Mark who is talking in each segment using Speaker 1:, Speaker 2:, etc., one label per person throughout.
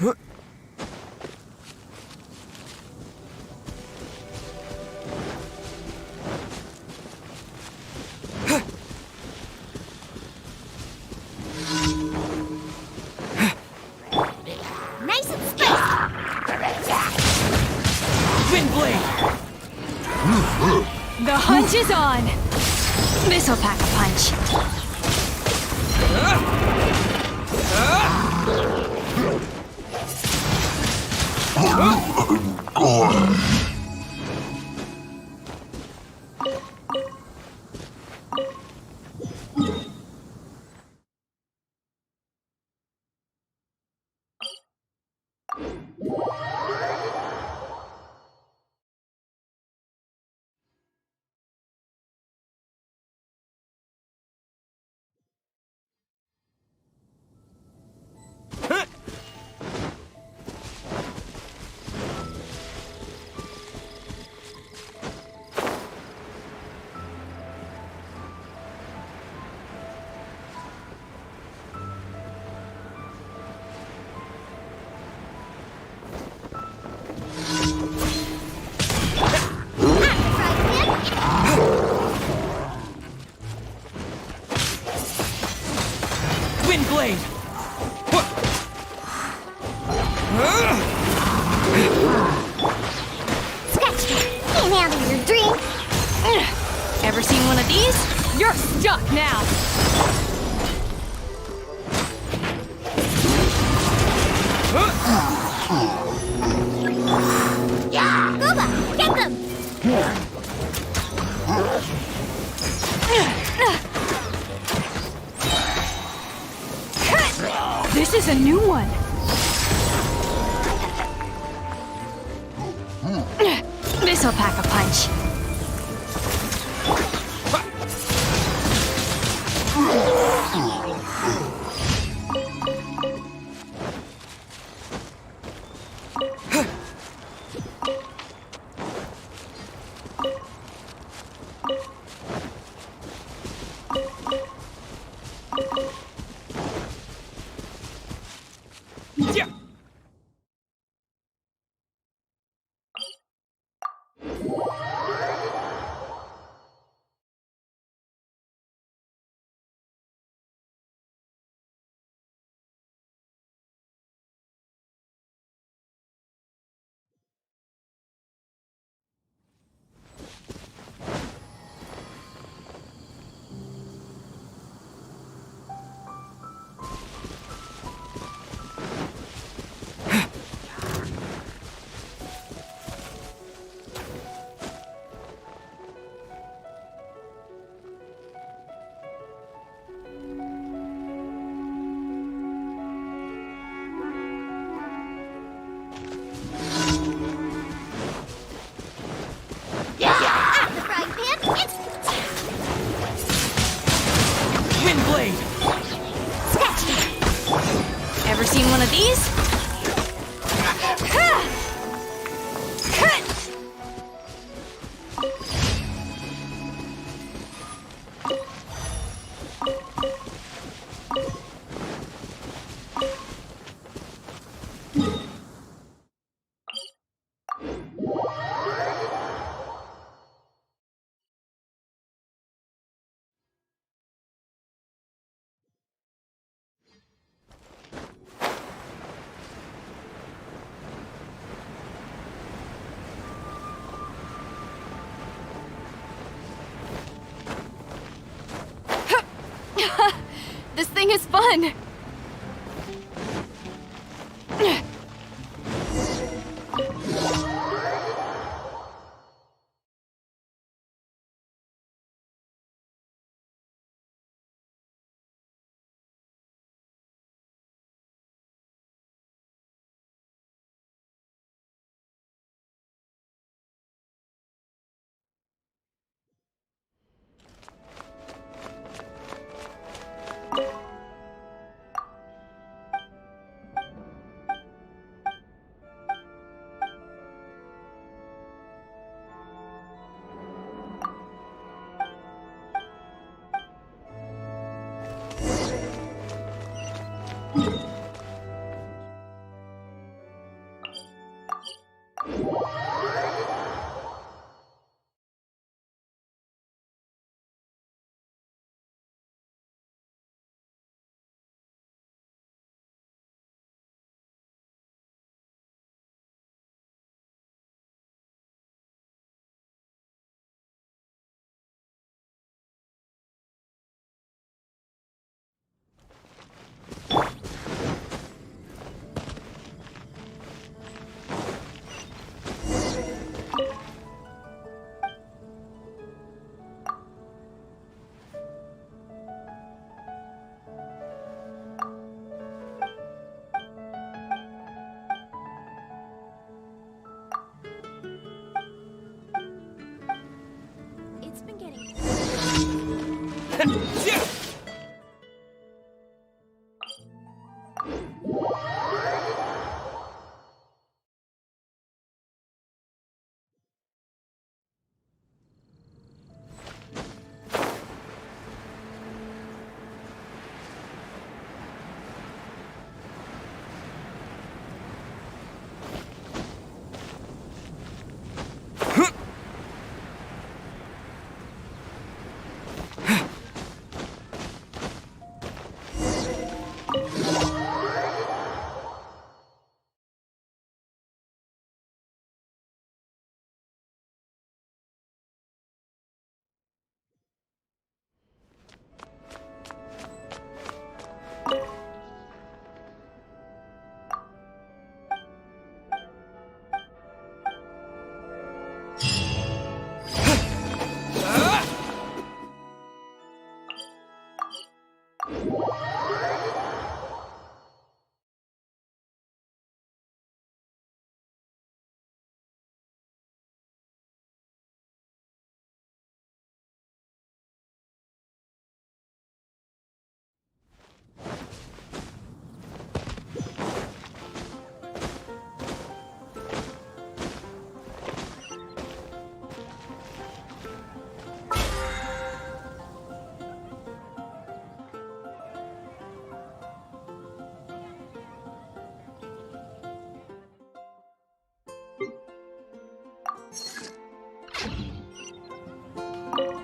Speaker 1: Nice and spicy.
Speaker 2: Wind blade.
Speaker 3: The hunt is on! This'll pack a punch.
Speaker 2: Wind blade.
Speaker 1: Scratch that. Can't handle your dream.
Speaker 3: Ever seen one of these? You're stuck now!
Speaker 1: Gooba, get them!
Speaker 3: This is a new one. This'll pack a punch.
Speaker 2: Yeah. Wind blade.
Speaker 1: Scratch that.
Speaker 3: Ever seen one of these? This thing is fun!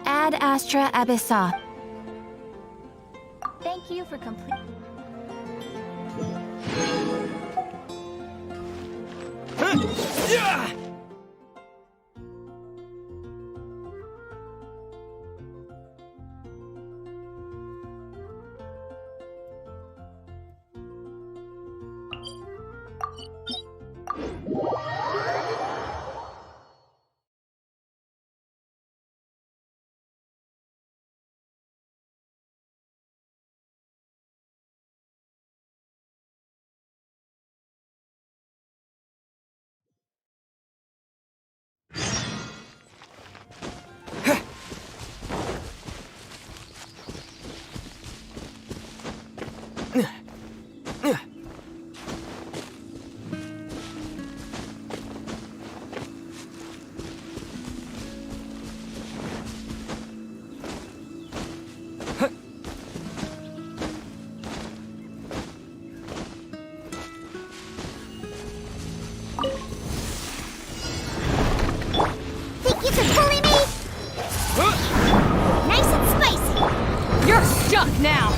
Speaker 3: Ad Astra Abyssa.
Speaker 1: Thank you for complete. Think you can bully me? Nice and spicy.
Speaker 3: You're stuck now.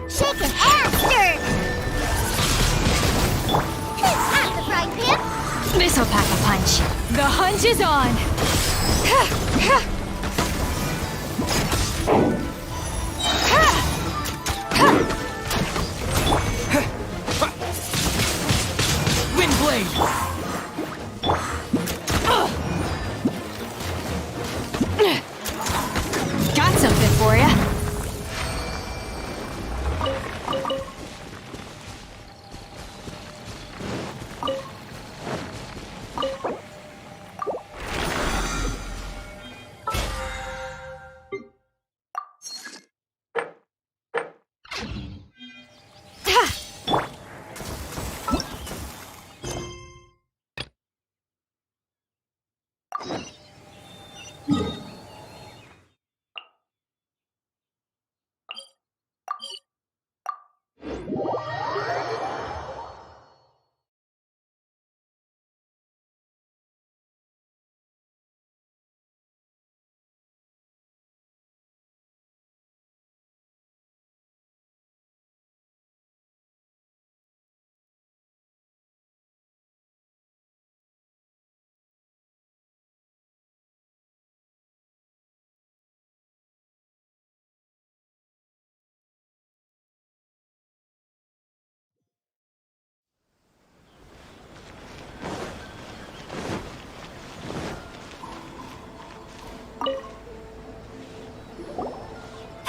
Speaker 1: Shaken and stirred. Out the frying pan.
Speaker 3: This'll pack a punch. The hunt is on.
Speaker 2: Wind blade.
Speaker 3: Got something for ya.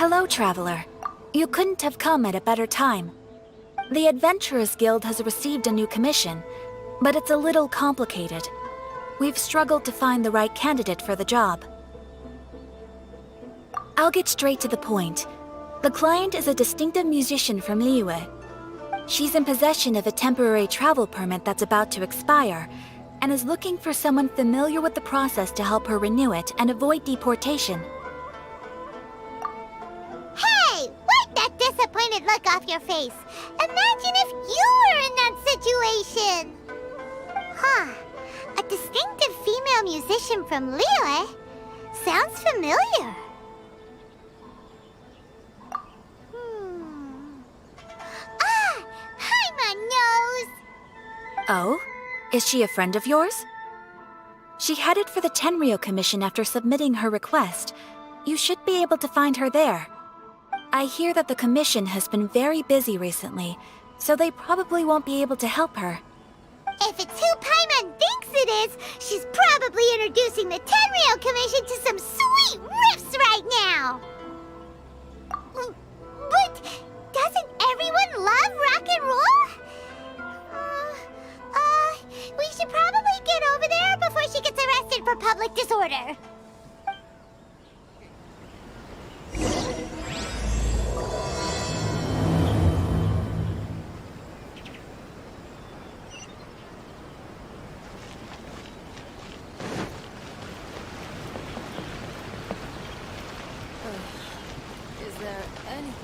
Speaker 4: Hello, traveler. You couldn't have come at a better time. The Adventurers Guild has received a new commission, but it's a little complicated. We've struggled to find the right candidate for the job. I'll get straight to the point. The client is a distinctive musician from Liyue. She's in possession of a temporary travel permit that's about to expire, and is looking for someone familiar with the process to help her renew it and avoid deportation.
Speaker 1: Hey, wipe that disappointed look off your face. Imagine if you were in that situation. Huh. A distinctive female musician from Liyue? Sounds familiar. Ah! Paimon knows!
Speaker 4: Oh? Is she a friend of yours? She headed for the Tenryou Commission after submitting her request. You should be able to find her there. I hear that the commission has been very busy recently, so they probably won't be able to help her.
Speaker 1: If it's who Paimon thinks it is, she's probably introducing the Tenryou Commission to some sweet riffs right now! But doesn't everyone love rock and roll? We should probably get over there before she gets arrested for public disorder.
Speaker 3: Is there anything?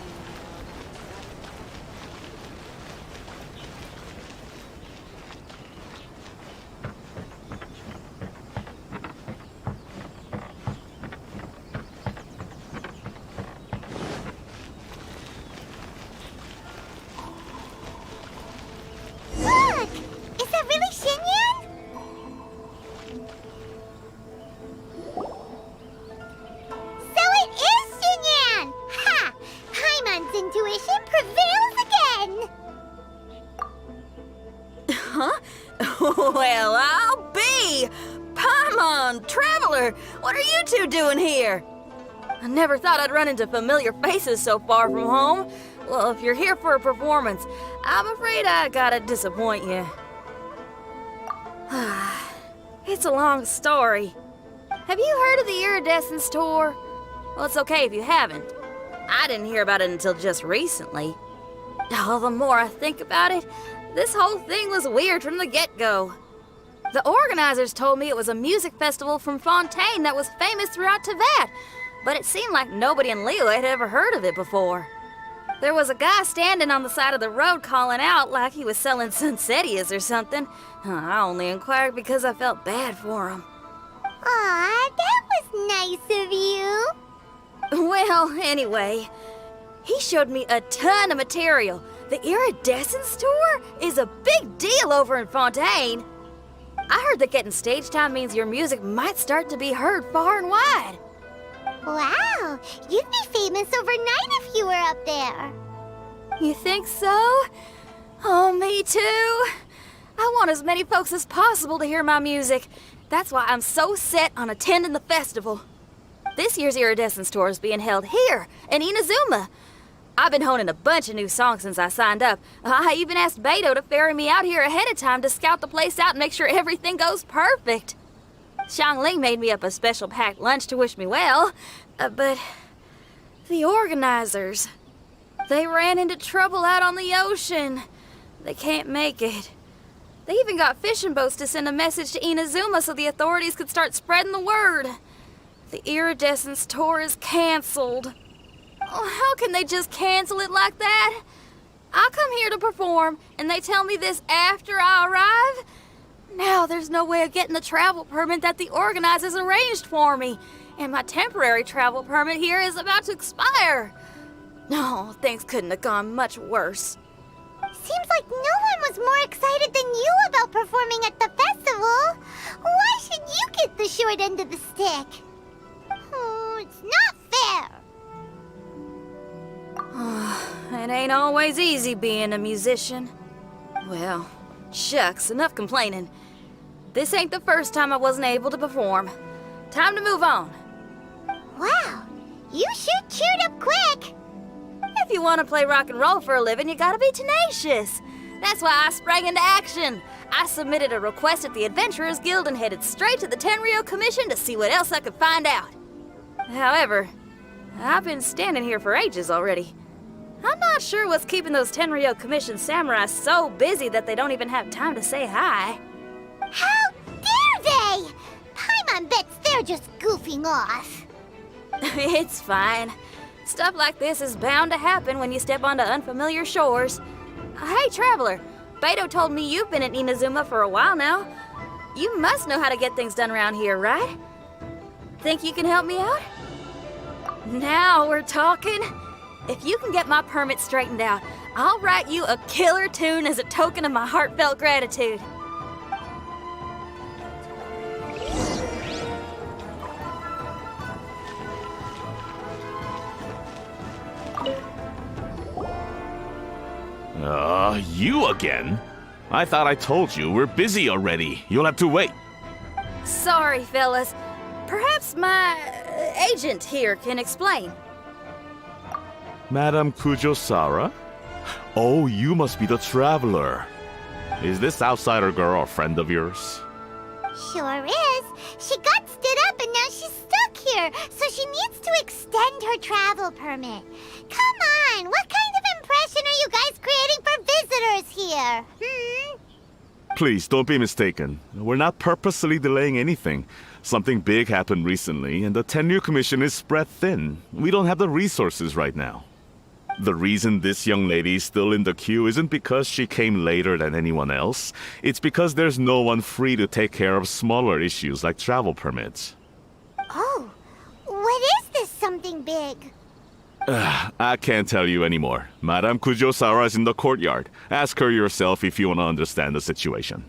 Speaker 1: Look! Is that really Xinyan? So it is Xinyan! Ha! Paimon's intuition prevails again!
Speaker 3: Huh? Well, I'll be! Paimon, Traveler, what are you two doing here? I never thought I'd run into familiar faces so far from home. Well, if you're here for a performance, I'm afraid I gotta disappoint you. It's a long story. Have you heard of the Iridescence Tour? Well, it's okay if you haven't. I didn't hear about it until just recently. Oh, the more I think about it, this whole thing was weird from the get-go. The organizers told me it was a music festival from Fontaine that was famous throughout Teyvat, but it seemed like nobody in Liyue had ever heard of it before. There was a guy standing on the side of the road calling out like he was selling Sunsetias or something. I only inquired because I felt bad for him.
Speaker 1: Aw, that was nice of you.
Speaker 3: Well, anyway, he showed me a ton of material. The Iridescence Tour is a big deal over in Fontaine. I heard that getting stage time means your music might start to be heard far and wide.
Speaker 1: Wow, you'd be famous overnight if you were up there.
Speaker 3: You think so? Oh, me too. I want as many folks as possible to hear my music. That's why I'm so set on attending the festival. This year's Iridescence Tour is being held here in Inazuma. I've been honing a bunch of new songs since I signed up. I even asked Beto to ferry me out here ahead of time to scout the place out and make sure everything goes perfect. Xiangling made me up a special packed lunch to wish me well, but the organizers, they ran into trouble out on the ocean. They can't make it. They even got fishing boats to send a message to Inazuma so the authorities could start spreading the word. The Iridescence Tour is canceled. Oh, how can they just cancel it like that? I come here to perform, and they tell me this after I arrive? Now there's no way of getting the travel permit that the organizers arranged for me, and my temporary travel permit here is about to expire. No, things couldn't have gone much worse.
Speaker 1: Seems like no one was more excited than you about performing at the festival. Why should you get the short end of the stick? Oh, it's not fair.
Speaker 3: It ain't always easy being a musician. Well, shucks, enough complaining. This ain't the first time I wasn't able to perform. Time to move on.
Speaker 1: Wow, You sure cheered up quick.
Speaker 3: If you want to play rock and roll for a living, you gotta be tenacious. That's why I sprang into action. I submitted a request at the Adventurers Guild and headed straight to the Tenryou Commission to see what else I could find out. However, I've been standing here for ages already. I'm not sure what's keeping those Tenryou Commission samurai so busy that they don't even have time to say hi.
Speaker 1: How dare they? Paimon bets they're just goofing off.
Speaker 3: It's fine. Stuff like this is bound to happen when you step onto unfamiliar shores. Hey, Traveler, Beto told me you've been at Inazuma for a while now. You must know how to get things done around here, right? Think you can help me out? Now we're talking. If you can get my permit straightened out, I'll write you a killer tune as a token of my heartfelt gratitude.
Speaker 5: You again? I thought I told you we're busy already. You'll have to wait.
Speaker 3: Sorry, fellas. Perhaps my agent here can explain.
Speaker 5: Madame Kujosara? Oh, you must be the traveler. Is this outsider girl a friend of yours?
Speaker 1: Sure is. She got stood up and now she's stuck here, so she needs to extend her travel permit. Come on, what kind of impression are you guys creating for visitors here?
Speaker 5: Please, don't be mistaken. We're not purposely delaying anything. Something big happened recently, and the Tenryou Commission is spread thin. We don't have the resources right now. The reason this young lady is still in the queue isn't because she came later than anyone else. It's because there's no one free to take care of smaller issues like travel permits.
Speaker 1: Oh, what is this something big?
Speaker 5: I can't tell you anymore. Madame Kujosara is in the courtyard. Ask her yourself if you want to understand the situation.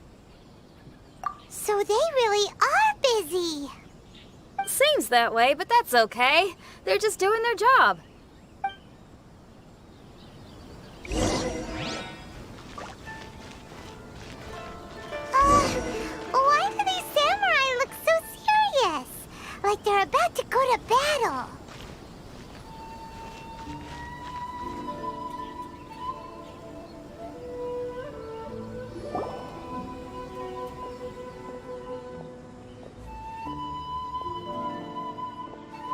Speaker 1: So they really are busy.
Speaker 3: Seems that way, but that's okay. They're just doing their job.
Speaker 1: Why do these samurai look so serious? Like they're about to go to battle.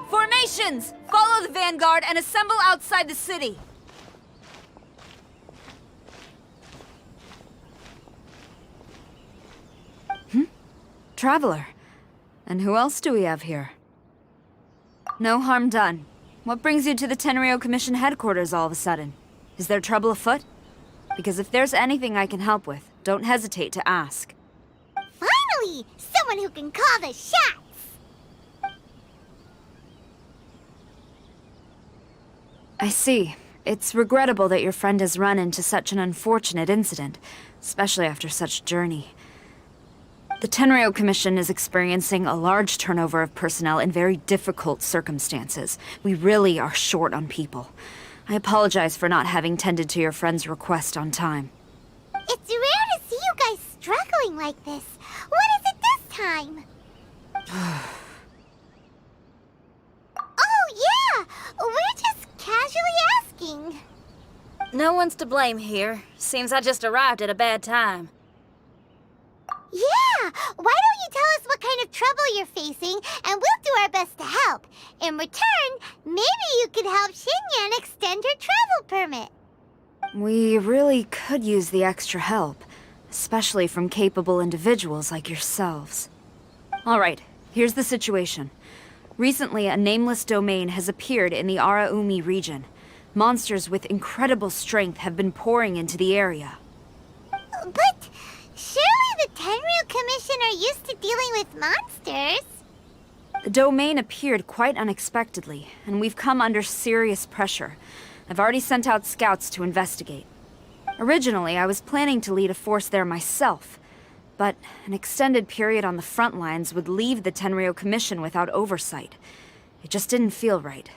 Speaker 3: Formations! Follow the vanguard and assemble outside the city.
Speaker 6: Traveler. And who else do we have here? No harm done. What brings you to the Tenryou Commission headquarters all of a sudden? Is there trouble afoot? Because if there's anything I can help with, don't hesitate to ask.
Speaker 1: Finally! Someone who can call the shots!
Speaker 6: I see. It's regrettable that your friend has run into such an unfortunate incident, especially after such a journey. The Tenryou Commission is experiencing a large turnover of personnel in very difficult circumstances. We really are short on people. I apologize for not having tended to your friend's request on time.
Speaker 1: It's rare to see you guys struggling like this. What is it this time? Oh, yeah! We're just casually asking.
Speaker 3: No one's to blame here. Seems I just arrived at a bad time.
Speaker 1: Yeah! Why don't you tell us what kind of trouble you're facing, and we'll do our best to help. In return, maybe you could help Xinyan extend her travel permit.
Speaker 6: We really could use the extra help, especially from capable individuals like yourselves. All right, here's the situation. Recently, a nameless domain has appeared in the Araumi region. Monsters with incredible strength have been pouring into the area.
Speaker 1: But surely the Tenryou Commission are used to dealing with monsters.
Speaker 6: The domain appeared quite unexpectedly, and we've come under serious pressure. I've already sent out scouts to investigate. Originally, I was planning to lead a force there myself, but an extended period on the front lines would leave the Tenryou Commission without oversight. It just didn't feel right.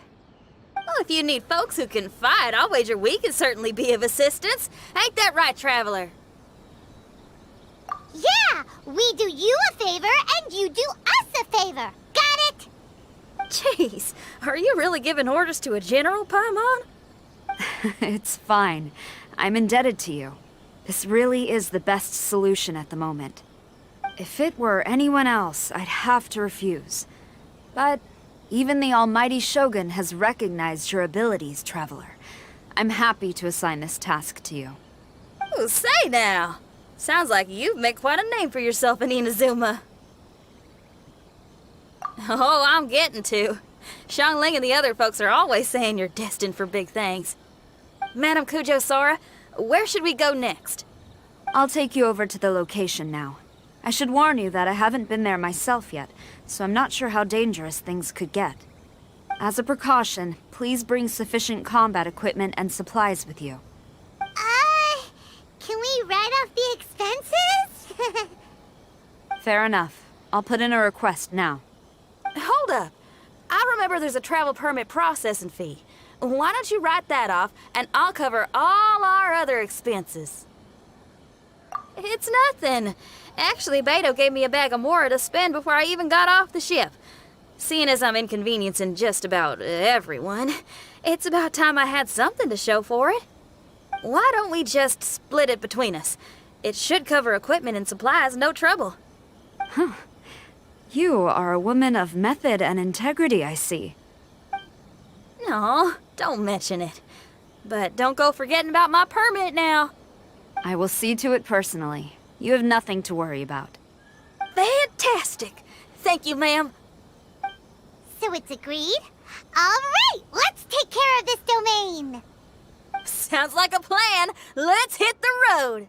Speaker 3: Well, if you need folks who can fight, I'll wager we can certainly be of assistance. Ain't that right, Traveler?
Speaker 1: Yeah! We do you a favor, and you do us a favor. Got it?
Speaker 3: Jeez, are you really giving orders to a general, Paimon?
Speaker 6: It's fine. I'm indebted to you. This really is the best solution at the moment. If it were anyone else, I'd have to refuse. But even the almighty Shogun has recognized your abilities, Traveler. I'm happy to assign this task to you.
Speaker 3: Ooh, say now. Sounds like you've made quite a name for yourself in Inazuma. Oh, I'm getting to. Xiangling and the other folks are always saying you're destined for big things. Madam Kujo Sora, where should we go next?
Speaker 6: I'll take you over to the location now. I should warn you that I haven't been there myself yet, so I'm not sure how dangerous things could get. As a precaution, please bring sufficient combat equipment and supplies with you.
Speaker 1: Can we write off the expenses?
Speaker 6: Fair enough. I'll put in a request now.
Speaker 3: Hold up. I remember there's a travel permit processing fee. Why don't you write that off, and I'll cover all our other expenses. It's nothing. Actually, Beto gave me a bag of Mora to spend before I even got off the ship. Seeing as I'm inconveniencing just about everyone, it's about time I had something to show for it. Why don't we just split it between us? It should cover equipment and supplies, no trouble.
Speaker 6: You are a woman of method and integrity, I see.
Speaker 3: No, don't mention it. But don't go forgetting about my permit now.
Speaker 6: I will see to it personally. You have nothing to worry about.
Speaker 3: Fantastic. Thank you, ma'am.
Speaker 1: So it's agreed? Alright, let's take care of this domain!
Speaker 3: Sounds like a plan. Let's hit the road.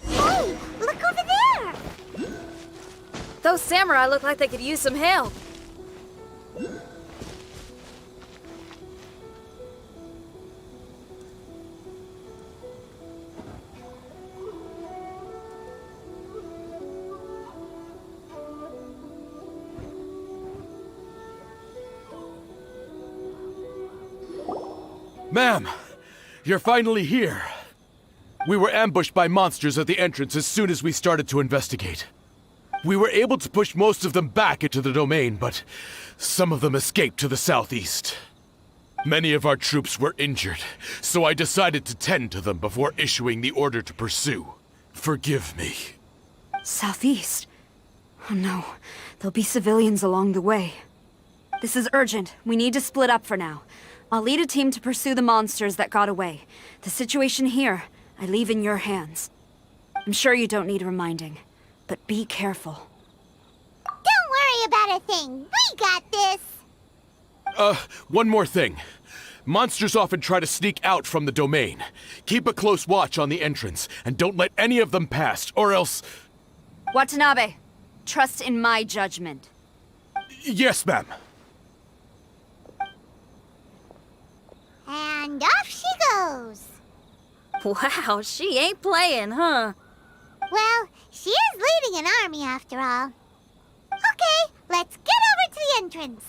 Speaker 1: Hey, look over there!
Speaker 3: Those samurai look like they could use some help.
Speaker 7: Ma'am, you're finally here. We were ambushed by monsters at the entrance as soon as we started to investigate. We were able to push most of them back into the domain, but some of them escaped to the southeast. Many of our troops were injured, so I decided to tend to them before issuing the order to pursue. Forgive me.
Speaker 6: Southeast? Oh no, there'll be civilians along the way. This is urgent. We need to split up for now. I'll lead a team to pursue the monsters that got away. The situation here, I leave in your hands. I'm sure you don't need reminding, but be careful.
Speaker 1: Don't worry about a thing. We got this.
Speaker 7: One more thing. Monsters often try to sneak out from the domain. Keep a close watch on the entrance, and don't let any of them pass, or else...
Speaker 6: Watanabe, trust in my judgment.
Speaker 7: Yes, ma'am.
Speaker 1: And off she goes.
Speaker 3: Wow, she ain't playing, huh?
Speaker 1: Well, she is leading an army after all. Okay, let's get over to the entrance.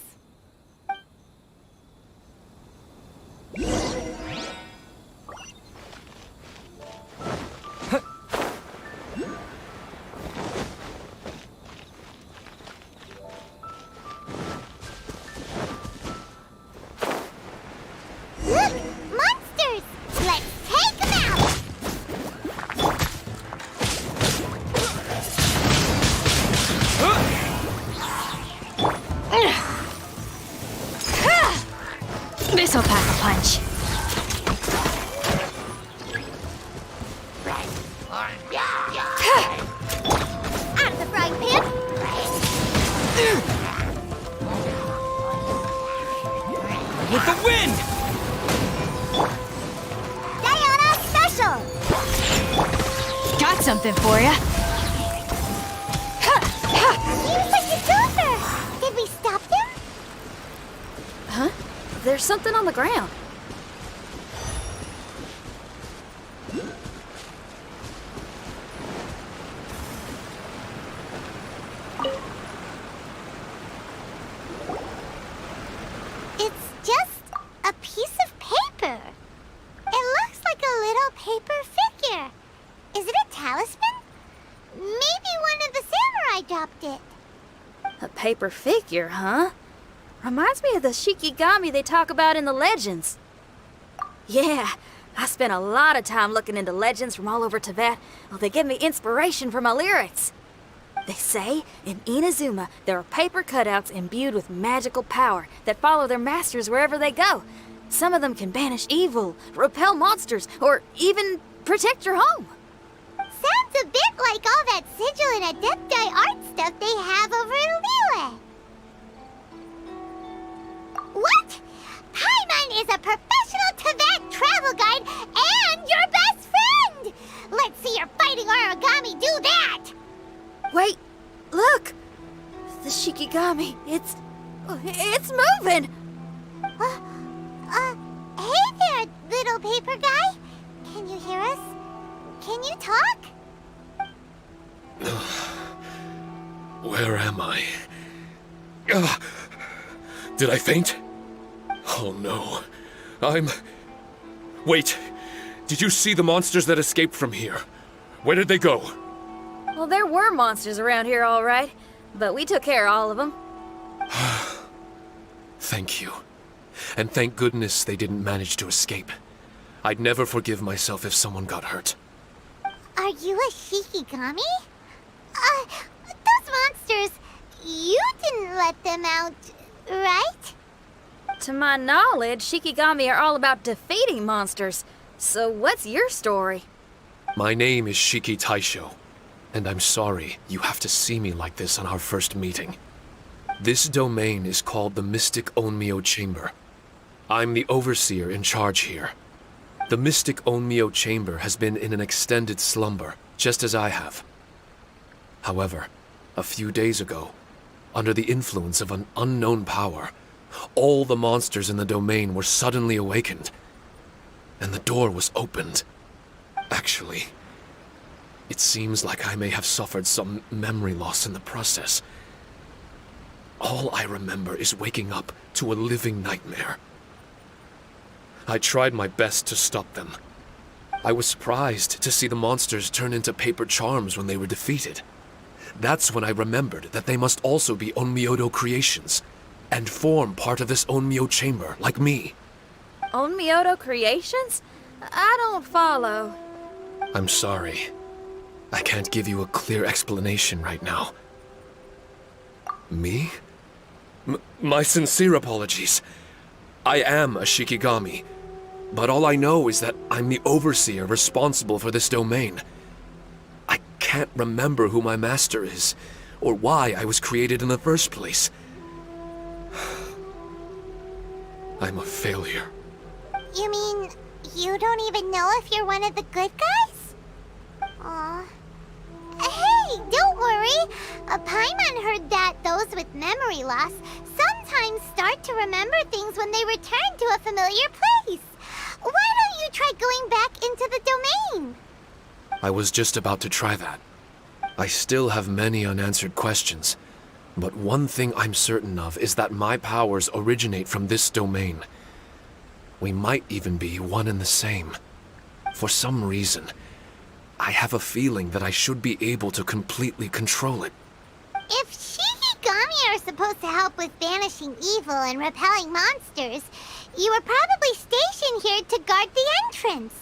Speaker 1: Look, monsters! Let's
Speaker 4: This'll pack a punch.
Speaker 1: Out of the frying pan!
Speaker 2: With the wind!
Speaker 1: Diana Special!
Speaker 4: Got something for ya.
Speaker 1: Seems like it's over! Did we stop them?
Speaker 3: Huh? There's something on the ground.
Speaker 1: It's just a piece of paper. It looks like a little paper figure. Is it a talisman? Maybe one of the samurai dropped it.
Speaker 3: A paper figure, huh? Reminds me of the Shikigami they talk about in the legends. Yeah, I spent a lot of time looking into legends from all over Tibet. Well, they give me inspiration for my lyrics. They say in Inazuma there are paper cutouts imbued with magical power that follow their masters wherever they go. Some of them can banish evil, repel monsters, or even protect your home.
Speaker 1: Sounds a bit like all that sigil and adepti art stuff they have over in Liyue. What? Paimon is a professional Tibet travel guide and your best friend! Let's see your fighting origami do that!
Speaker 3: Wait, look! The Shikigami, it's moving!
Speaker 1: Hey there, little paper guy. Can you hear us? Can you talk?
Speaker 7: Where am I? Ugh. Did I faint? Oh no. Wait. Did you see the monsters that escaped from here? Where did they go?
Speaker 3: Well, there were monsters around here, all right. But we took care of all of them.
Speaker 7: Thank you. And thank goodness they didn't manage to escape. I'd never forgive myself if someone got hurt.
Speaker 1: Are you a Shikigami? Those monsters, you didn't let them out, right?
Speaker 3: To my knowledge, Shikigami are all about defeating monsters. So what's your story?
Speaker 7: My name is Shiki Taisho, and I'm sorry you have to see me like this on our first meeting. This domain is called the Mystic Onmyo Chamber. I'm the overseer in charge here. The Mystic Onmyo Chamber has been in an extended slumber, just as I have. However, a few days ago, under the influence of an unknown power, all the monsters in the domain were suddenly awakened, and the door was opened. Actually, it seems like I may have suffered some memory loss in the process. All I remember is waking up to a living nightmare. I tried my best to stop them. I was surprised to see the monsters turn into paper charms when they were defeated. That's when I remembered that they must also be Onmyodo creations, and form part of this Onmyo chamber, like me.
Speaker 3: Onmyodo creations? I don't follow.
Speaker 7: I'm sorry. I can't give you a clear explanation right now. Me? My sincere apologies. I am a Shikigami, but all I know is that I'm the overseer responsible for this domain. I can't remember who my master is, or why I was created in the first place. I'm a failure.
Speaker 1: You mean you don't even know if you're one of the good guys? Aw. Hey, don't worry. Paimon heard that those with memory loss sometimes start to remember things when they return to a familiar place. Why don't you try going back into the domain?
Speaker 7: I was just about to try that. I still have many unanswered questions, but one thing I'm certain of is that my powers originate from this domain. We might even be one and the same. For some reason, I have a feeling that I should be able to completely control it.
Speaker 1: If Shikigami are supposed to help with banishing evil and repelling monsters, you were probably stationed here to guard the entrance.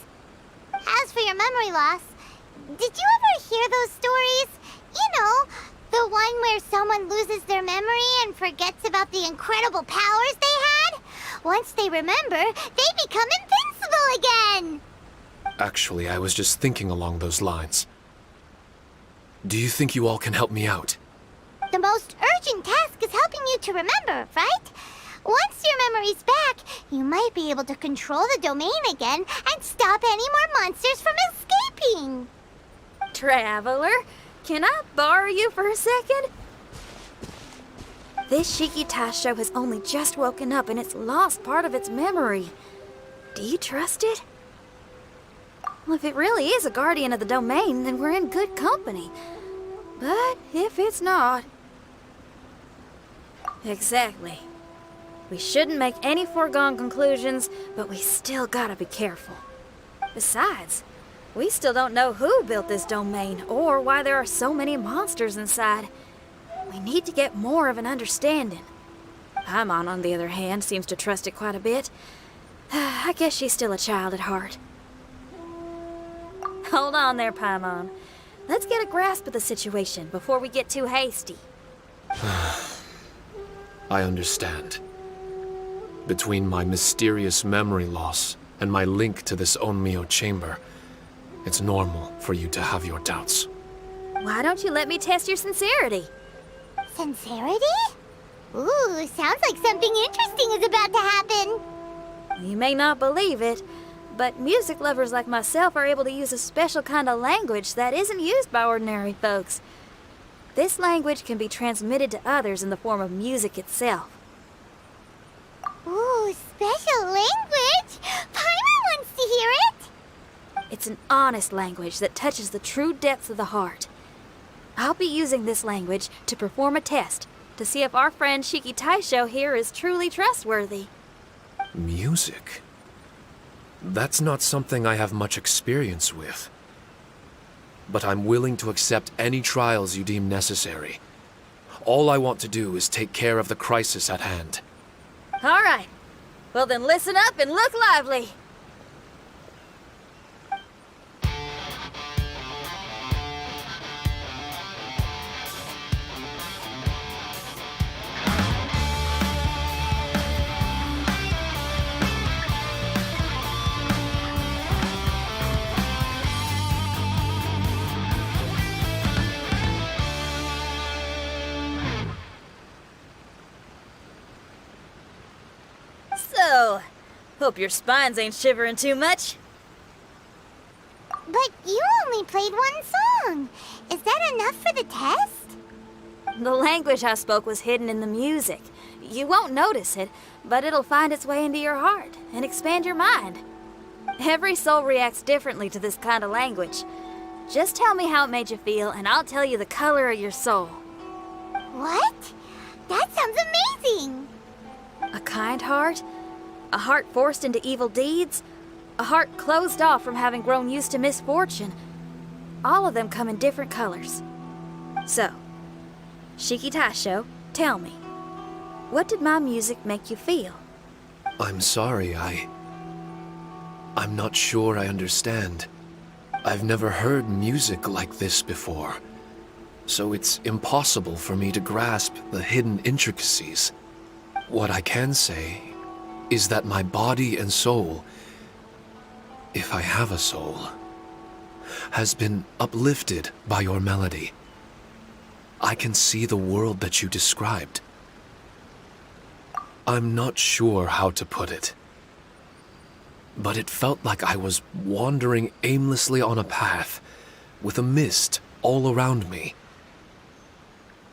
Speaker 1: As for your memory loss, did you ever hear those stories? You know, the one where someone loses their memory and forgets about the incredible powers they had? Once they remember, they become invincible again!
Speaker 8: Actually, I was just thinking along those lines. Do you think you all can help me out?
Speaker 1: The most urgent task is helping you to remember, right? Once your memory's back, you might be able to control the domain again and stop any more monsters from escaping.
Speaker 3: Traveler, can I borrow you for a second? This Shiki Taisho has only just woken up and it's lost part of its memory. Do you trust it? Well, if it really is a guardian of the domain, then we're in good company. But if it's not... Exactly. We shouldn't make any foregone conclusions, but we still gotta be careful. Besides, we still don't know who built this domain or why there are so many monsters inside. We need to get more of an understanding. Paimon, on the other hand, seems to trust it quite a bit. I guess she's still a child at heart. Hold on there, Paimon. Let's get a grasp of the situation before we get too hasty.
Speaker 8: I understand. Between my mysterious memory loss and my link to this Onmyo chamber, it's normal for you to have your doubts.
Speaker 3: Why don't you let me test your sincerity?
Speaker 1: Sincerity? Ooh, sounds like something interesting is about to happen.
Speaker 3: You may not believe it, but music lovers like myself are able to use a special kind of language that isn't used by ordinary folks. This language can be transmitted to others in the form of music itself.
Speaker 1: Ooh, special language? Paimon wants to hear it!
Speaker 3: It's an honest language that touches the true depths of the heart. I'll be using this language to perform a test to see if our friend Shiki Taisho here is truly trustworthy.
Speaker 8: Music? That's not something I have much experience with. But I'm willing to accept any trials you deem necessary. All I want to do is take care of the crisis at hand.
Speaker 3: All right. Well then listen up and look lively. So, hope your spines ain't shivering too much.
Speaker 1: But you only played one song. Is that enough for the test?
Speaker 3: The language I spoke was hidden in the music. You won't notice it, but it'll find its way into your heart and expand your mind. Every soul reacts differently to this kind of language. Just tell me how it made you feel, and I'll tell you the color of your soul.
Speaker 1: What? That sounds amazing!
Speaker 3: A kind heart? A heart forced into evil deeds? A heart closed off from having grown used to misfortune? All of them come in different colors. So, Shiki Taisho, tell me, what did my music make you feel?
Speaker 8: I'm sorry, I'm not sure I understand. I've never heard music like this before, so it's impossible for me to grasp the hidden intricacies. What I can say is that my body and soul, if I have a soul, has been uplifted by your melody. I can see the world that you described. I'm not sure how to put it, but it felt like I was wandering aimlessly on a path with a mist all around me.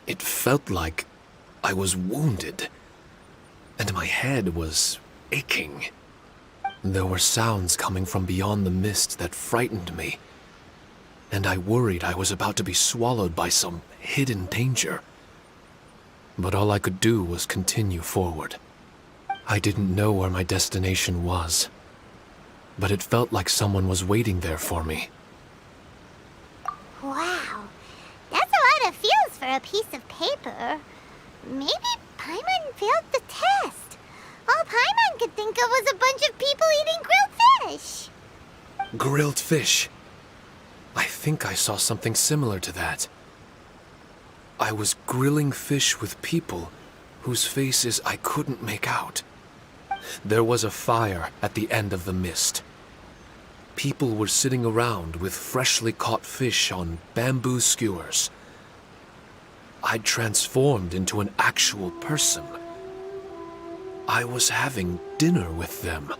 Speaker 8: It felt like I was wounded, and my head was aching. There were sounds coming from beyond the mist that frightened me, and I worried I was about to be swallowed by some hidden danger. But all I could do was continue forward. I didn't know where my destination was, but it felt like someone was waiting there for me.
Speaker 1: Wow, that's a lot of feels for a piece of paper. Maybe Paimon failed the test. All Paimon could think of was a bunch of people eating grilled fish.
Speaker 8: Grilled fish. I think I saw something similar to that. I was grilling fish with people whose faces I couldn't make out. There was a fire at the end of the mist. People were sitting around with freshly caught fish on bamboo skewers. I'd transformed into an actual person. I was having dinner with them.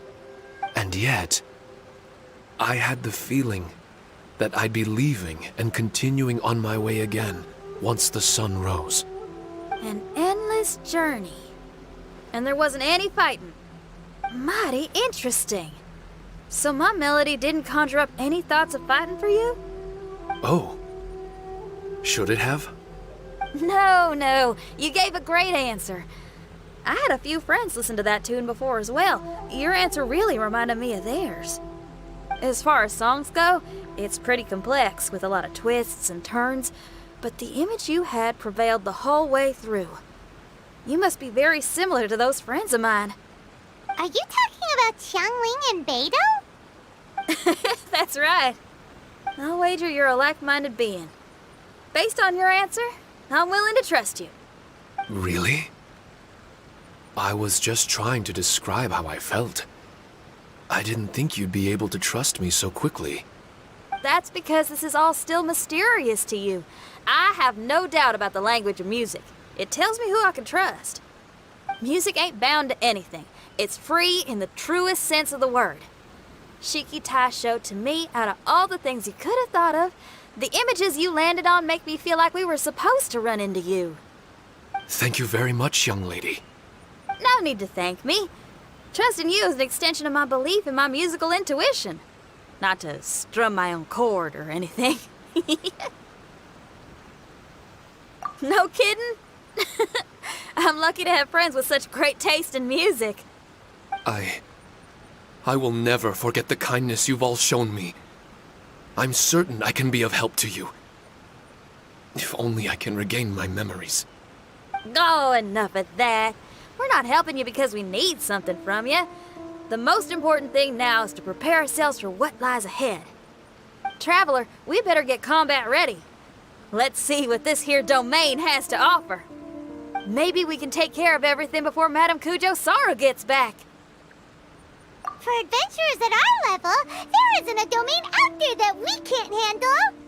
Speaker 8: And yet, I had the feeling that I'd be leaving and continuing on my way again once the sun rose.
Speaker 3: An endless journey. And there wasn't any fighting. Mighty interesting. So my melody didn't conjure up any thoughts of fighting for you?
Speaker 8: Oh. Should it have?
Speaker 3: No. You gave a great answer. I had a few friends listen to that tune before as well. Your answer really reminded me of theirs. As far as songs go, it's pretty complex with a lot of twists and turns, but the image you had prevailed the whole way through. You must be very similar to those friends of mine.
Speaker 1: Are you talking about Xiangling and Beidou?
Speaker 3: That's right. I'll wager you're a like-minded being. Based on your answer, I'm willing to trust you.
Speaker 8: Really? I was just trying to describe how I felt. I didn't think you'd be able to trust me so quickly.
Speaker 3: That's because this is all still mysterious to you. I have no doubt about the language of music. It tells me who I can trust. Music ain't bound to anything. It's free in the truest sense of the word. Shiki Tai showed to me, out of all the things you could have thought of, the images you landed on make me feel like we were supposed to run into you.
Speaker 8: Thank you very much, young lady.
Speaker 3: No need to thank me. Trusting you is an extension of my belief in my musical intuition. Not to strum my own chord or anything. No kidding? I'm lucky to have friends with such great taste in music.
Speaker 8: I will never forget the kindness you've all shown me. I'm certain I can be of help to you. If only I can regain my memories.
Speaker 3: Oh, enough of that. We're not helping you because we need something from you. The most important thing now is to prepare ourselves for what lies ahead. Traveler, we better get combat ready. Let's see what this here domain has to offer. Maybe we can take care of everything before Madame Kujo Sara gets back.
Speaker 1: For adventurers at our level, there isn't a domain out there that we can't handle.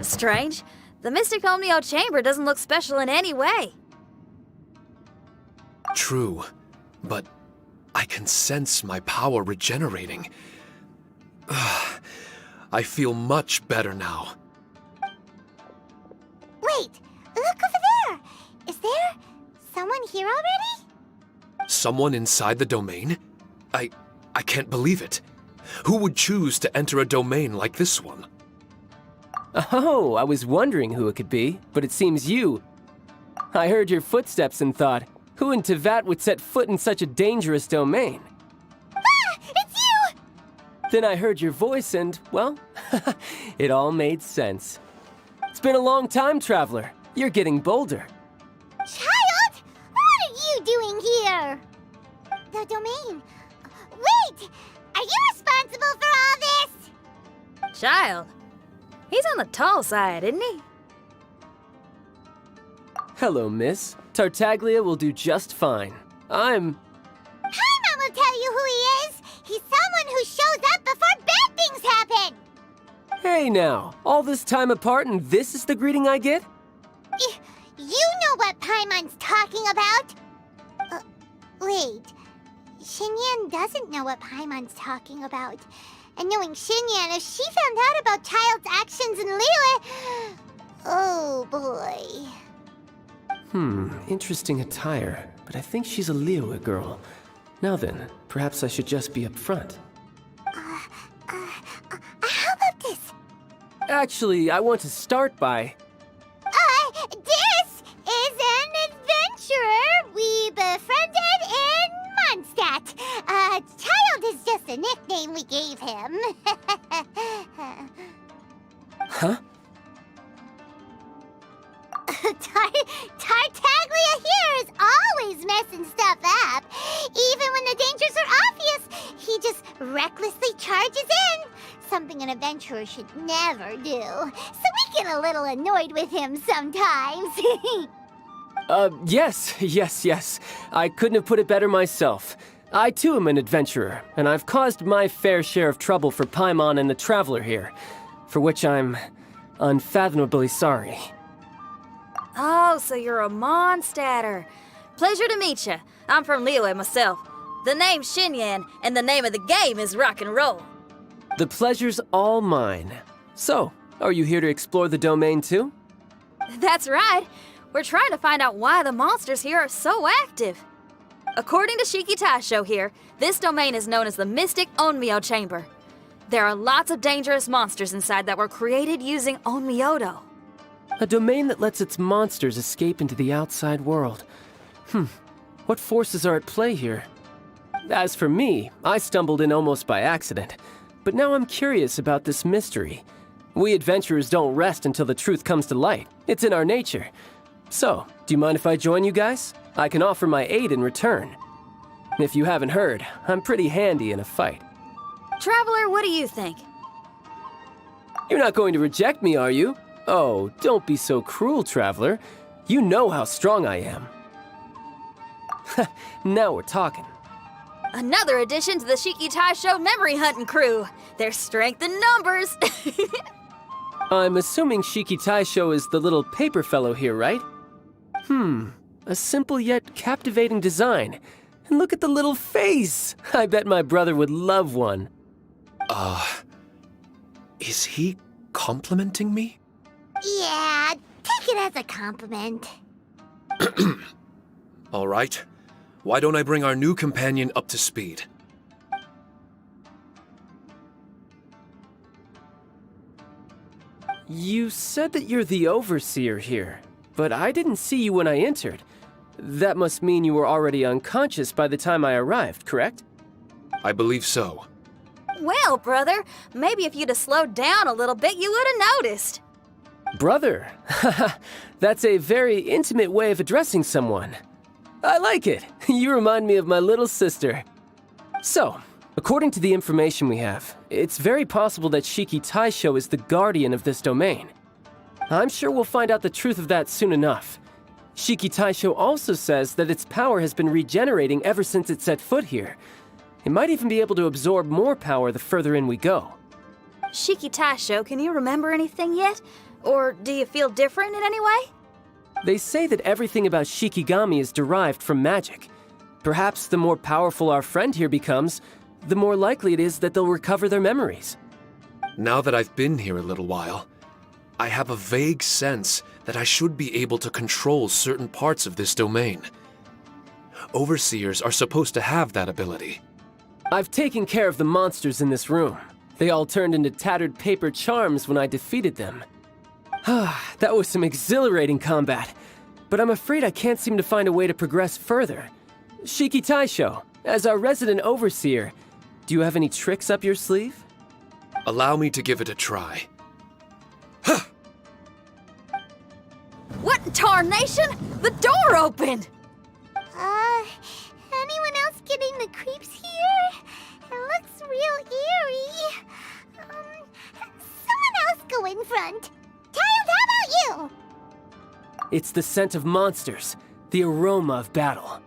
Speaker 3: Strange. The Mystic Omnio Chamber doesn't look special in any way.
Speaker 8: True, but I can sense my power regenerating. I feel much better now.
Speaker 1: Wait, look over there! Is there someone here already?
Speaker 8: Someone inside the domain? I can't believe it. Who would choose to enter a domain like this one?
Speaker 9: Oh, I was wondering who it could be, but it seems you. I heard your footsteps and thought, who in Tevat would set foot in such a dangerous domain?
Speaker 1: Ah! It's you!
Speaker 9: Then I heard your voice and, well, it all made sense. It's been a long time, Traveler. You're getting bolder.
Speaker 1: Child! What are you doing here? The domain. Wait! Are you responsible for all this?
Speaker 3: Child. He's on the tall side, isn't he?
Speaker 9: Hello, miss. Tartaglia will do just fine.
Speaker 1: Paimon will tell you who he is. He's someone who shows up before bad things happen.
Speaker 9: Hey now, all this time apart and this is the greeting I get?
Speaker 1: You know what Paimon's talking about. Wait. Xinyan doesn't know what Paimon's talking about. And knowing Xinyan, if she found out about Child's actions in Liyue... Oh, boy.
Speaker 9: Interesting attire, but I think she's a Liyue girl. Now then, perhaps I should just be upfront.
Speaker 1: How about this?
Speaker 9: Actually, I want to start by...
Speaker 1: This is an adventurer we befriended in Mondstadt. Child is just a nickname we gave him.
Speaker 9: Huh?
Speaker 1: Tartaglia here is always messing stuff up. Even when the dangers are obvious, he just recklessly charges in. Something an adventurer should never do. So we get a little annoyed with him sometimes.
Speaker 9: Yes. I couldn't have put it better myself. I too am an adventurer, and I've caused my fair share of trouble for Paimon and the Traveler here, for which I'm unfathomably sorry.
Speaker 3: Oh, so you're a Mondstadter. Pleasure to meet you. I'm from Liyue myself. The name's Xinyan, and the name of the game is rock and roll.
Speaker 9: The pleasure's all mine. So, are you here to explore the domain too?
Speaker 3: That's right. We're trying to find out why the monsters here are so active. According to Shiki Taisho here, this domain is known as the Mystic Onmyo Chamber. There are lots of dangerous monsters inside that were created using Onmyodo.
Speaker 9: A domain that lets its monsters escape into the outside world. What forces are at play here? As for me, I stumbled in almost by accident. But now I'm curious about this mystery. We adventurers don't rest until the truth comes to light. It's in our nature. So, do you mind if I join you guys? I can offer my aid in return. If you haven't heard, I'm pretty handy in a fight.
Speaker 3: Traveler, what do you think?
Speaker 9: You're not going to reject me, are you? Oh, don't be so cruel, Traveler. You know how strong I am. Now we're talking.
Speaker 3: Another addition to the Shiki Taisho memory hunting crew. There's strength in numbers.
Speaker 9: I'm assuming Shiki Taisho is the little paper fellow here, right? A simple yet captivating design. And look at the little face! I bet my brother would love one.
Speaker 8: Is he complimenting me?
Speaker 1: Yeah, take it as a compliment.
Speaker 8: All right. Why don't I bring our new companion up to speed?
Speaker 9: You said that you're the overseer here, but I didn't see you when I entered. That must mean you were already unconscious by the time I arrived, correct?
Speaker 8: I believe so.
Speaker 3: Well, brother, maybe if you'd have slowed down a little bit, you would have noticed.
Speaker 9: Brother? That's a very intimate way of addressing someone. I like it. You remind me of my little sister. So, according to the information we have, it's very possible that Shiki Taisho is the guardian of this domain. I'm sure we'll find out the truth of that soon enough. Shiki Taisho also says that its power has been regenerating ever since it set foot here. It might even be able to absorb more power the further in we go.
Speaker 3: Shiki Taisho, can you remember anything yet? Or do you feel different in any way?
Speaker 9: They say that everything about Shikigami is derived from magic. Perhaps the more powerful our friend here becomes, the more likely it is that they'll recover their memories.
Speaker 8: Now that I've been here a little while, I have a vague sense that I should be able to control certain parts of this domain. Overseers are supposed to have that ability.
Speaker 9: I've taken care of the monsters in this room. They all turned into tattered paper charms when I defeated them. That was some exhilarating combat, but I'm afraid I can't seem to find a way to progress further. Shiki Taisho, as our resident overseer, do you have any tricks up your sleeve?
Speaker 8: Allow me to give it a try.
Speaker 3: What in tarnation? The door opened!
Speaker 1: Anyone else getting the creeps here? It looks real eerie. Someone else go in front. Child, how about you?
Speaker 9: It's the scent of monsters, the aroma of battle.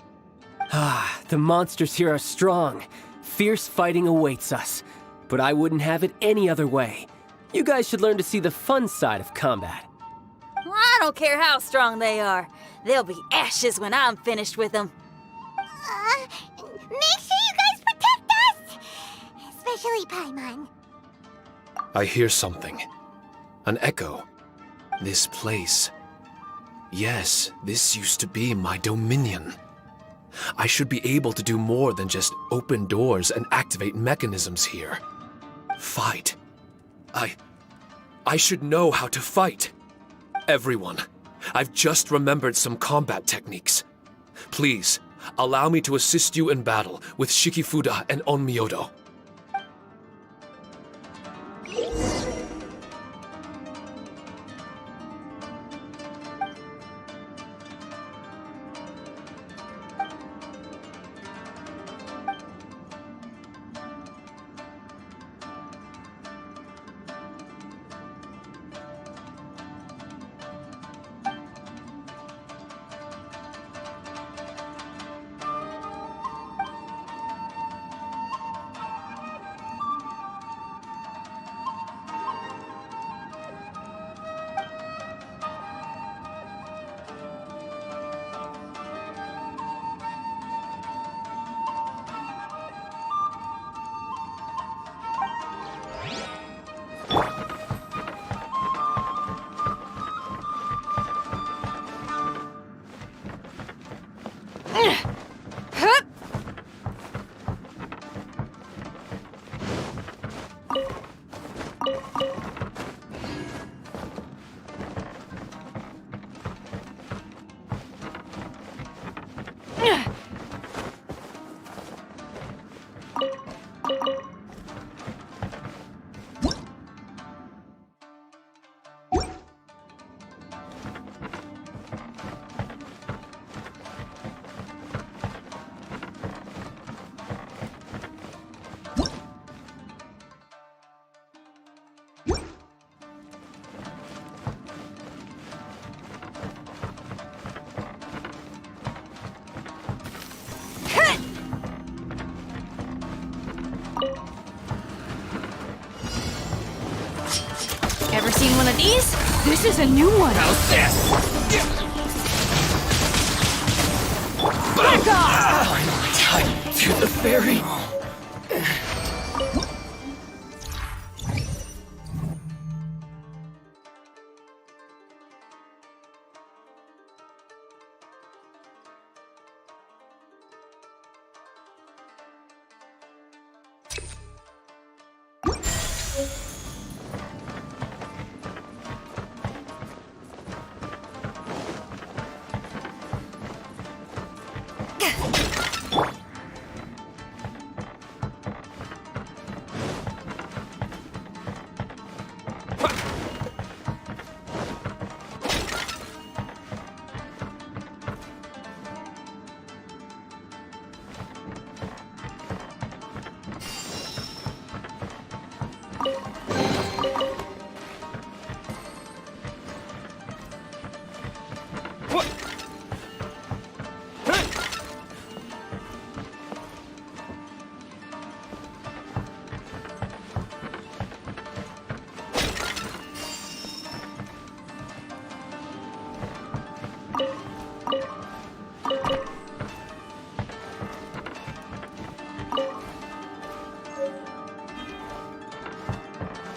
Speaker 9: The monsters here are strong. Fierce fighting awaits us. But I wouldn't have it any other way. You guys should learn to see the fun side of combat.
Speaker 3: I don't care how strong they are. They'll be ashes when I'm finished with them.
Speaker 1: Make sure you guys protect us! Especially Paimon.
Speaker 8: I hear something. An echo. This place. Yes, this used to be my dominion. I should be able to do more than just open doors and activate mechanisms here. Fight. I should know how to fight. Everyone, I've just remembered some combat techniques. Please, allow me to assist you in battle with Shikifuda and Onmyodo.
Speaker 3: Ever seen one of these? This is a new one.
Speaker 2: How's this?
Speaker 3: Back off!
Speaker 2: Finally tied to the ferry.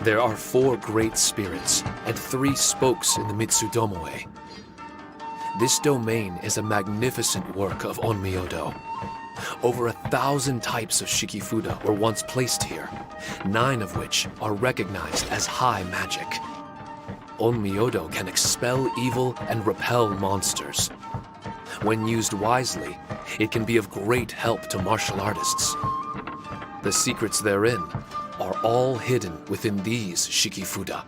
Speaker 8: There are 4 great spirits and 3 spokes in the Mitsudomoe. This domain is a magnificent work of Onmyodo. Over 1,000 types of Shikifuda were once placed here, 9 of which are recognized as high magic. Onmyodo can expel evil and repel monsters. When used wisely, it can be of great help to martial artists. The secrets therein are all hidden within these Shikifuda.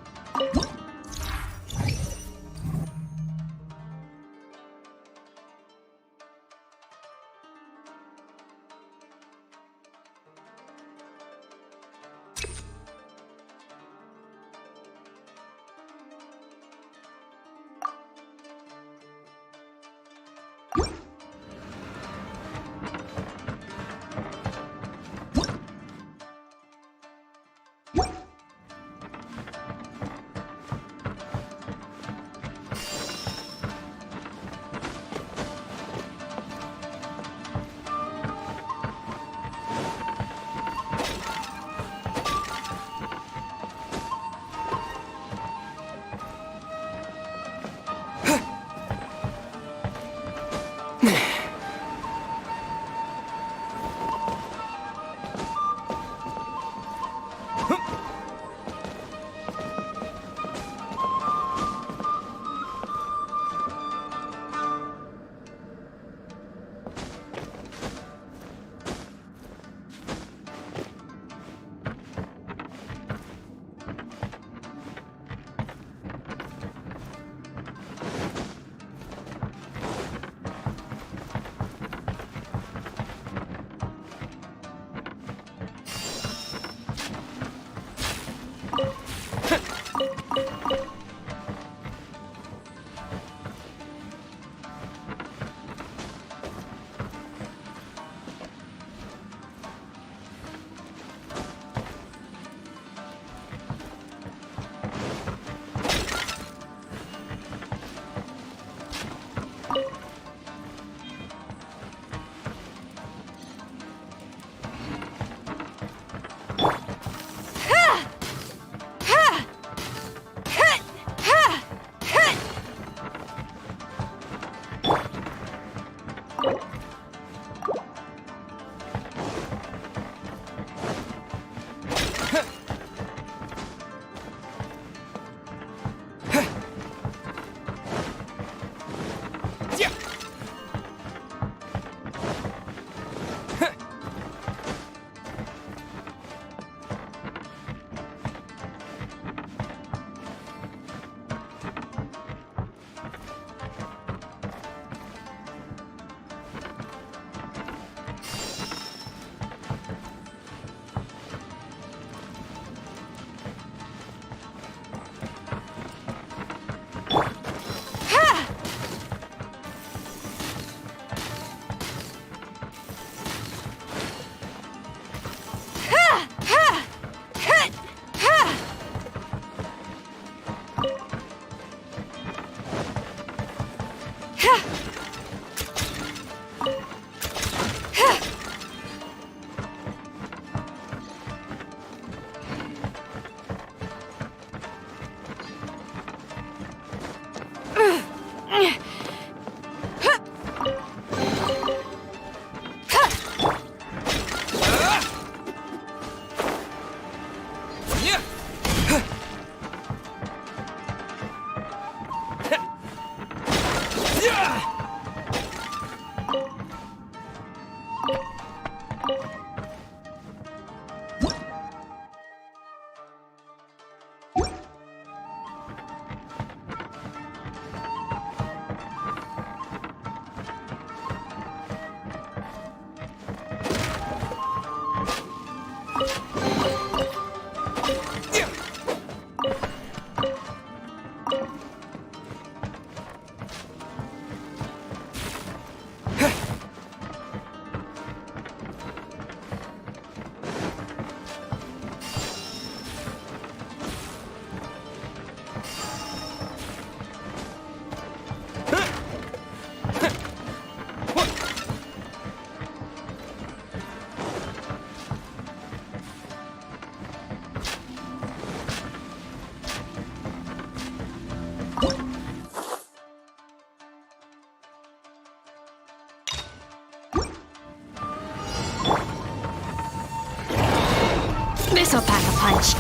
Speaker 6: This'll pack a punch.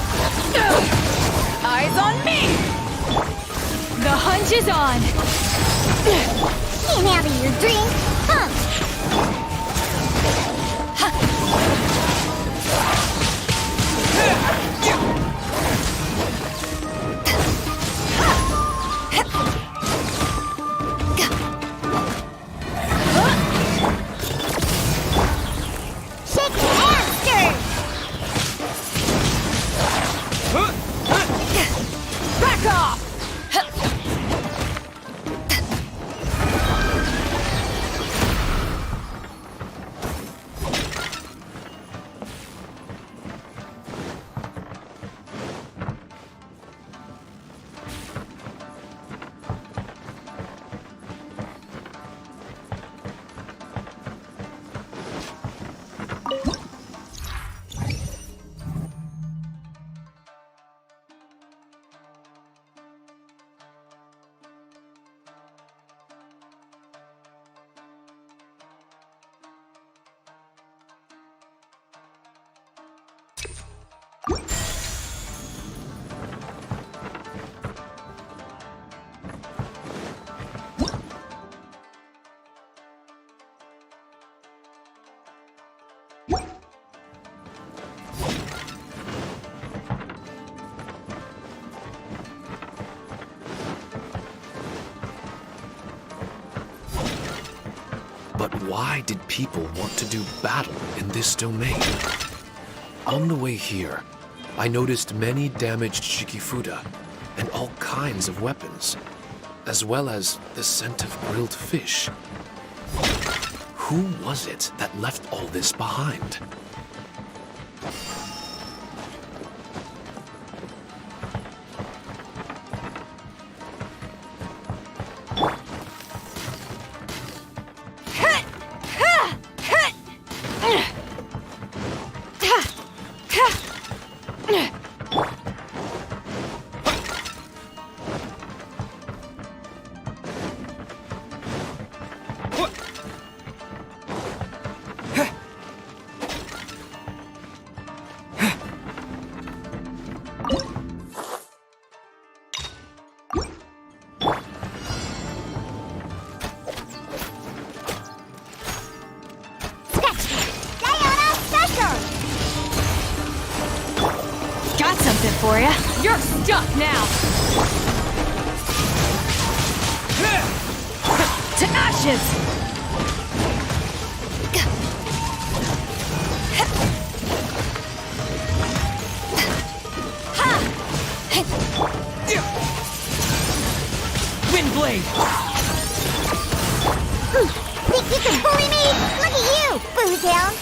Speaker 3: Eyes on me!
Speaker 6: The hunch is on.
Speaker 1: Can't have your drink, huh? Shake your hamster!
Speaker 3: Back off!
Speaker 8: But why did people want to do battle in this domain? On the way here, I noticed many damaged Shikifuda and all kinds of weapons, as well as the scent of grilled fish. Who was it that left all this behind?
Speaker 6: Got something for ya.
Speaker 3: You're stuck now!
Speaker 6: To ashes!
Speaker 9: Windblade!
Speaker 1: Think you can bully me? Look at you, boo down.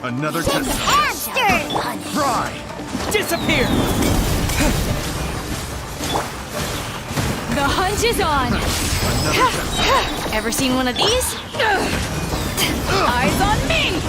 Speaker 2: Another
Speaker 1: Disaster!
Speaker 2: Fry!
Speaker 9: Disappear!
Speaker 3: The hunt is on! Ever seen one of these? Eyes on me!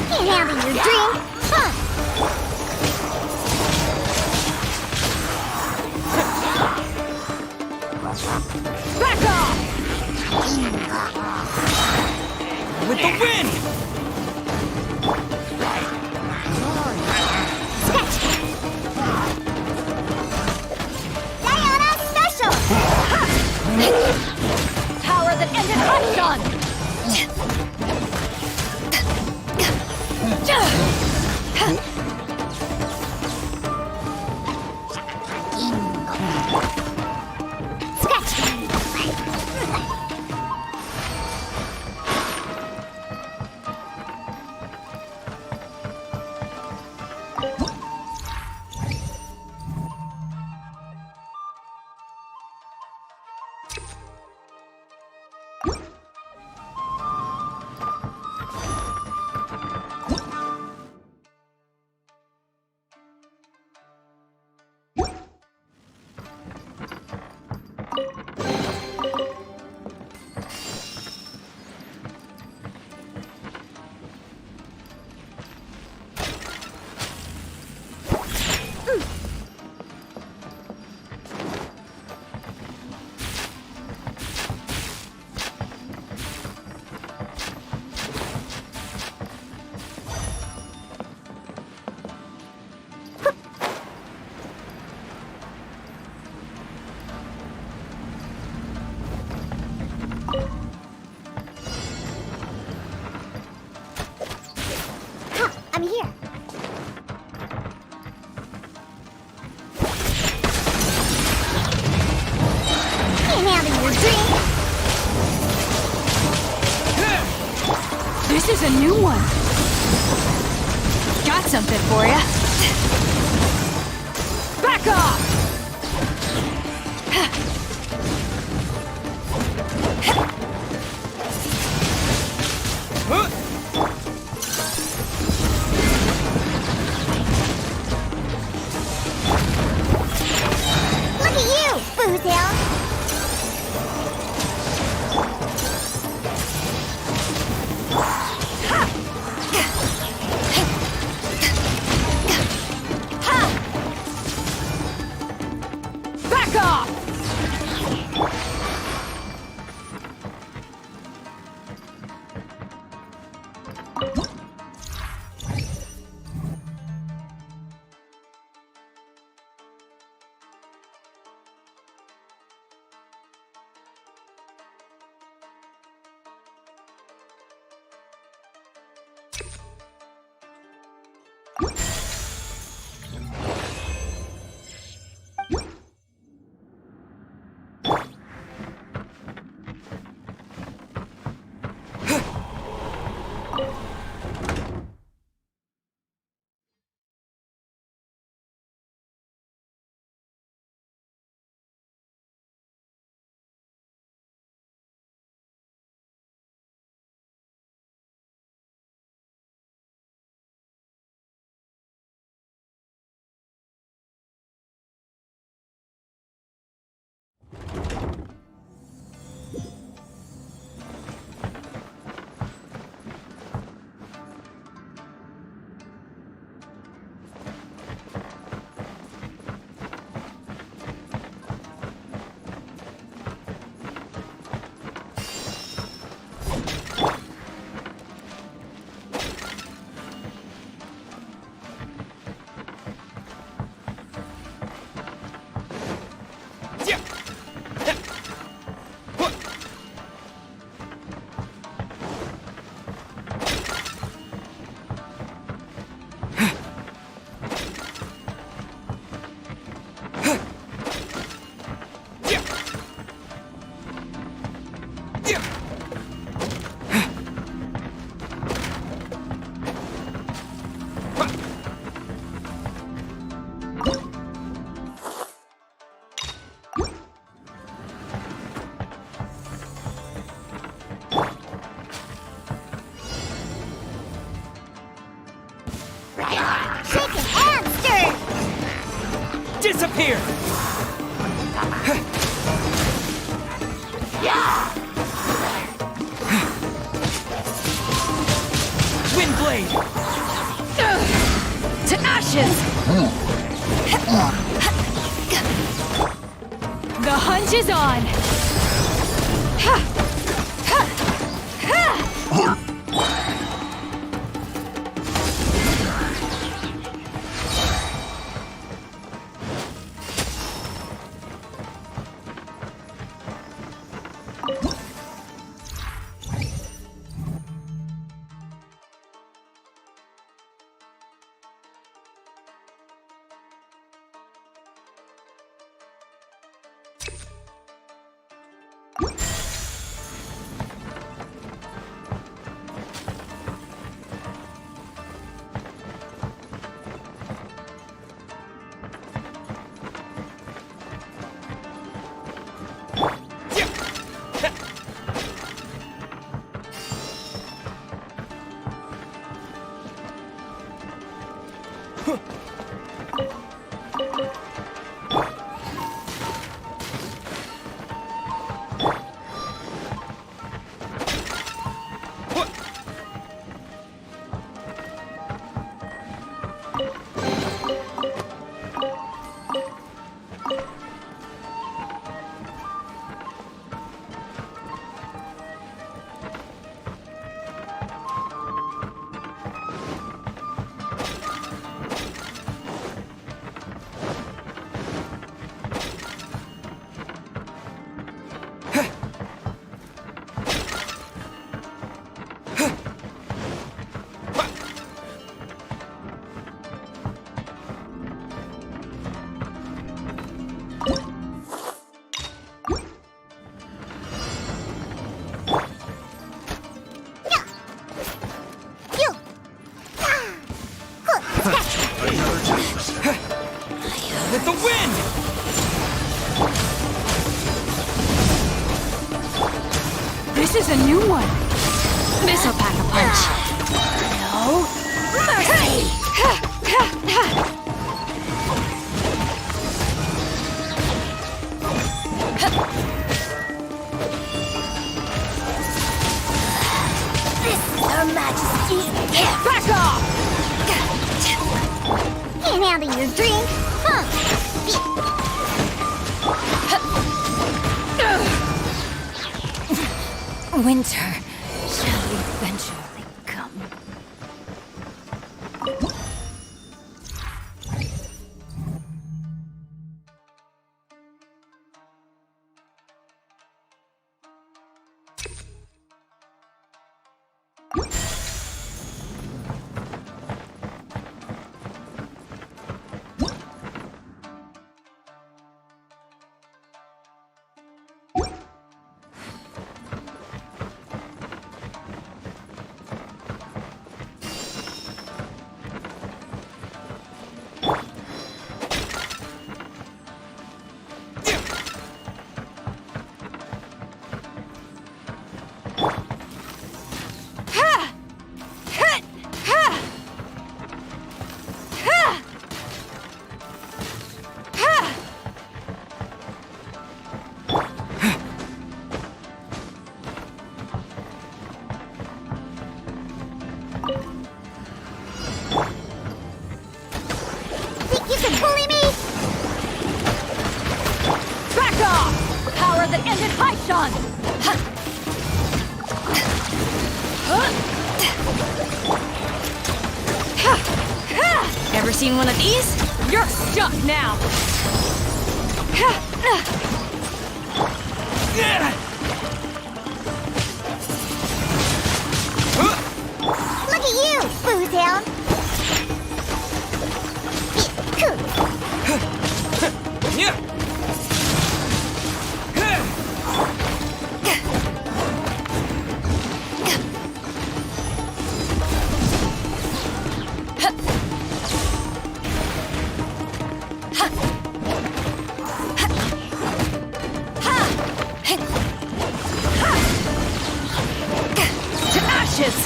Speaker 1: Can't handle your drink. Huh.
Speaker 3: Back off!
Speaker 9: With the wind!
Speaker 1: Diana Special!
Speaker 3: Power that ended hot gun!
Speaker 1: I'm here. Can't handle your drink.
Speaker 3: This is a new one. Got something for ya. Back off!
Speaker 1: Look at you, Boozle.
Speaker 3: Back off!
Speaker 2: disappear! Wind blade!
Speaker 3: To ashes! The hunt is on!
Speaker 2: With the wind!
Speaker 3: This is a new one. This'll pack a punch. No mercy!
Speaker 1: Her Majesty's gift.
Speaker 3: Back off!
Speaker 1: Can't handle your drink, huh?
Speaker 4: Winter shall eventually come.
Speaker 1: Think you can bully me?
Speaker 3: Back off! The power that ended Haishan! Ever seen one of these? You're stuck now!
Speaker 1: Look at you, Bootown.
Speaker 3: To ashes!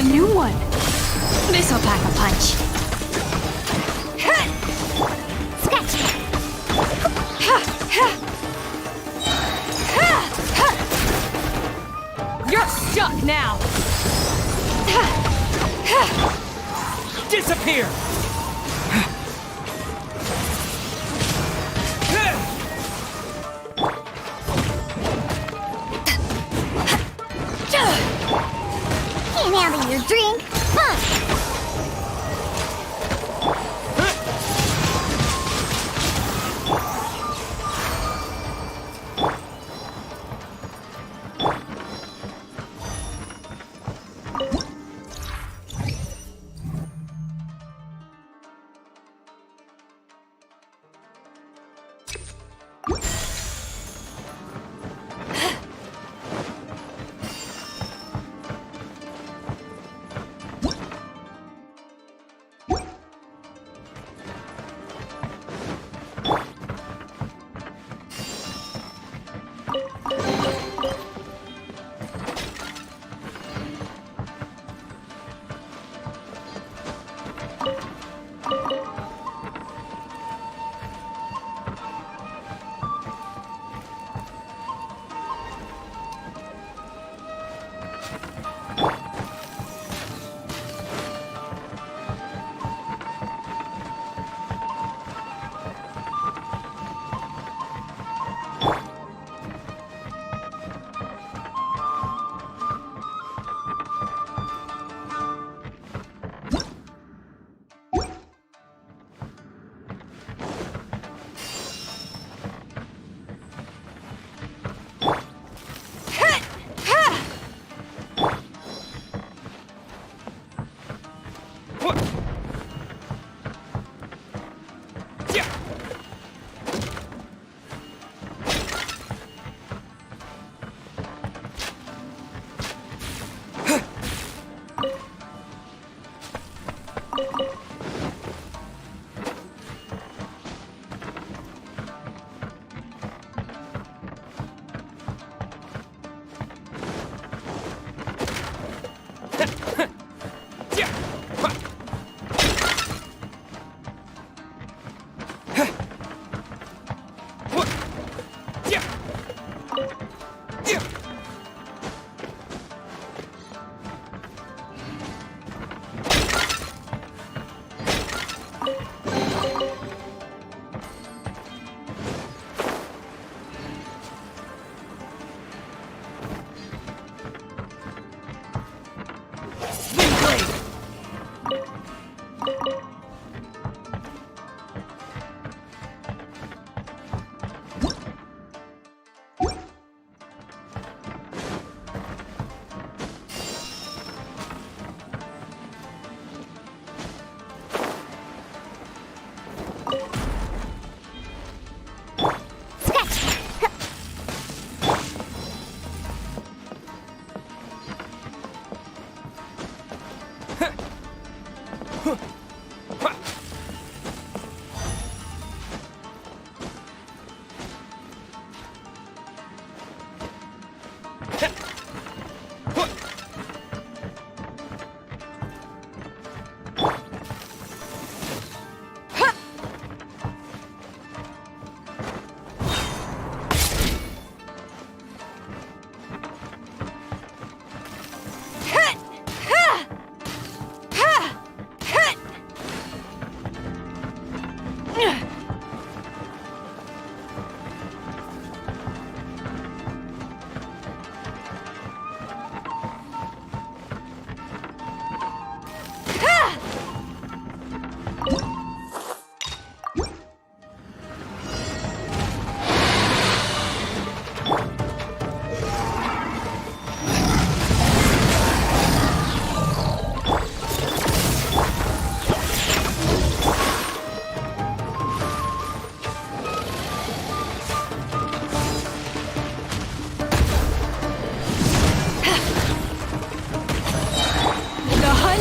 Speaker 3: a new one. This'll pack a punch.
Speaker 1: Scratch.
Speaker 3: You're stuck now.
Speaker 2: Disappear!
Speaker 1: Can't handle your drink. Huh.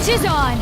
Speaker 3: Is on!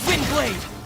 Speaker 2: Wind blade!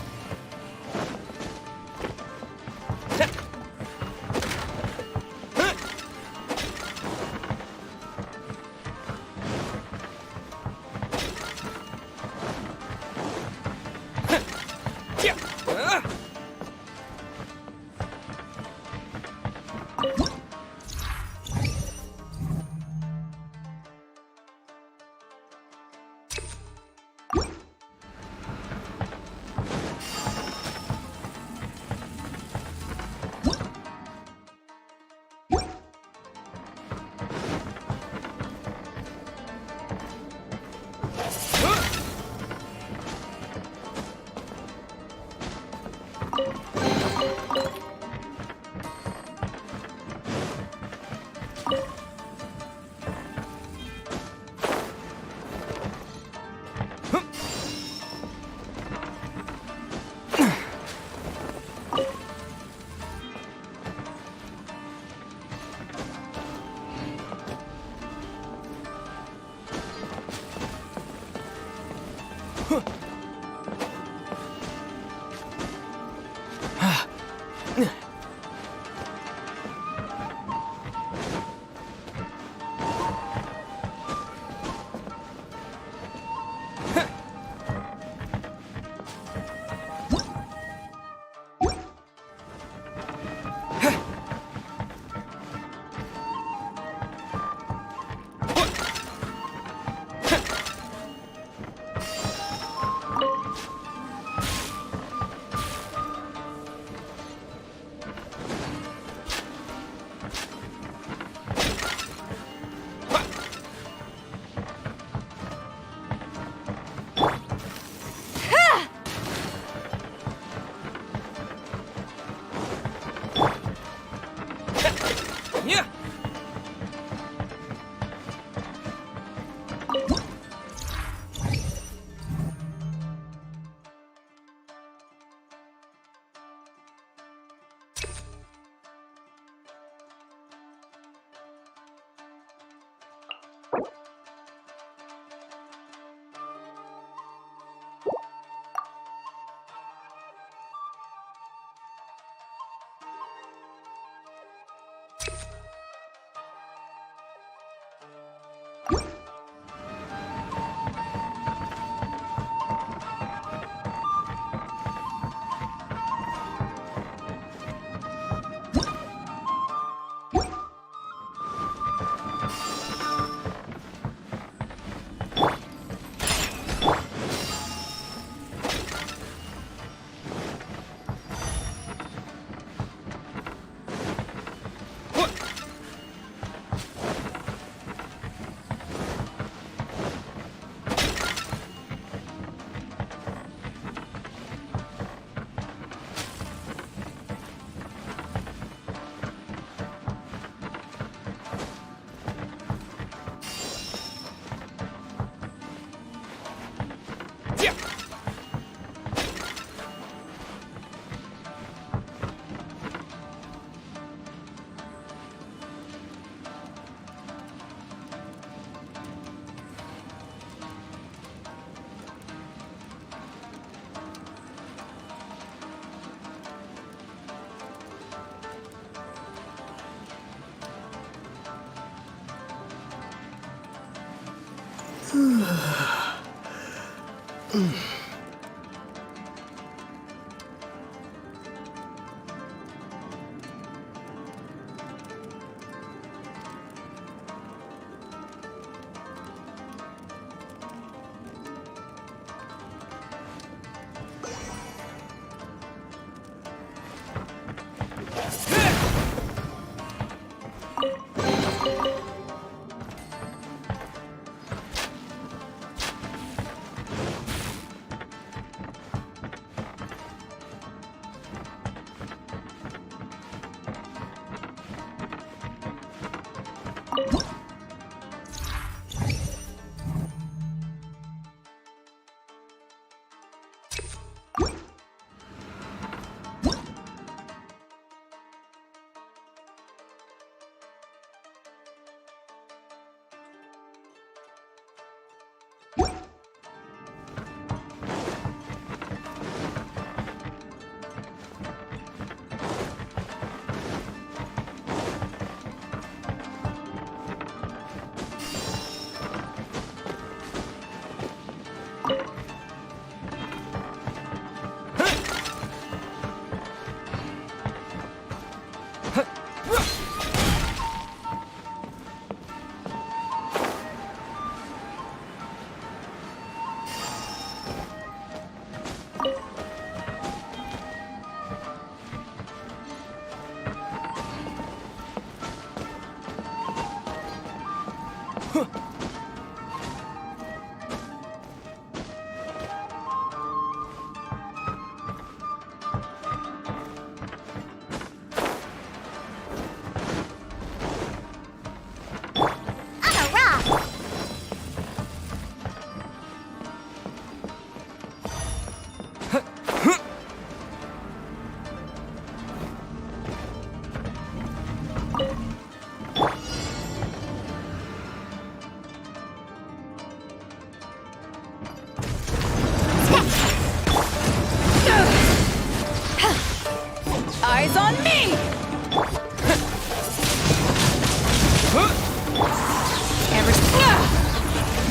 Speaker 3: Eyes on me!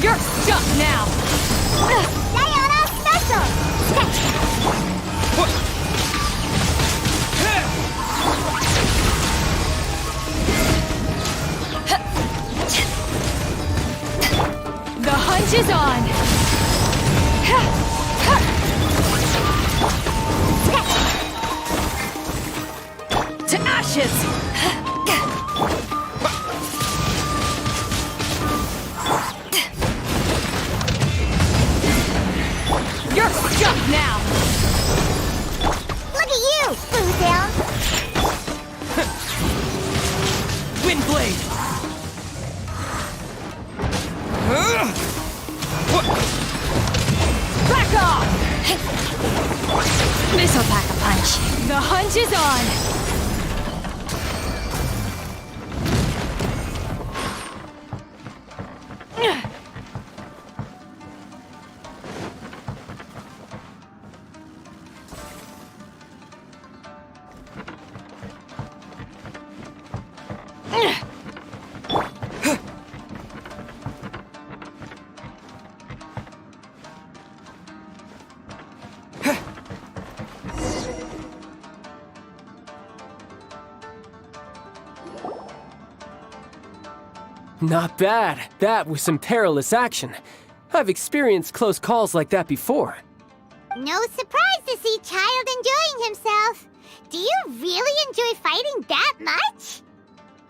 Speaker 3: You're stuck now!
Speaker 1: Sayonara special!
Speaker 3: The hunt is on! To ashes! You're stuck now!
Speaker 1: Look at you, Boo Down!
Speaker 2: Wind blade!
Speaker 3: Back off!
Speaker 4: This'll pack a punch.
Speaker 3: The hunt is on!
Speaker 9: Not bad. That was some perilous action. I've experienced close calls like that before.
Speaker 1: No surprise to see Child enjoying himself. Do you really enjoy fighting that much?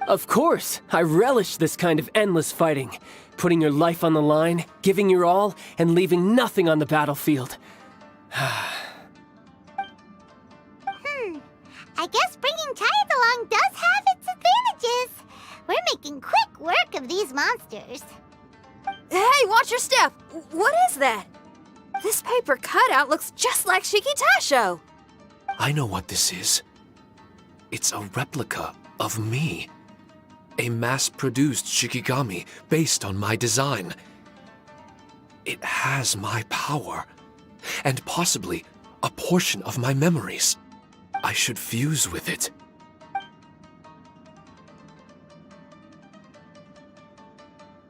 Speaker 9: Of course, I relish this kind of endless fighting. Putting your life on the line, giving your all, and leaving nothing on the battlefield.
Speaker 1: I guess bringing Child along does have its advantages. We're making quick work of these monsters.
Speaker 3: Hey, watch your step! What is that? This paper cutout looks just like Shikitasho.
Speaker 8: I know what this is. It's a replica of me. A mass-produced Shikigami based on my design. It has my power, and possibly a portion of my memories. I should fuse with it.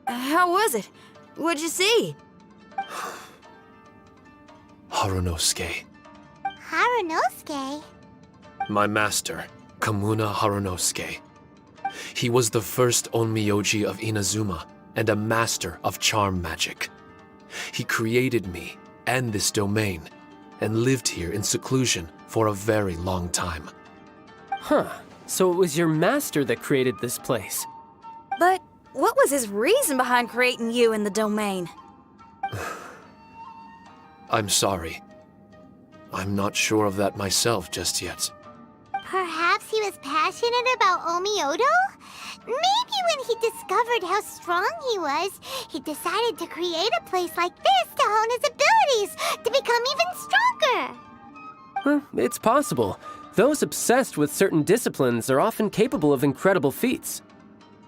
Speaker 3: How was it? What'd you see?
Speaker 8: Harunosuke.
Speaker 1: Harunosuke?
Speaker 8: My master, Kamuna Harunosuke. He was the first onmyoji of Inazuma and a master of charm magic. He created me and this domain and lived here in seclusion for a very long time.
Speaker 9: Huh. So it was your master that created this place.
Speaker 3: But what was his reason behind creating you in the domain?
Speaker 8: I'm sorry. I'm not sure of that myself just yet.
Speaker 1: Perhaps he was passionate about Omiodo? Maybe when he discovered how strong he was, he decided to create a place like this to hone his abilities, to become even stronger.
Speaker 9: It's possible. Those obsessed with certain disciplines are often capable of incredible feats.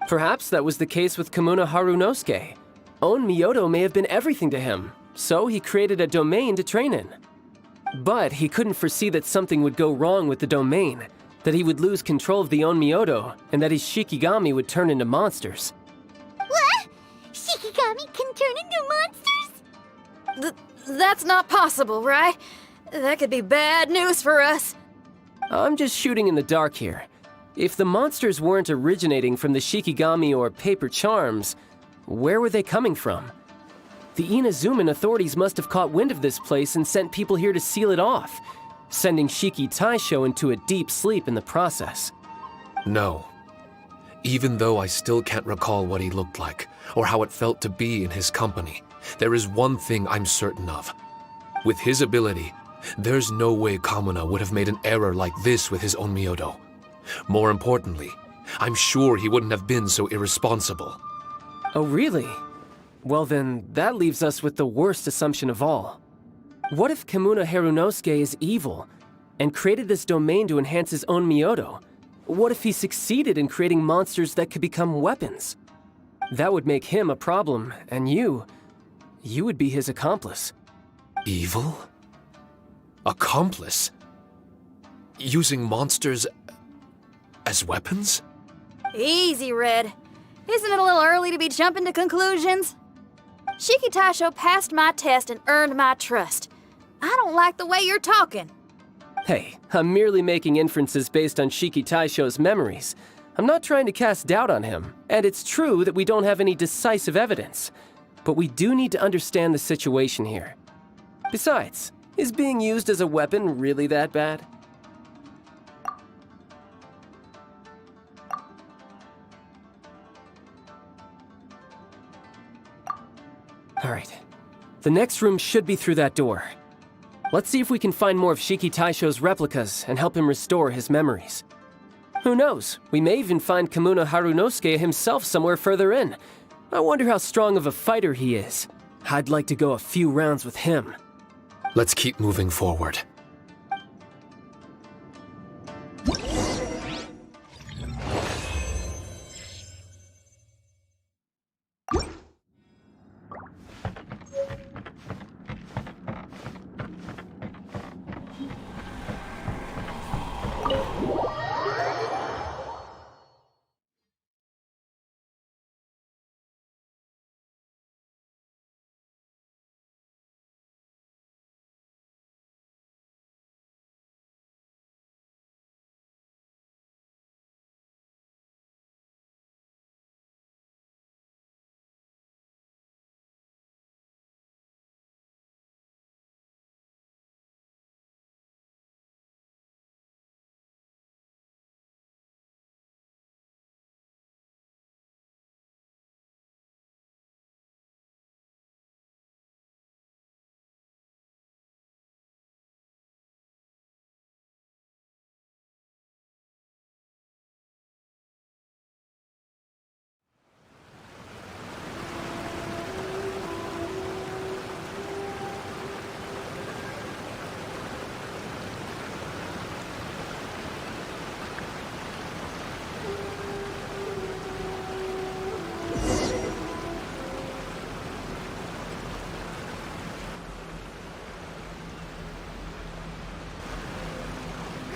Speaker 9: Perhaps that was the case with Kamuna Harunosuke. Onmyodo may have been everything to him, so he created a domain to train in. But he couldn't foresee that something would go wrong with the domain, that he would lose control of the Onmyodo, and that his Shikigami would turn into monsters.
Speaker 1: What? Shikigami can turn into monsters?
Speaker 3: That's not possible, right? That could be bad news for us.
Speaker 9: I'm just shooting in the dark here. If the monsters weren't originating from the Shikigami or paper charms, where were they coming from? The Inazuman authorities must have caught wind of this place and sent people here to seal it off, sending Shiki Taisho into a deep sleep in the process.
Speaker 8: No. Even though I still can't recall what he looked like, or how it felt to be in his company, there is one thing I'm certain of. With his ability, there's no way Kamuna would have made an error like this with his Onmyodo. More importantly, I'm sure he wouldn't have been so irresponsible.
Speaker 9: Oh, really? Well then, that leaves us with the worst assumption of all. What if Kamuna Harunosuke is evil, and created this domain to enhance his own Myoto? What if he succeeded in creating monsters that could become weapons? That would make him a problem, and you would be his accomplice.
Speaker 8: Evil? Accomplice? Using monsters as weapons?
Speaker 3: Easy, Red. Isn't it a little early to be jumping to conclusions? Shiki Taisho passed my test and earned my trust. I don't like the way you're talking.
Speaker 9: Hey, I'm merely making inferences based on Shiki Taisho's memories. I'm not trying to cast doubt on him, and it's true that we don't have any decisive evidence. But we do need to understand the situation here. Besides, is being used as a weapon really that bad? Alright, the next room should be through that door. Let's see if we can find more of Shiki Taisho's replicas and help him restore his memories. Who knows, we may even find Kamuna Harunosuke himself somewhere further in. I wonder how strong of a fighter he is. I'd like to go a few rounds with him.
Speaker 8: Let's keep moving forward.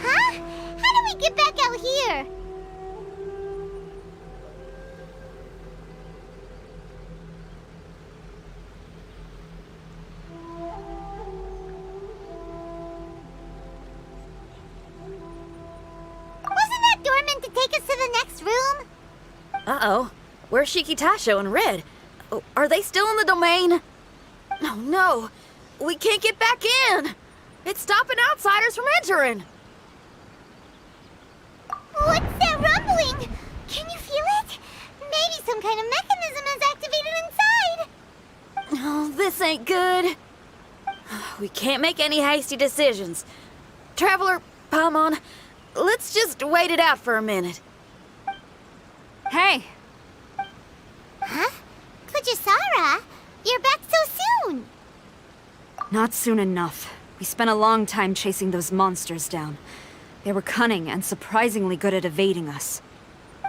Speaker 1: Huh? How do we get back out here?
Speaker 3: Uh-oh. Where's Shikitasho and Red? Oh, are they still in the domain? Oh, no. We can't get back in. It's stopping outsiders from entering.
Speaker 1: What's that rumbling? Can you feel it? Maybe some kind of mechanism is activated inside.
Speaker 3: Oh, this ain't good. We can't make any hasty decisions. Traveler, Paimon, let's just wait it out for a minute.
Speaker 6: Hey!
Speaker 1: Huh? Kujisara, you're back so soon.
Speaker 6: Not soon enough. We spent a long time chasing those monsters down. They were cunning and surprisingly good at evading us.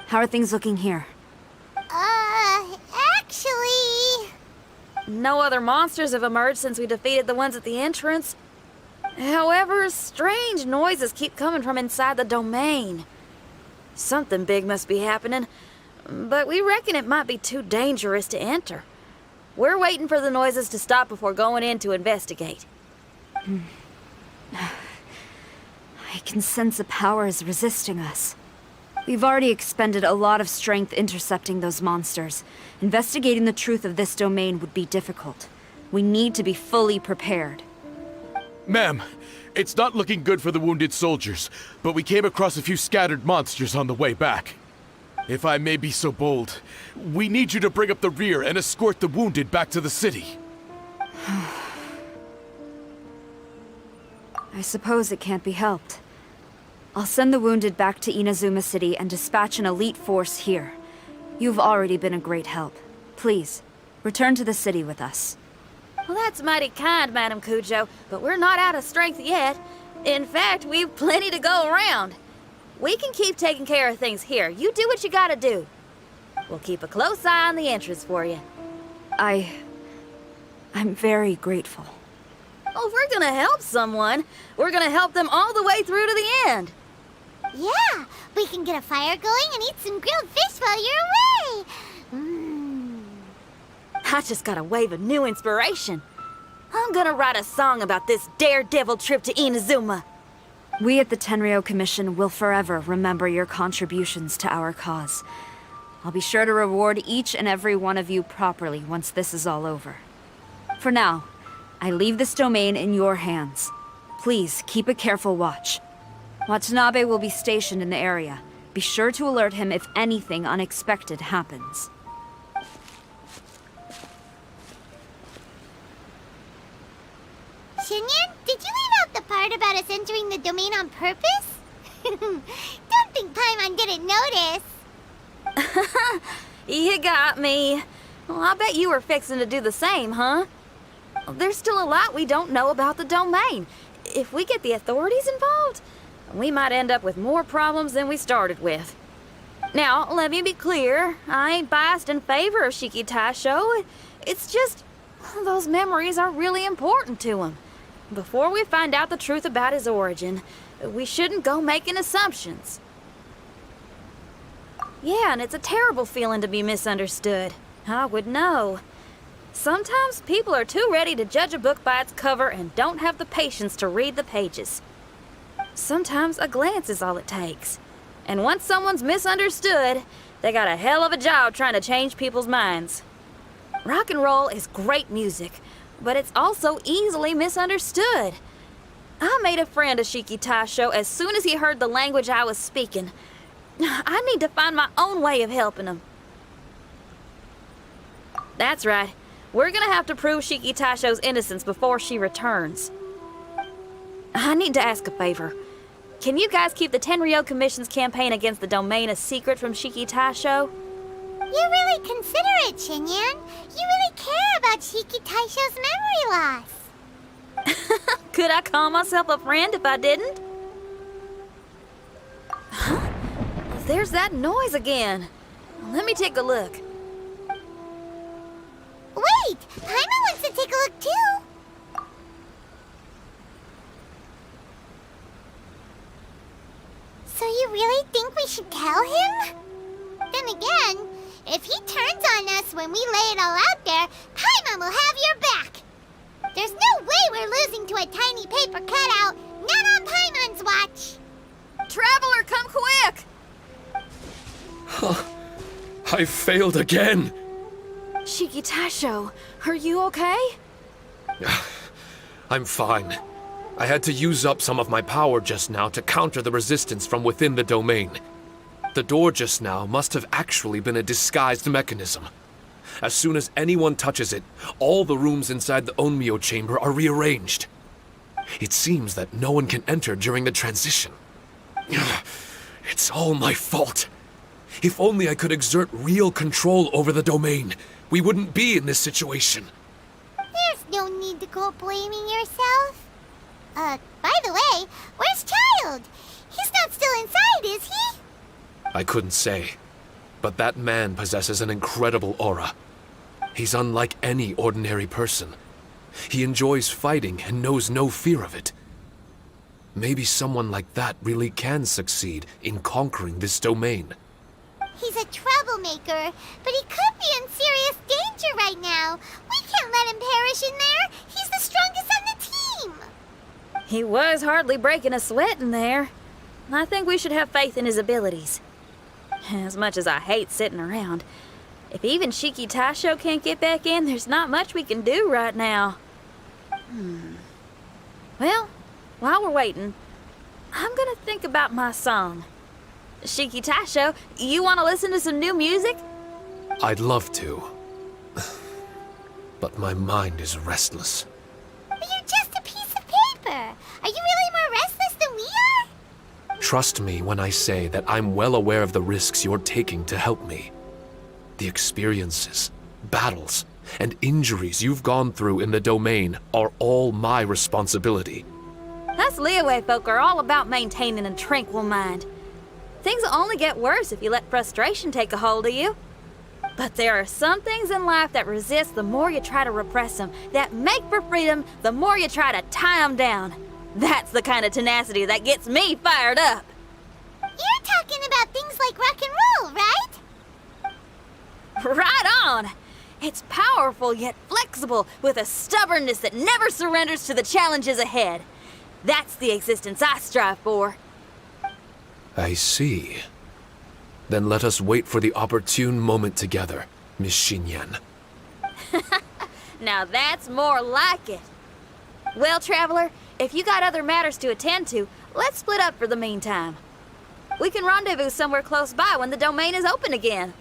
Speaker 6: How are things looking here?
Speaker 1: Actually...
Speaker 3: No other monsters have emerged since we defeated the ones at the entrance. However, strange noises keep coming from inside the domain. Something big must be happening, but we reckon it might be too dangerous to enter. We're waiting for the noises to stop before going in to investigate.
Speaker 6: I can sense a power is resisting us. We've already expended a lot of strength intercepting those monsters. Investigating the truth of this domain would be difficult. We need to be fully prepared.
Speaker 7: Ma'am, it's not looking good for the wounded soldiers, but we came across a few scattered monsters on the way back. If I may be so bold, we need you to bring up the rear and escort the wounded back to the city.
Speaker 6: I suppose it can't be helped. I'll send the wounded back to Inazuma City and dispatch an elite force here. You've already been a great help. Please, return to the city with us.
Speaker 3: Well, that's mighty kind, Madam Cujo, but we're not out of strength yet. In fact, we've plenty to go around. We can keep taking care of things here. You do what you gotta do. We'll keep a close eye on the entrance for you.
Speaker 6: I'm very grateful.
Speaker 3: Oh, if we're gonna help someone, we're gonna help them all the way through to the end.
Speaker 1: Yeah, we can get a fire going and eat some grilled fish while you're away.
Speaker 3: I just got a wave of new inspiration. I'm gonna write a song about this daredevil trip to Inazuma.
Speaker 6: We at the Tenryou Commission will forever remember your contributions to our cause. I'll be sure to reward each and every one of you properly once this is all over. For now, I leave this domain in your hands. Please keep a careful watch. Watanabe will be stationed in the area. Be sure to alert him if anything unexpected happens.
Speaker 1: Shinyan, did you leave out the part about us entering the domain on purpose? Don't think Paimon didn't notice.
Speaker 3: You got me. Well, I bet you were fixing to do the same, huh? There's still a lot we don't know about the domain. If we get the authorities involved, we might end up with more problems than we started with. Now, let me be clear. I ain't biased in favor of Shikitasho. It's just, those memories are really important to him. Before we find out the truth about his origin, we shouldn't go making assumptions. Yeah, and it's a terrible feeling to be misunderstood. I would know. Sometimes people are too ready to judge a book by its cover and don't have the patience to read the pages. Sometimes a glance is all it takes. And once someone's misunderstood, they got a hell of a job trying to change people's minds. Rock and roll is great music, but it's also easily misunderstood. I made a friend of Shikitasho as soon as he heard the language I was speaking. I need to find my own way of helping him. That's right. We're gonna have to prove Shikitasho's innocence before she returns. I need to ask a favor. Can you guys keep the Tenryou Commission's campaign against the domain a secret from Shikitasho?
Speaker 1: You're really considerate, Shinyan. You really care about Shikitasho's memory loss.
Speaker 3: Could I call myself a friend if I didn't? Huh? There's that noise again. Let me take a look.
Speaker 1: Wait! Paimon wants to take a look too! So you really think we should tell him? Then again, if he turns on us when we lay it all out there, Paimon will have your back! There's no way we're losing to a tiny paper cutout, not on Paimon's watch!
Speaker 3: Traveler, come quick!
Speaker 8: I failed again!
Speaker 3: Shikitasho, are you okay?
Speaker 8: I'm fine. I had to use up some of my power just now to counter the resistance from within the domain. The door just now must have actually been a disguised mechanism. As soon as anyone touches it, all the rooms inside the Onmyo chamber are rearranged. It seems that no one can enter during the transition. It's all my fault. If only I could exert real control over the domain, we wouldn't be in this situation.
Speaker 1: There's no need to go blaming yourself. By the way, where's Child? He's not still inside, is he?
Speaker 8: I couldn't say, but that man possesses an incredible aura. He's unlike any ordinary person. He enjoys fighting and knows no fear of it. Maybe someone like that really can succeed in conquering this domain.
Speaker 1: He's a troublemaker, but he could be in serious danger right now. We can't let him perish in there. He's the strongest on the team.
Speaker 3: He was hardly breaking a sweat in there. I think we should have faith in his abilities. As much as I hate sitting around, if even Shikitasho can't get back in, there's not much we can do right now. Well, while we're waiting, I'm gonna think about my song. Shikitasho, you want to listen to some new music?
Speaker 8: I'd love to. But my mind is restless.
Speaker 1: But you're just a piece of paper. Are you really more restless than we are?
Speaker 8: Trust me when I say that I'm well aware of the risks you're taking to help me. The experiences, battles, and injuries you've gone through in the domain are all my responsibility.
Speaker 3: Us Liyue folk are all about maintaining a tranquil mind. Things will only get worse if you let frustration take a hold of you. But there are some things in life that resist the more you try to repress them, that make for freedom the more you try to tie them down. That's the kind of tenacity that gets me fired up.
Speaker 1: You're talking about things like rock and roll, right?
Speaker 3: Right on! It's powerful yet flexible, with a stubbornness that never surrenders to the challenges ahead. That's the existence I strive for.
Speaker 8: I see. Then let us wait for the opportune moment together, Miss Xinyan.
Speaker 3: Now that's more like it. Well, Traveler, if you got other matters to attend to, let's split up for the meantime. We can rendezvous somewhere close by when the domain is open again.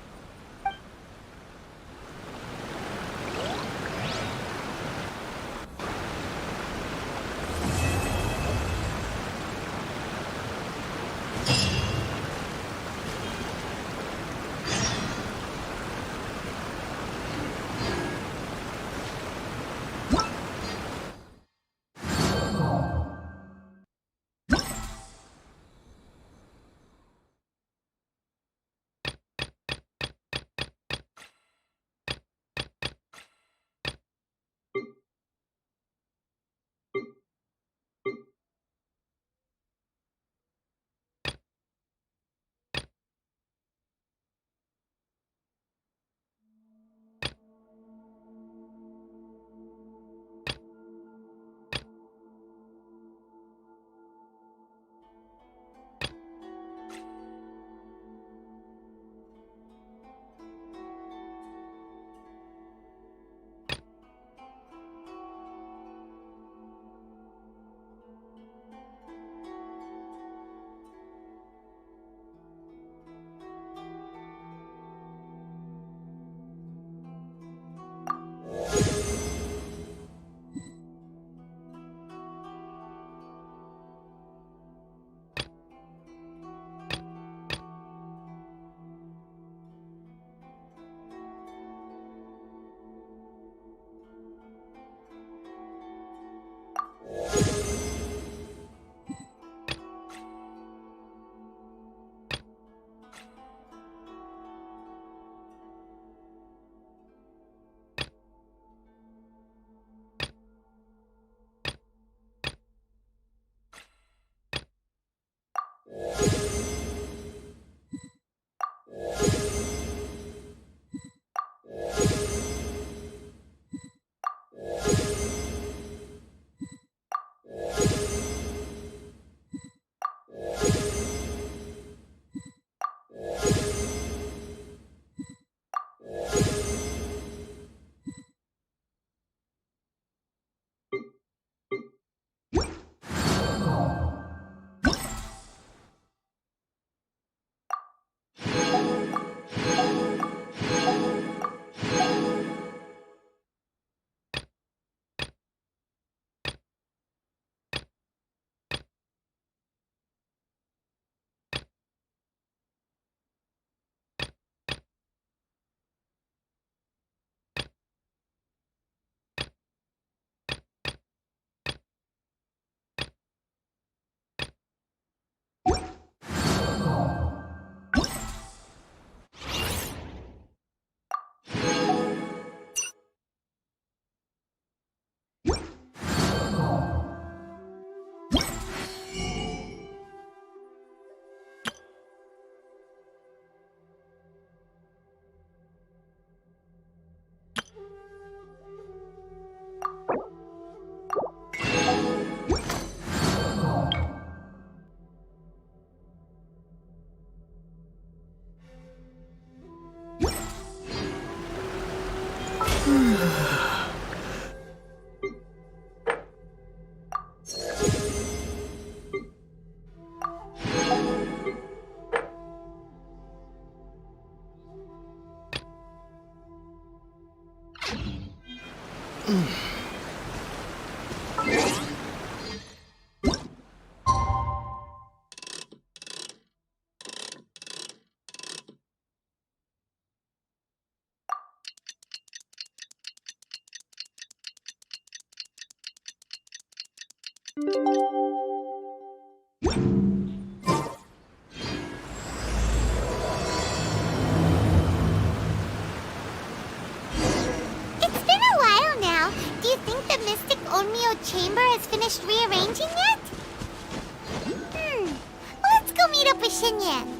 Speaker 1: It's been a while now. Do you think the Mystic Onmyo Chamber has finished rearranging yet? Let's go meet up with Shinyan.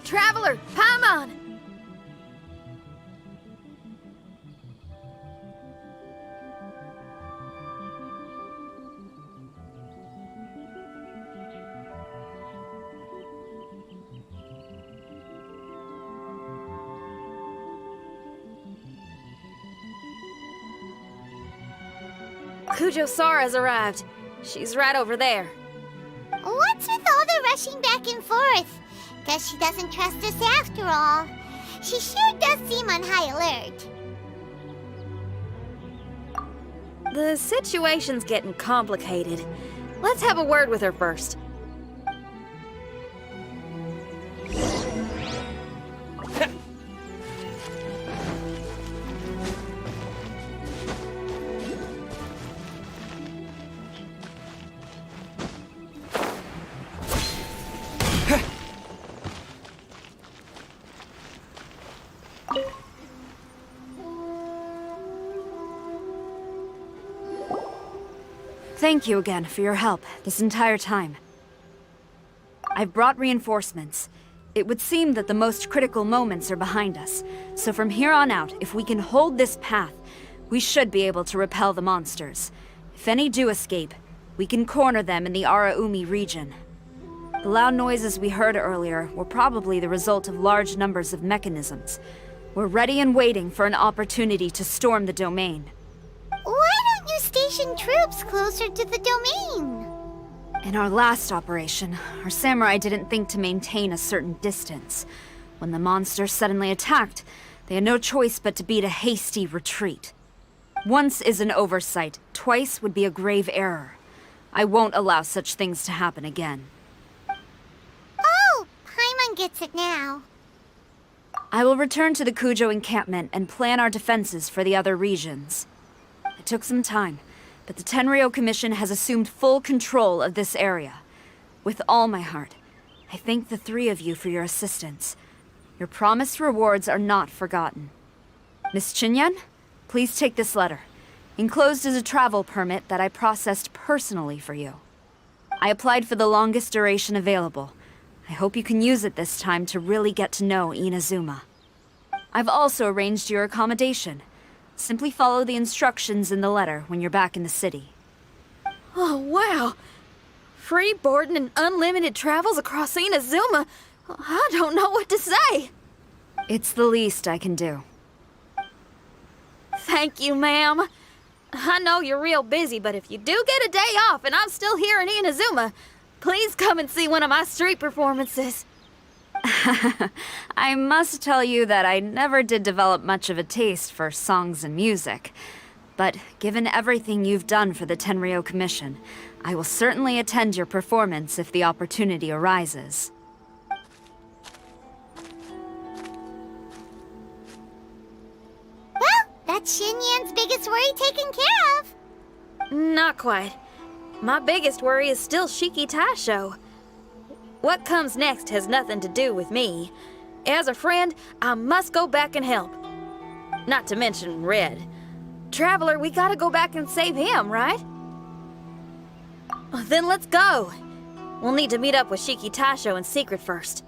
Speaker 3: Traveler, Paimon! Kujo Sara's arrived. She's right over there.
Speaker 1: What's with all the rushing back and forth? Guess she doesn't trust us after all. She sure does seem on high alert.
Speaker 3: The situation's getting complicated. Let's have a word with her first.
Speaker 6: Thank you again for your help this entire time. I've brought reinforcements. It would seem that the most critical moments are behind us, so from here on out, if we can hold this path, we should be able to repel the monsters. If any do escape, we can corner them in the Araumi region. The loud noises we heard earlier were probably the result of large numbers of mechanisms. We're ready and waiting for an opportunity to storm the domain.
Speaker 1: Why don't you station troops closer to the domain?
Speaker 6: In our last operation, our samurai didn't think to maintain a certain distance. When the monsters suddenly attacked, they had no choice but to beat a hasty retreat. Once is an oversight, twice would be a grave error. I won't allow such things to happen again.
Speaker 1: Oh, Paimon gets it now.
Speaker 6: I will return to the Kujo encampment and plan our defenses for the other regions. It took some time, but the Tenryou Commission has assumed full control of this area. With all my heart, I thank the three of you for your assistance. Your promised rewards are not forgotten. Miss Chinyan, please take this letter. Enclosed is a travel permit that I processed personally for you. I applied for the longest duration available. I hope you can use it this time to really get to know Inazuma. I've also arranged your accommodation. Simply follow the instructions in the letter when you're back in the city.
Speaker 3: Oh, wow. Free boarding and unlimited travels across Inazuma. I don't know what to say.
Speaker 6: It's the least I can do.
Speaker 3: Thank you, ma'am. I know you're real busy, but if you do get a day off and I'm still here in Inazuma, please come and see one of my street performances.
Speaker 6: I must tell you that I never did develop much of a taste for songs and music. But given everything you've done for the Tenryou Commission, I will certainly attend your performance if the opportunity arises.
Speaker 1: Well, that's Xinyan's biggest worry taken care of.
Speaker 3: Not quite. My biggest worry is still Shiki Taisho. What comes next has nothing to do with me. As a friend, I must go back and help. Not to mention Red. Traveler, we gotta go back and save him, right? Then let's go. We'll need to meet up with Shiki Taisho in secret first.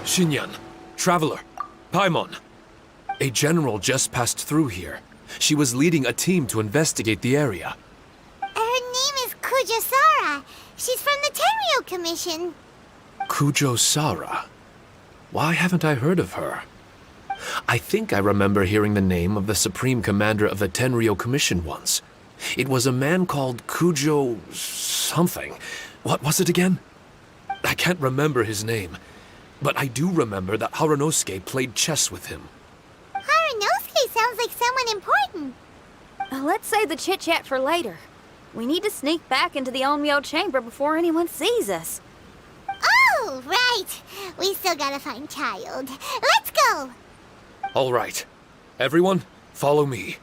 Speaker 8: Xinyan, Traveler, Paimon. A general just passed through here. She was leading a team to investigate the area.
Speaker 1: Her name is Kujosara. She's from the Tenryo Commission.
Speaker 8: Kujo Sara. Why haven't I heard of her? I think I remember hearing the name of the Supreme Commander of the Tenryo Commission once. It was a man called Kujo something. What was it again? I can't remember his name, but I do remember that Haranosuke played chess with him.
Speaker 1: Haranosuke sounds like someone important.
Speaker 3: Let's save the chit-chat for later. We need to sneak back into the Onmyo chamber before anyone sees us.
Speaker 1: Oh, right. We still gotta find Child. Let's go.
Speaker 8: All right. Everyone, follow me.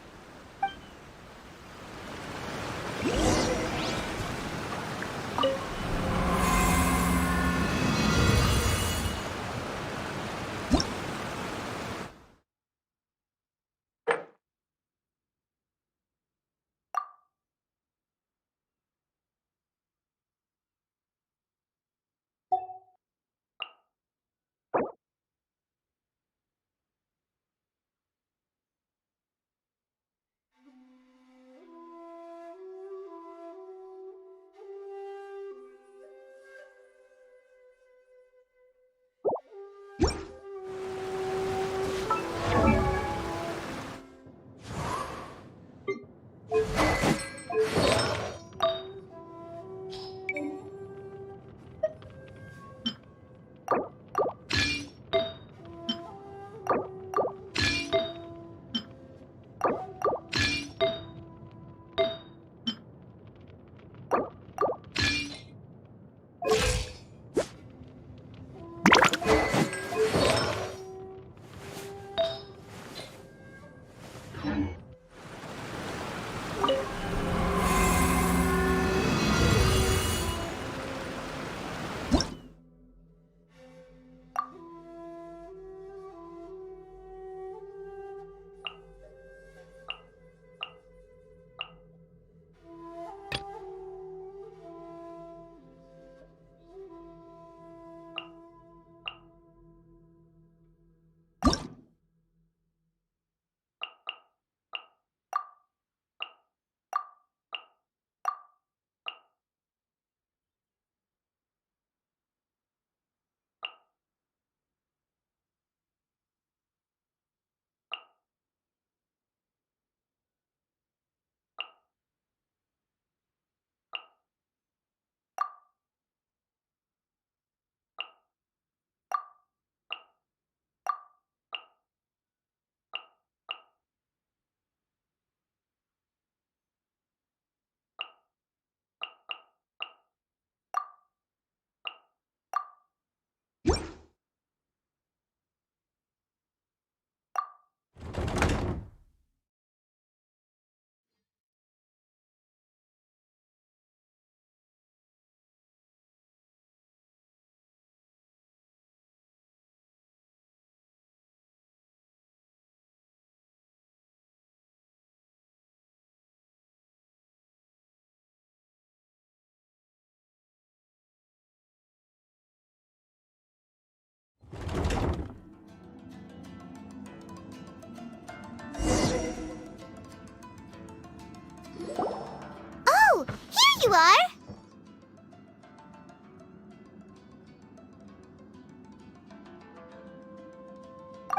Speaker 1: Oh, here you are.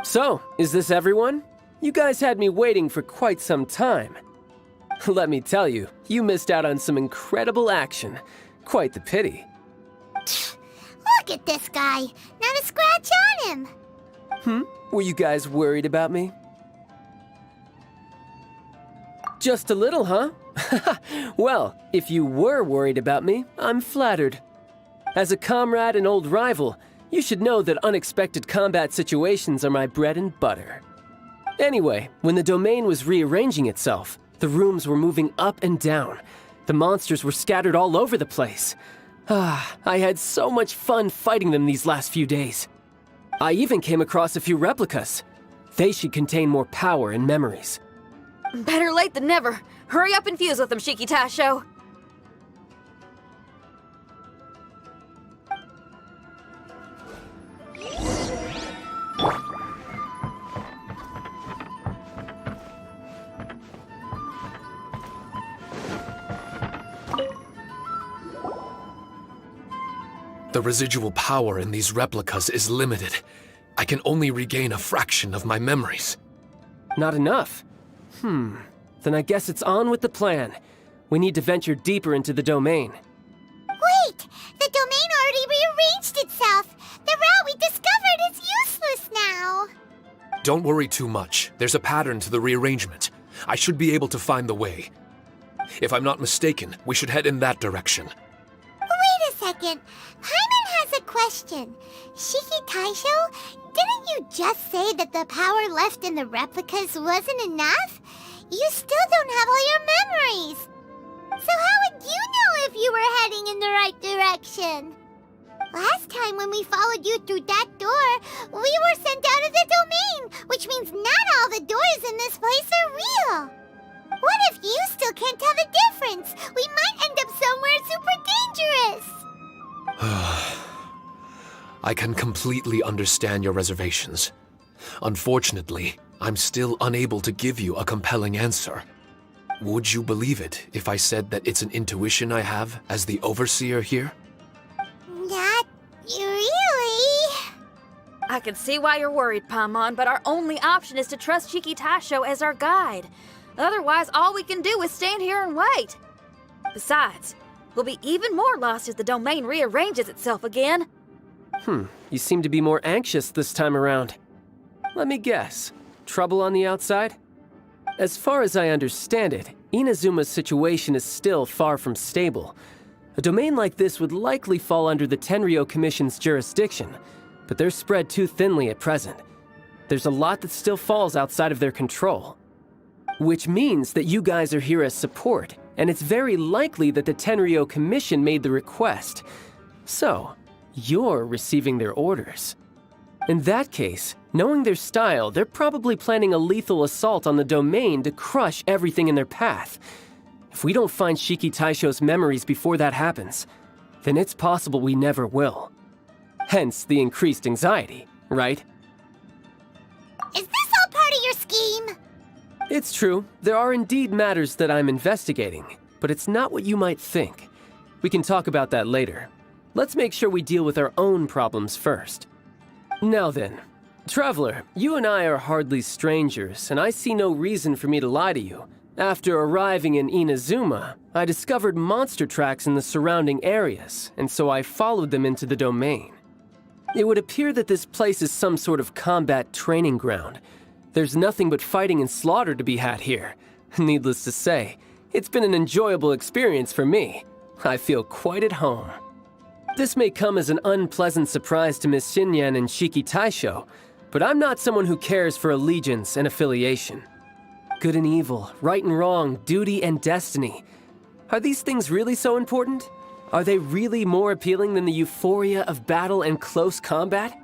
Speaker 9: So, is this everyone? You guys had me waiting for quite some time. Let me tell you, you missed out on some incredible action. Quite the pity.
Speaker 1: Look at this guy. Not a scratch on him.
Speaker 9: Were you guys worried about me? Just a little, huh? Well, if you were worried about me, I'm flattered. As a comrade and old rival, you should know that unexpected combat situations are my bread and butter. Anyway, when the domain was rearranging itself, the rooms were moving up and down. The monsters were scattered all over the place. I had so much fun fighting them these last few days. I even came across a few replicas. They should contain more power and memories.
Speaker 3: Better late than never. Hurry up and fuse with them, Shiki Taisho.
Speaker 8: The residual power in these replicas is limited. I can only regain a fraction of my memories.
Speaker 9: Not enough? Then I guess it's on with the plan. We need to venture deeper into the domain.
Speaker 1: Wait! The domain already rearranged itself! The route we discovered is useless now!
Speaker 8: Don't worry too much. There's a pattern to the rearrangement. I should be able to find the way. If I'm not mistaken, we should head in that direction.
Speaker 1: Wait a second. Paimon has a question. Shiki Taisho, didn't you just say that the power left in the replicas wasn't enough? You still don't have all your memories. So how would you know if you were heading in the right direction? Last time when we followed you through that door, we were sent out of the domain, which means not all the doors in this place are real. What if you still can't tell the difference? We might end up somewhere super dangerous.
Speaker 8: I can completely understand your reservations. Unfortunately, I'm still unable to give you a compelling answer. Would you believe it if I said that it's an intuition I have as the overseer here?
Speaker 1: Not really.
Speaker 3: I can see why you're worried, Paimon, but our only option is to trust Shiki Taisho as our guide. Otherwise, all we can do is stand here and wait. Besides, we'll be even more lost if the domain rearranges itself again.
Speaker 9: You seem to be more anxious this time around. Let me guess. Trouble on the outside? As far as I understand it, Inazuma's situation is still far from stable. A domain like this would likely fall under the Tenryou Commission's jurisdiction, but they're spread too thinly at present. There's a lot that still falls outside of their control. Which means that you guys are here as support, and it's very likely that the Tenryou Commission made the request. So, you're receiving their orders. In that case, knowing their style, they're probably planning a lethal assault on the domain to crush everything in their path. If we don't find Shiki Taisho's memories before that happens, then it's possible we never will. Hence the increased anxiety, right?
Speaker 1: Is this all part of your scheme?
Speaker 9: It's true, there are indeed matters that I'm investigating, but it's not what you might think. We can talk about that later. Let's make sure we deal with our own problems first. Now then, Traveler, you and I are hardly strangers, and I see no reason for me to lie to you. After arriving in Inazuma, I discovered monster tracks in the surrounding areas, and so I followed them into the domain. It would appear that this place is some sort of combat training ground. There's nothing but fighting and slaughter to be had here. Needless to say, it's been an enjoyable experience for me. I feel quite at home. This may come as an unpleasant surprise to Miss Xinyan and Shiki Taisho, but I'm not someone who cares for allegiance and affiliation. Good and evil, right and wrong, duty and destiny. Are these things really so important? Are they really more appealing than the euphoria of battle and close combat?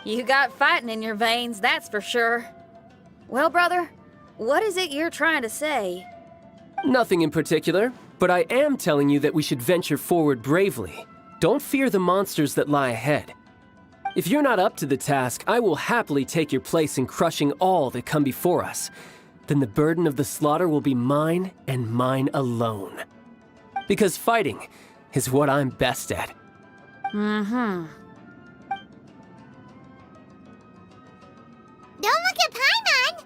Speaker 3: You got fighting in your veins, that's for sure. Well, brother, what is it you're trying to say?
Speaker 9: Nothing in particular, but I am telling you that we should venture forward bravely. Don't fear the monsters that lie ahead. If you're not up to the task, I will happily take your place in crushing all that come before us. Then the burden of the slaughter will be mine and mine alone. Because fighting is what I'm best at.
Speaker 1: Don't look at Paimon!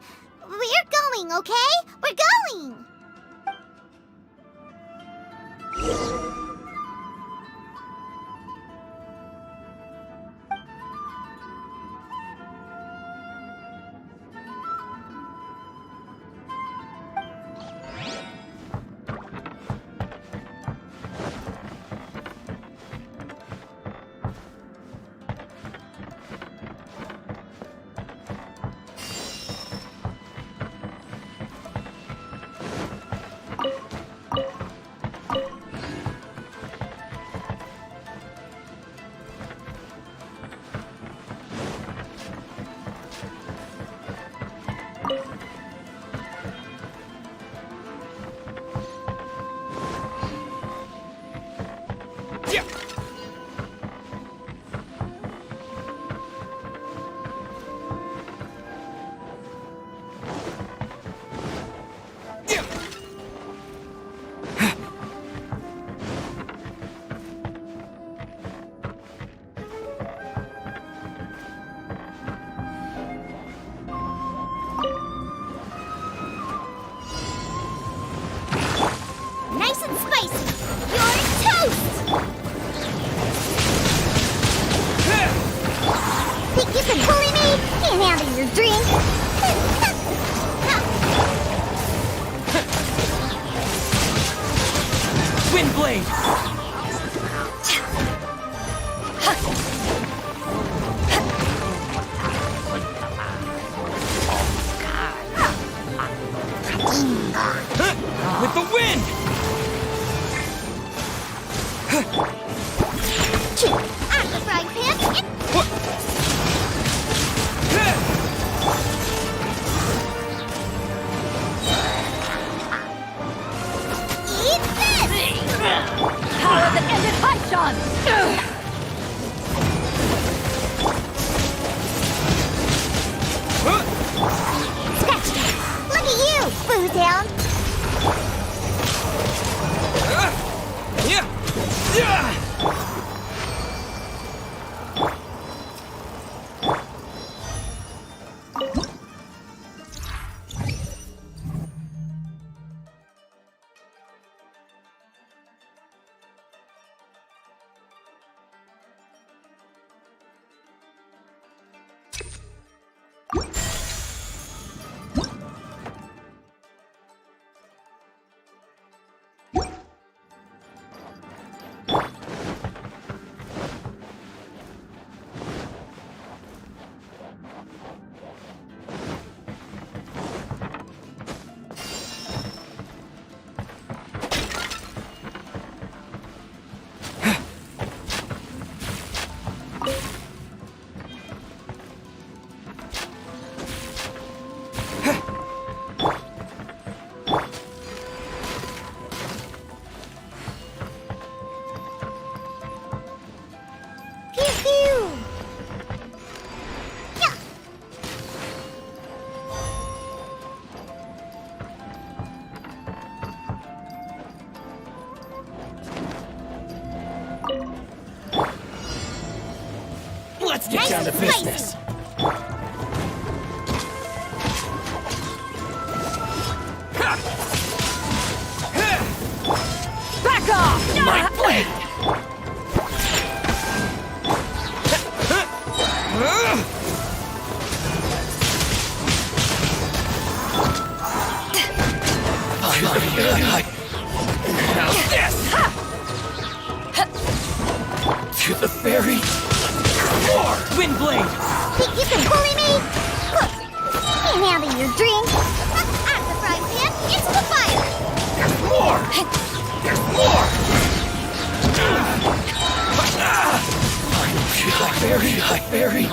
Speaker 1: spicy! You're toast! Think you can bully me? Can't handle your drink.
Speaker 2: Wind blade. With the wind.
Speaker 1: I'm the frying pan. Eat this!
Speaker 3: Power that ended Python!
Speaker 1: Scratch that! Look at you, Boo Down!
Speaker 2: Let's get down to business.
Speaker 3: Back off!
Speaker 2: My blade. How's this? To the very floor. Wind blade.
Speaker 1: Think you can bully me? Look, can't handle your drink. Out of the frying pan, into the fire.
Speaker 2: There's more. There's more. Very.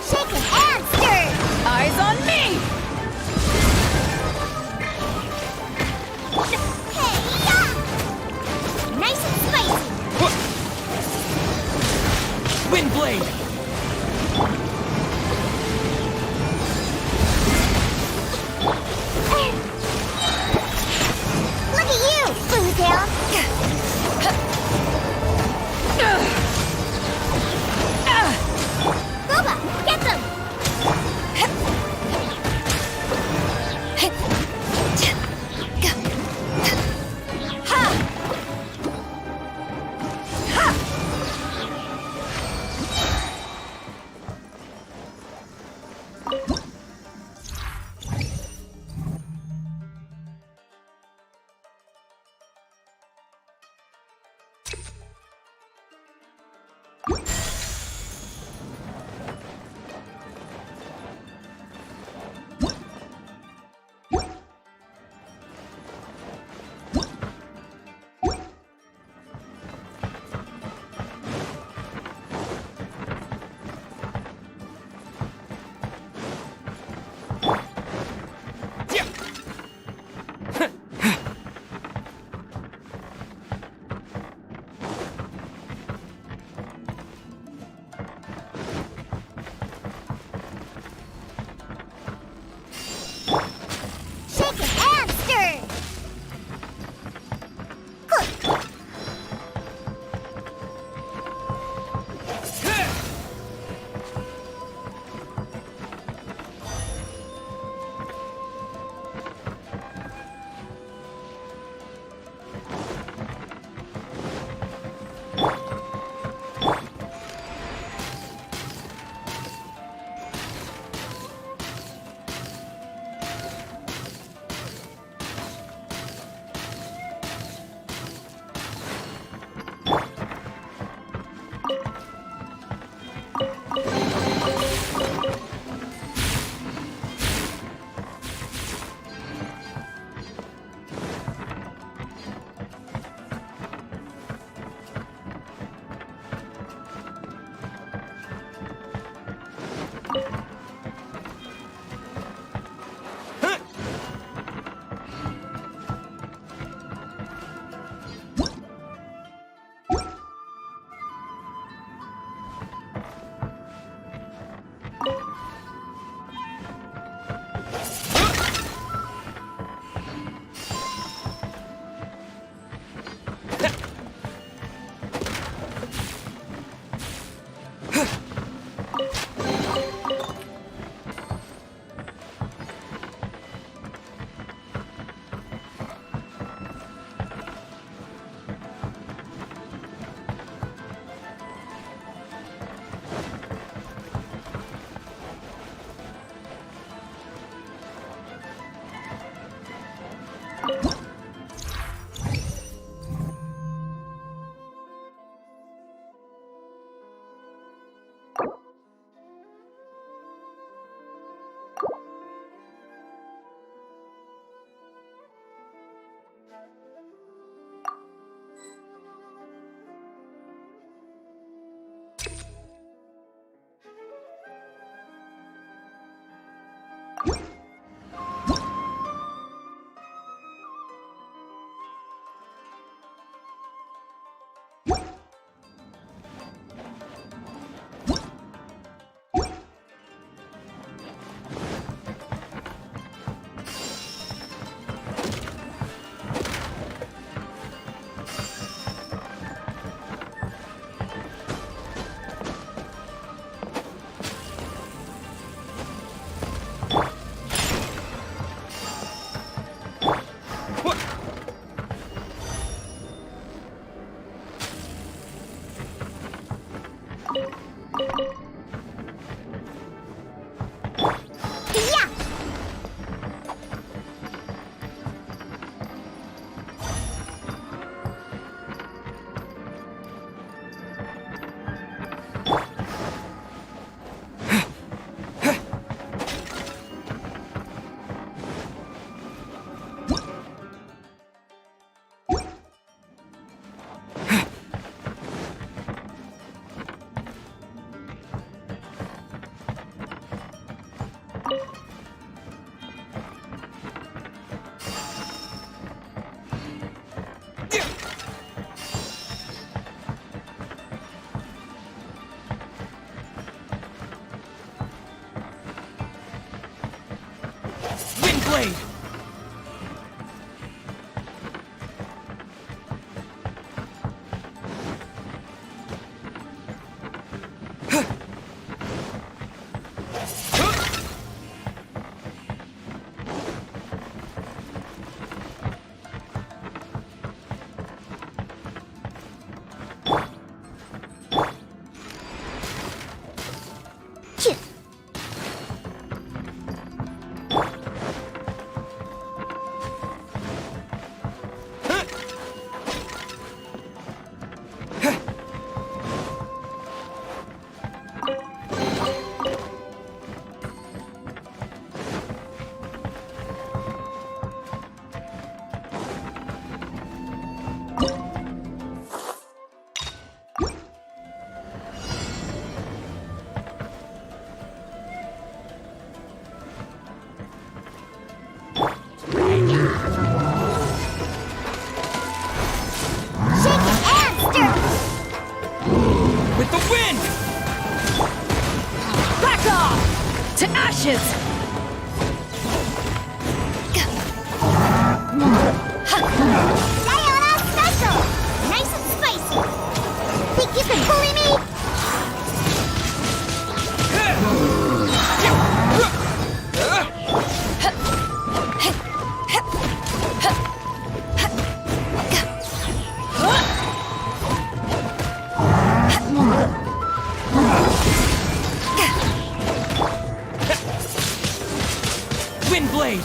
Speaker 1: Shaken and stirred.
Speaker 3: Eyes on me!
Speaker 1: Hey, yeah! Nice and spicy.
Speaker 2: Wind blade.
Speaker 1: Look at you, Boo Down. Boba, get them! Ha! Yeah!
Speaker 2: Windblade! With the wind!
Speaker 3: Back off! To ashes!
Speaker 1: Sayonara special! Nice and spicy! Think you can bully me?
Speaker 2: Windblade!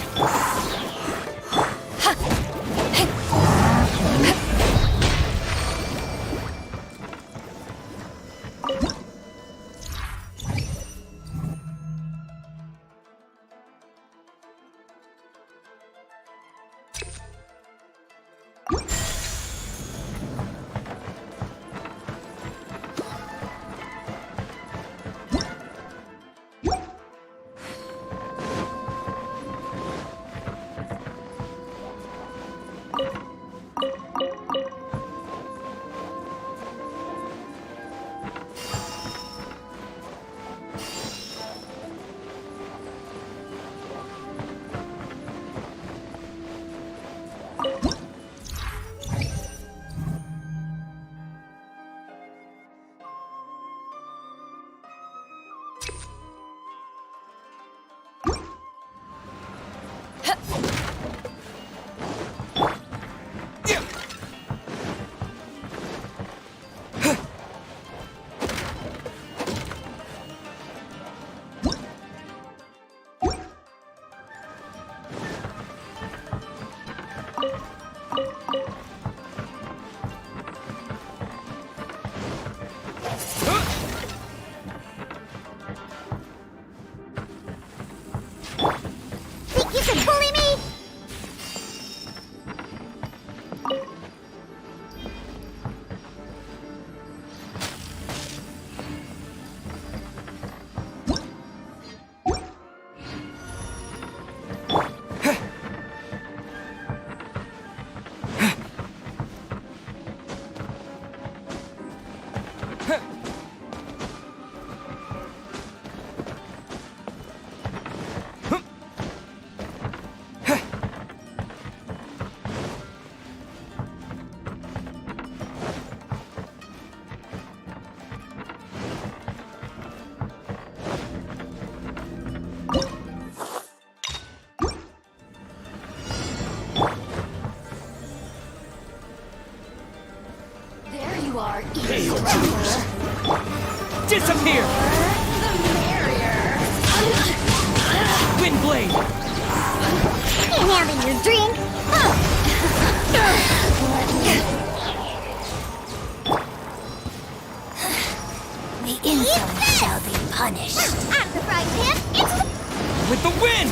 Speaker 3: You are
Speaker 2: Hail to
Speaker 9: Disappear! Windblade!
Speaker 1: Ain't having your drink.
Speaker 3: The insolent shall be punished.
Speaker 1: I'm the frying pan. It's
Speaker 9: With the wind!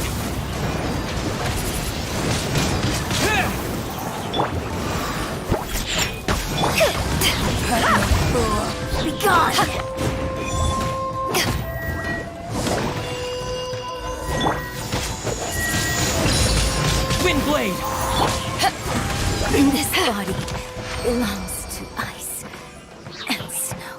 Speaker 3: Fool, be gone.
Speaker 9: Windblade!
Speaker 3: This body belongs to ice and snow.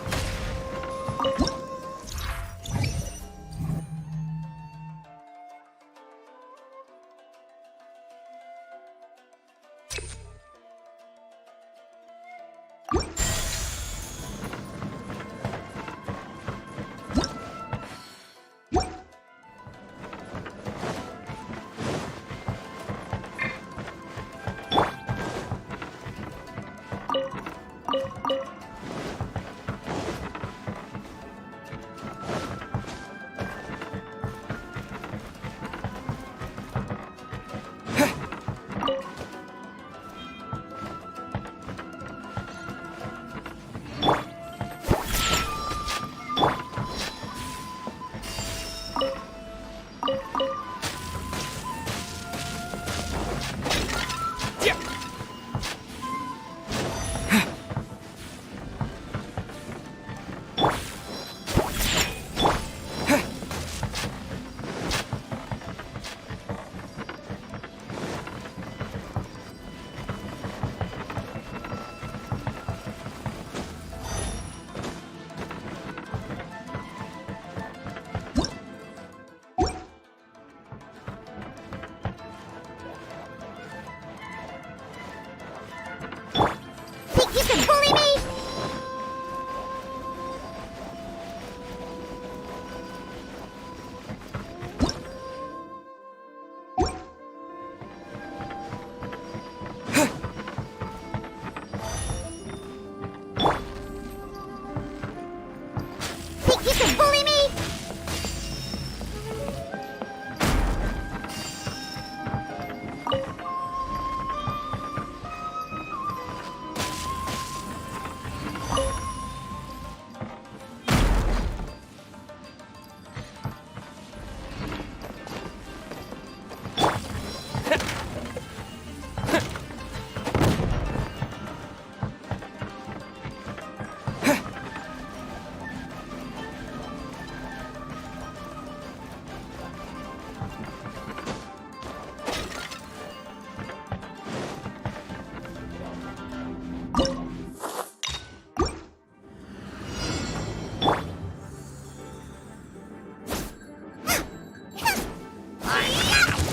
Speaker 1: think you can bully me? Think you can bully me?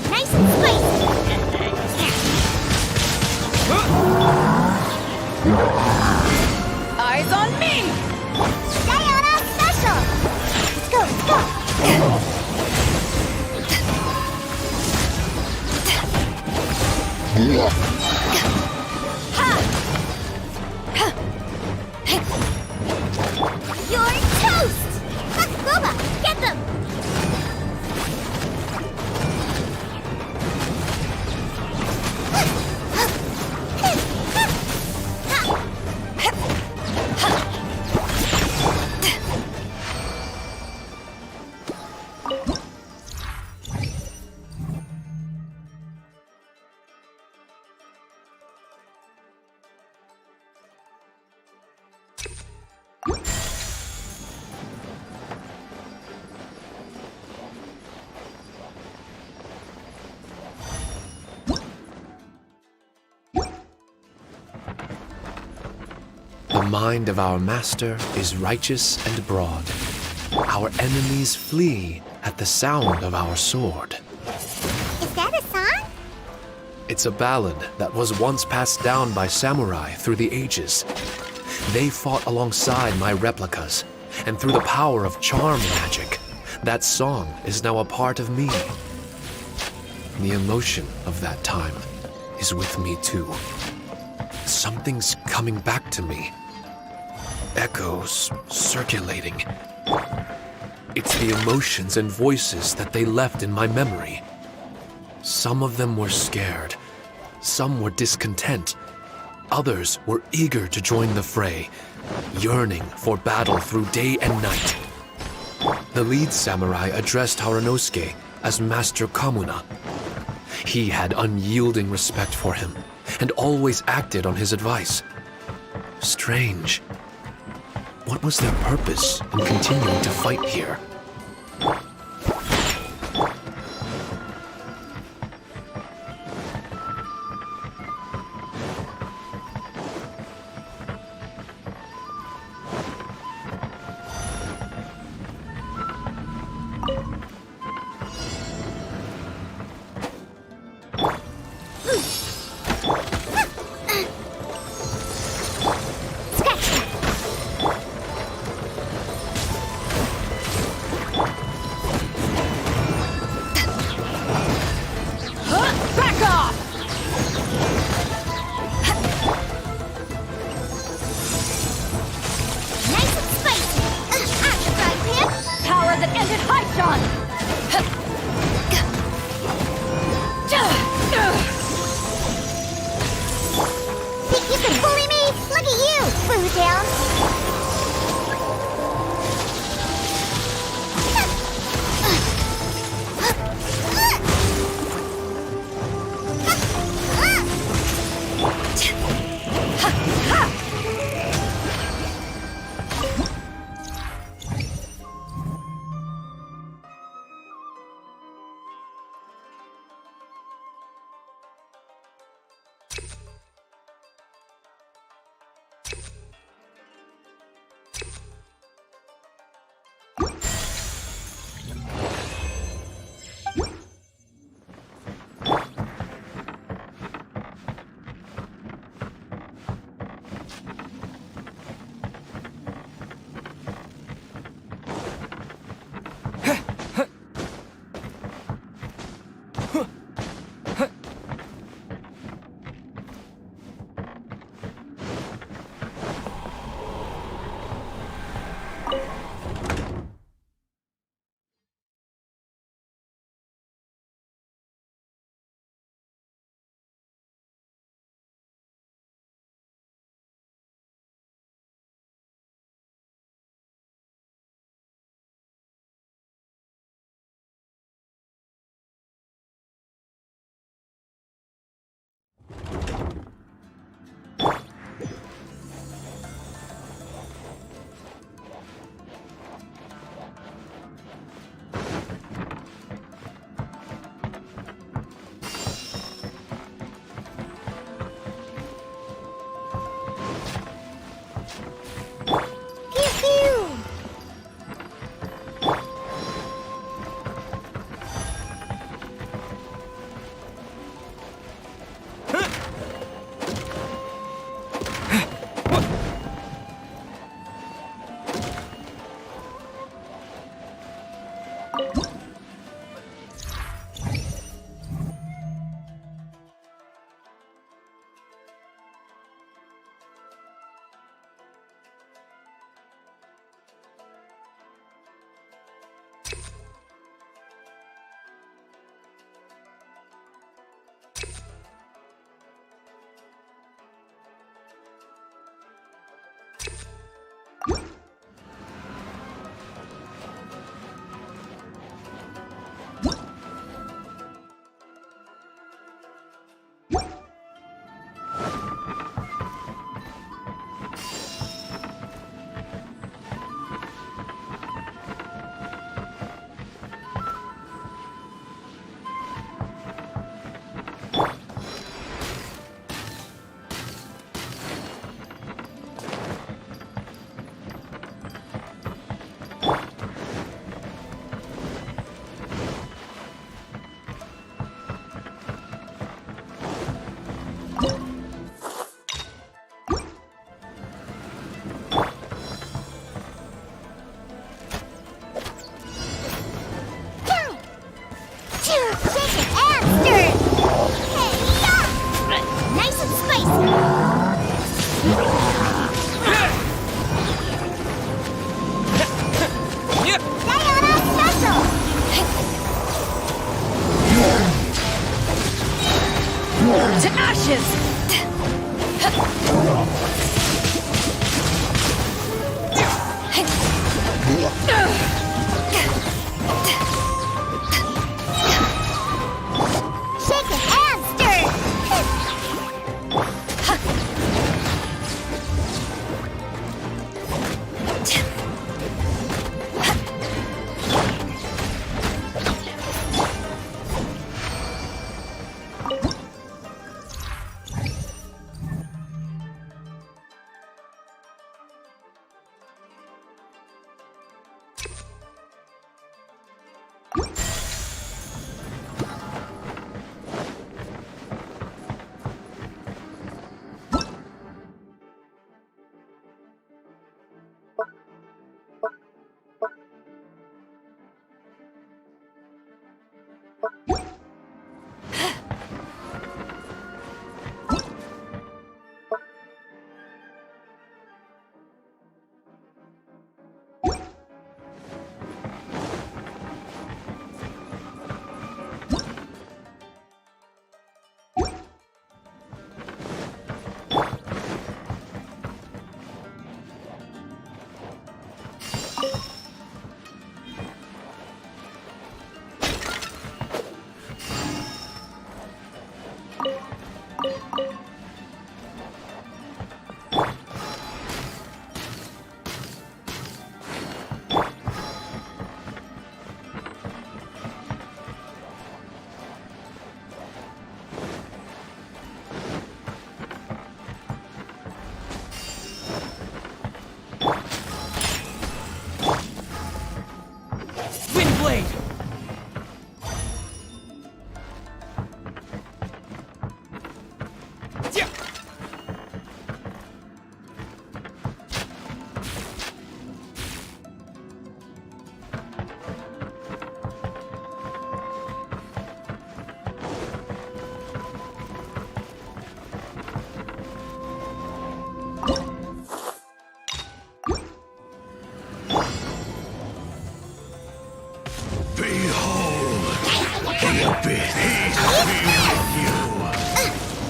Speaker 1: Nice and spicy.
Speaker 3: Eyes on me!
Speaker 1: Diana special. Let's go, let's go. You're toast! Boba, get them!
Speaker 8: The mind of our master is righteous and broad. Our enemies flee at the sound of our sword.
Speaker 1: Is that a song?
Speaker 8: It's a ballad that was once passed down by samurai through the ages. They fought alongside my replicas, and through the power of charm magic, that song is now a part of me. The emotion of that time is with me too. Something's coming back to me. echoes circulating. It's the emotions and voices that they left in my memory. Some of them were scared, some were discontent, others were eager to join the fray, yearning for battle through day and night. The lead samurai addressed Haranosuke as Master Kamuna. He had unyielding respect for him, and always acted on his advice. Strange. What was their purpose in continuing to fight here?
Speaker 1: Shaken and stirred!
Speaker 2: Windblade! Yeah.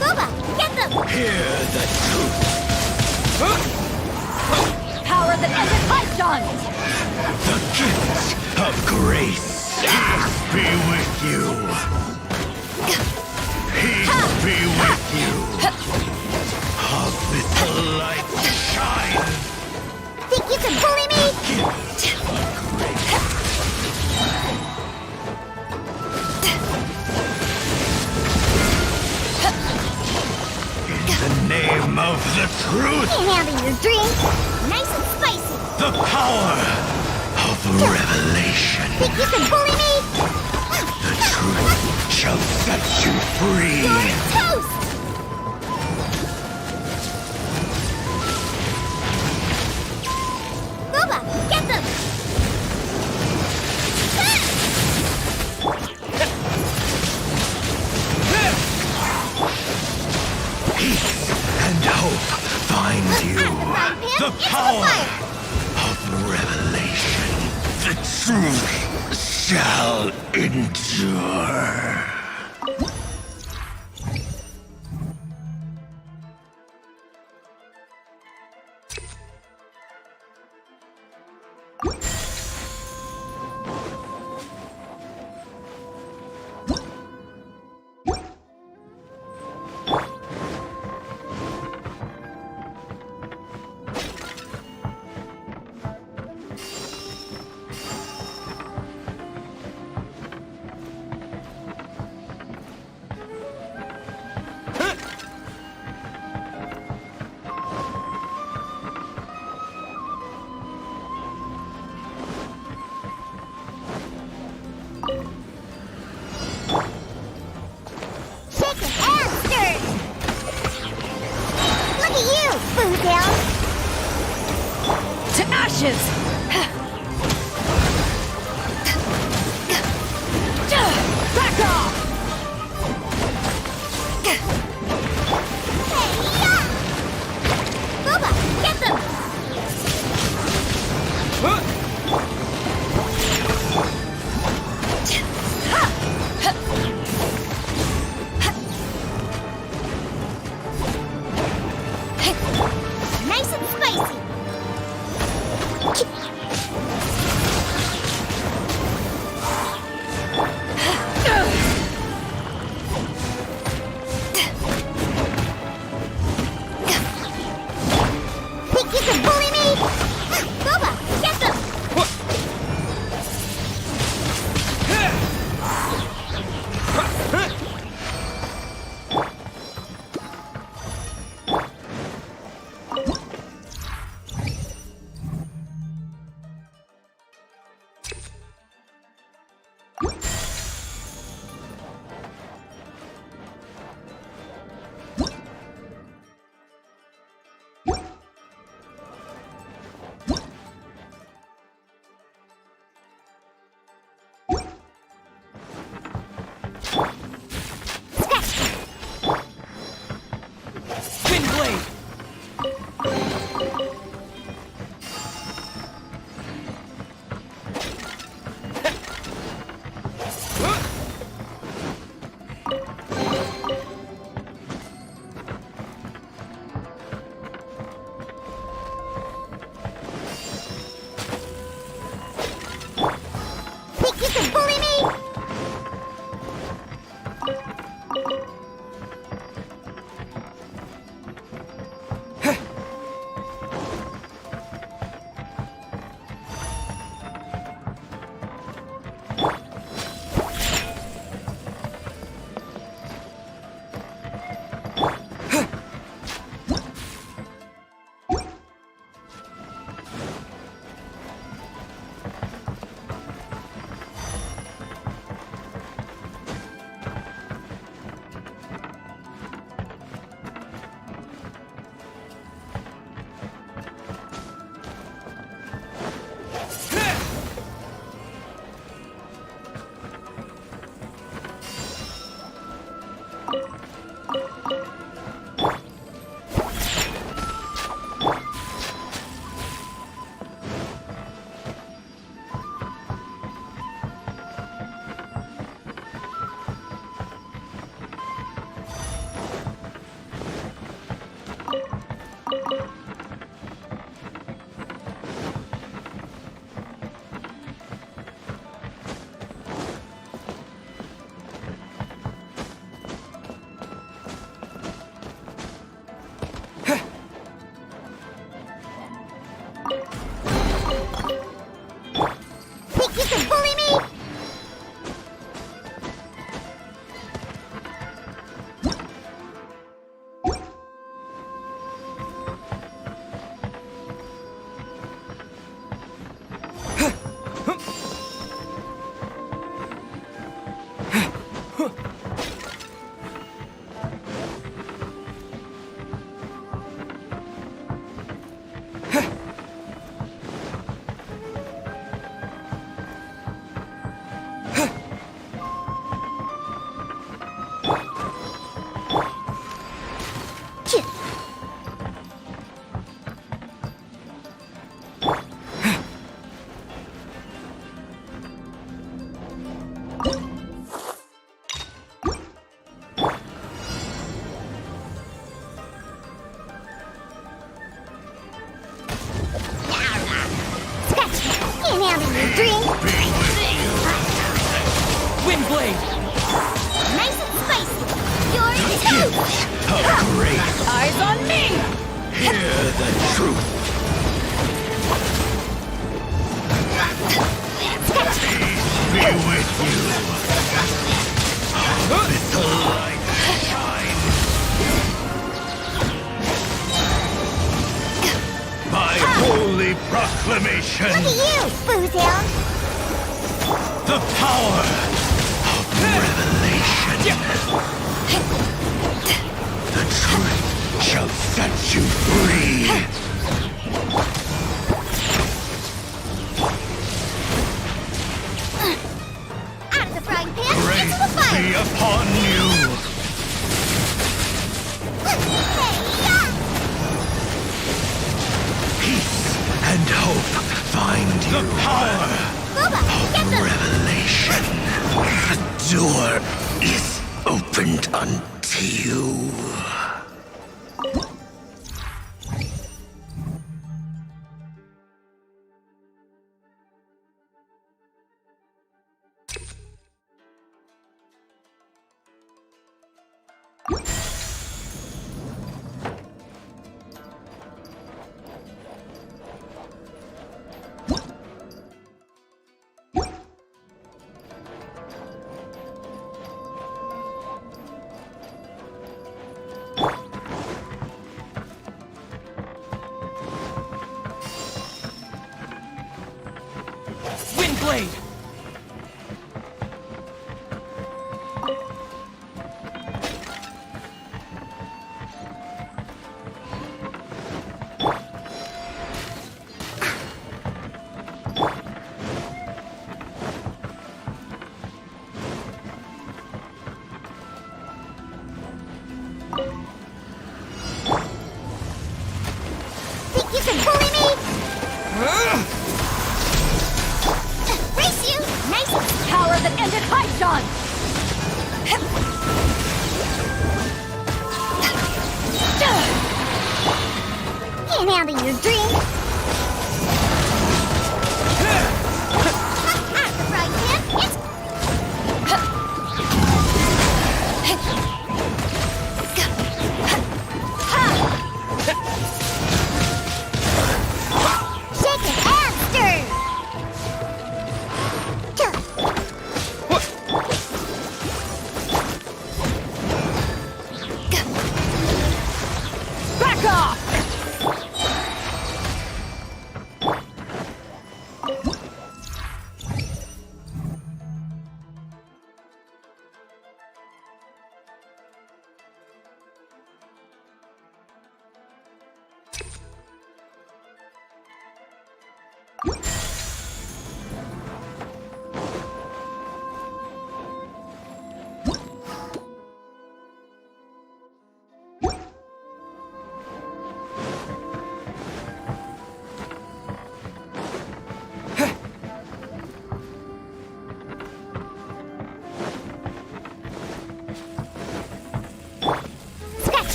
Speaker 1: Booba, get them!
Speaker 3: Power that isn't hyped on!
Speaker 2: The gift of grace. Peace be with you. Peace be with you. Of this light shine.
Speaker 1: Think you can bully me?
Speaker 2: In the name of the truth.
Speaker 1: Can't handle your drink. Nice and spicy.
Speaker 2: The power of revelation.
Speaker 1: Think you can bully me?
Speaker 2: The truth shall set you free.
Speaker 1: You're toast! Booba, get them!
Speaker 2: Peace and hope find you. The power of revelation. The truth shall endure.
Speaker 1: Shaken and stirred! Look at you, food down!
Speaker 3: To ashes! Back off!
Speaker 1: Hey-ya! Booba, get them! Think you can bully me?
Speaker 9: Windblade!
Speaker 1: Nice and spicy. You're toast.
Speaker 2: Of grace.
Speaker 3: Eyes on me!
Speaker 2: Hear the truth. Peace be with you. Let the light shine. By holy proclamation.
Speaker 1: Look at you, Boozound.
Speaker 2: The power of revelation. The truth shall set you free.
Speaker 1: Out of the frying pan, into the
Speaker 2: Grace
Speaker 1: fire.
Speaker 2: be upon you. Peace and hope find you. The power
Speaker 1: Boba, get them.
Speaker 2: revelation. The door is opened unto you.
Speaker 9: Windblade!
Speaker 1: Think you can bully me? Race you! Nice
Speaker 3: Power that ended Haishan!
Speaker 1: Can't handle your drink. Out of the frying pan, it's... Shake it and stir.
Speaker 3: Back off!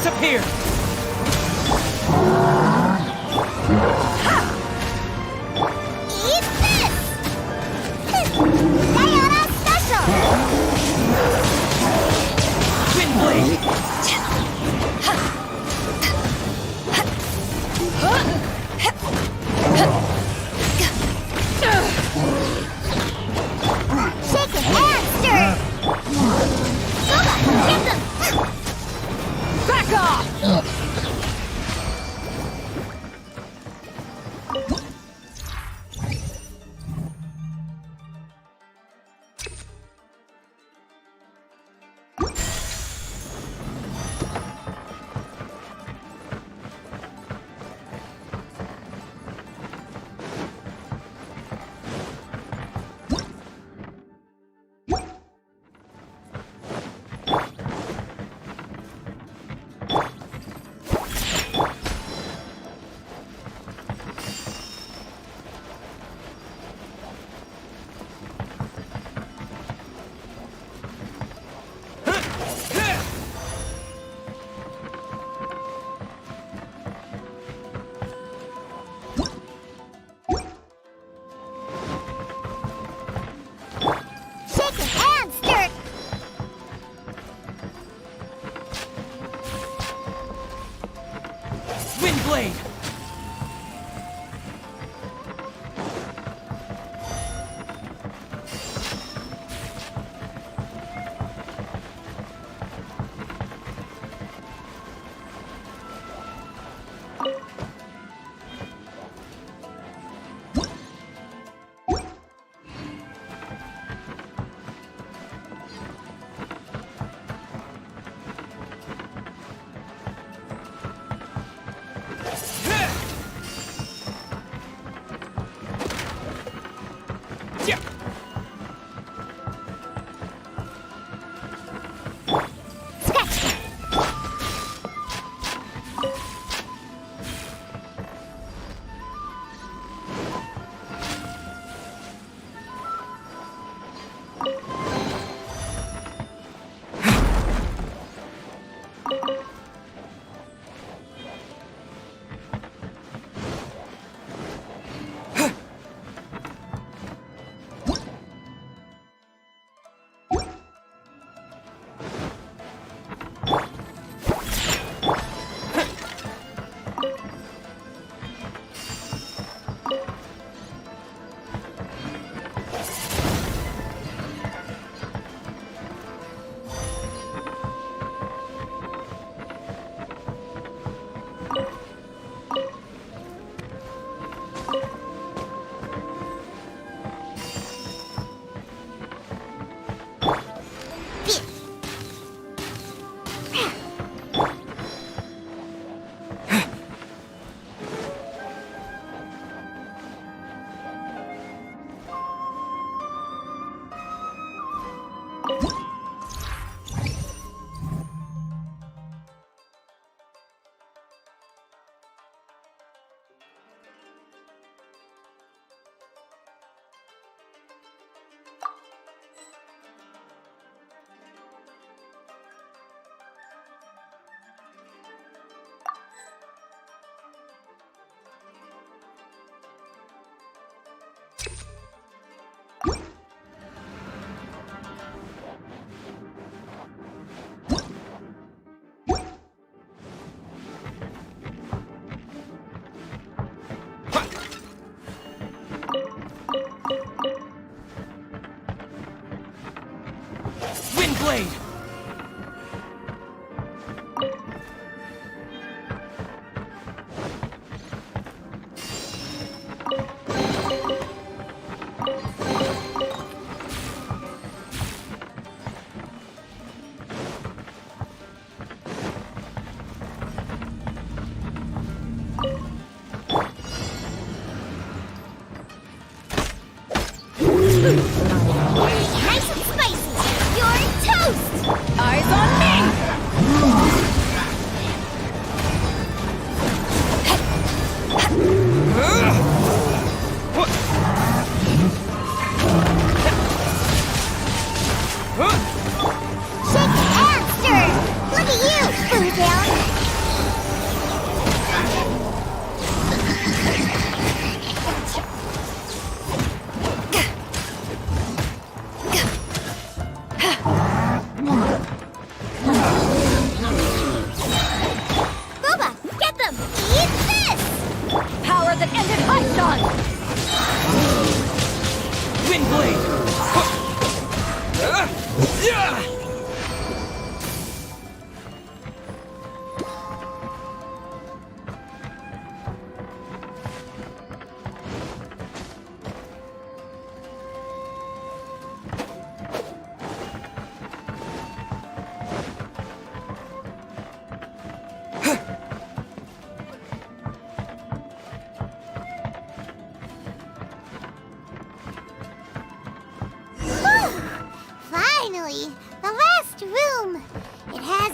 Speaker 9: disappear!
Speaker 1: Eat this! Diana Special!
Speaker 9: Wind Blade!
Speaker 1: Shake it and stir it! Suga, get them!
Speaker 3: Back off!
Speaker 1: Shake it and stir it!
Speaker 9: Wind Blade!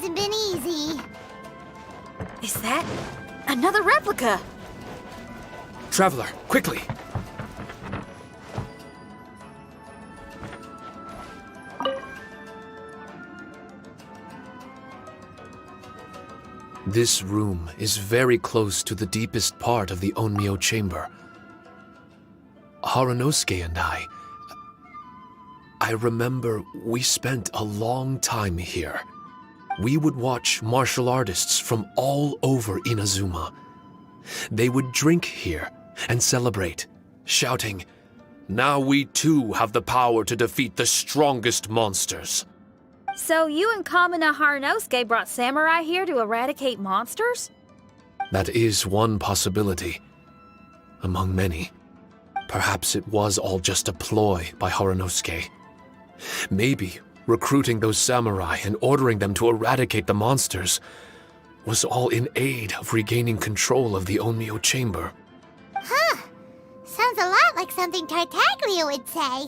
Speaker 1: hasn't been easy.
Speaker 3: Is that another replica?
Speaker 8: Traveler, quickly! This room is very close to the deepest part of the Onmyo chamber. Haranosuke and I remember we spent a long time here. We would watch martial artists from all over Inazuma. They would drink here and celebrate, shouting, "Now we too have the power to defeat the strongest monsters."
Speaker 3: So you and Kamina Haranosuke brought samurai here to eradicate monsters?
Speaker 8: That is one possibility, among many. Perhaps it was all just a ploy by Haranosuke. Maybe recruiting those samurai and ordering them to eradicate the monsters was all in aid of regaining control of the Onmyo chamber.
Speaker 1: Huh. Sounds a lot like something Tartaglia would say.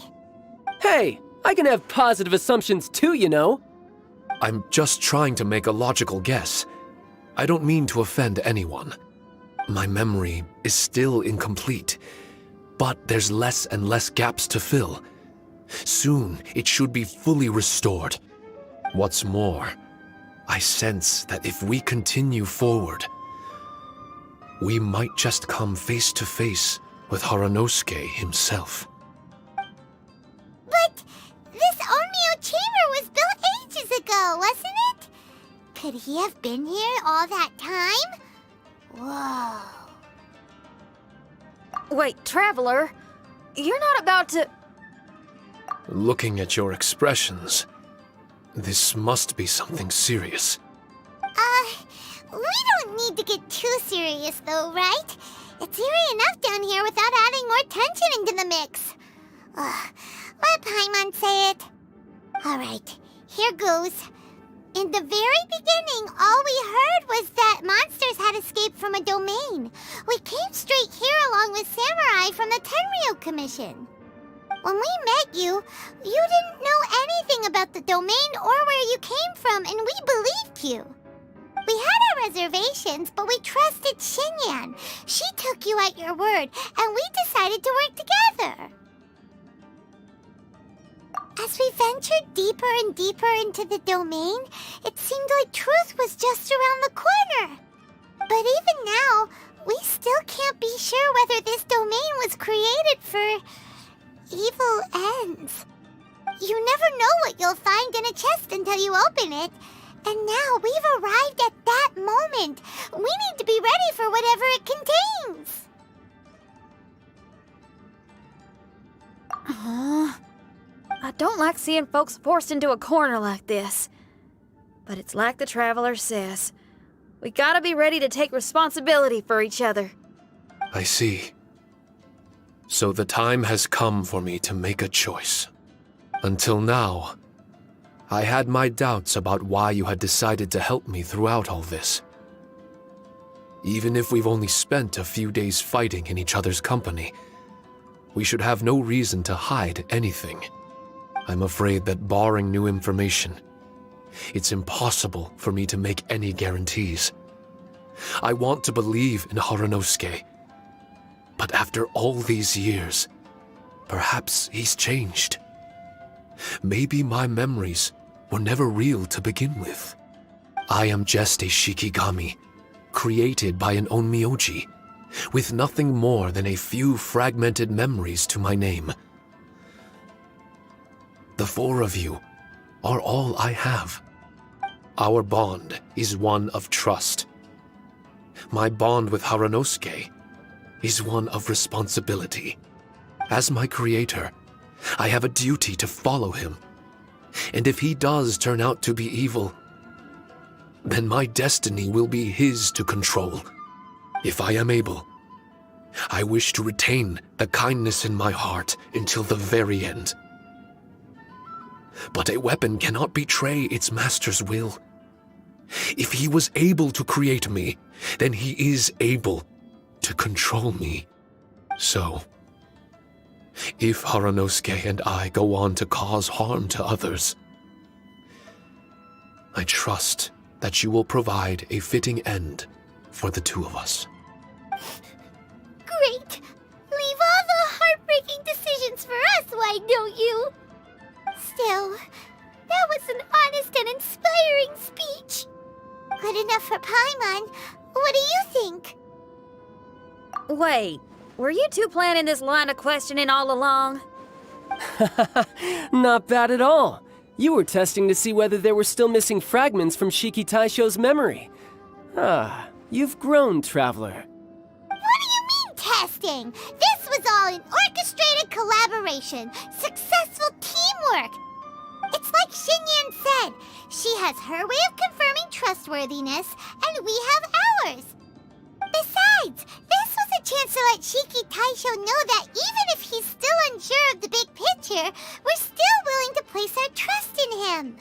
Speaker 9: Hey, I can have positive assumptions too, you know.
Speaker 8: I'm just trying to make a logical guess. I don't mean to offend anyone. My memory is still incomplete, but there's less and less gaps to fill. Soon, it should be fully restored. What's more, I sense that if we continue forward, we might just come face to face with Haranosuke himself.
Speaker 1: But this Onmyo chamber was built ages ago, wasn't it? Could he have been here all that time? Whoa.
Speaker 3: Wait, Traveler, you're not about to...
Speaker 8: Looking at your expressions, this must be something serious.
Speaker 1: We don't need to get too serious though, right? It's eerie enough down here without adding more tension into the mix. Let Paimon say it. Alright, here goes. In the very beginning, all we heard was that monsters had escaped from a domain. We came straight here along with samurai from the Tenryo Commission. When we met you, you didn't know anything about the domain or where you came from, and we believed you. We had our reservations, but we trusted Xinyan. She took you at your word, and we decided to work together. As we ventured deeper and deeper into the domain, it seemed like truth was just around the corner. But even now, we still can't be sure whether this domain was created for evil ends. You never know what you'll find in a chest until you open it. And now we've arrived at that moment. We need to be ready for whatever it contains.
Speaker 3: I don't like seeing folks forced into a corner like this. But it's like the Traveler says. We gotta be ready to take responsibility for each other.
Speaker 8: I see. So the time has come for me to make a choice. Until now, I had my doubts about why you had decided to help me throughout all this. Even if we've only spent a few days fighting in each other's company, we should have no reason to hide anything. I'm afraid that barring new information, it's impossible for me to make any guarantees. I want to believe in Haranosuke, but after all these years, perhaps he's changed. Maybe my memories were never real to begin with. I am just a Shikigami, created by an Onmyoji, with nothing more than a few fragmented memories to my name. The four of you are all I have. Our bond is one of trust. My bond with Haranosuke is one of responsibility. As my creator, I have a duty to follow him. And if he does turn out to be evil, then my destiny will be his to control. If I am able, I wish to retain the kindness in my heart until the very end. But a weapon cannot betray its master's will. If he was able to create me, then he is able to control me. So, if Haranosuke and I go on to cause harm to others, I trust that you will provide a fitting end for the two of us.
Speaker 1: Great! Leave all the heartbreaking decisions for us, why don't you? Still, that was an honest and inspiring speech. Good enough for Paimon. What do you think?
Speaker 3: Wait, were you two planning this line of questioning all along?
Speaker 9: Not bad at all. You were testing to see whether there were still missing fragments from Shiki Taisho's memory. Ah, you've grown, Traveler.
Speaker 1: What do you mean, testing? This was all an orchestrated collaboration, successful teamwork. It's like Xinyan said, she has her way of confirming trustworthiness, and we have ours. Besides, this was a chance to let Shiki Taisho know that even if he's still unsure of the big picture, we're still willing to place our trust in him.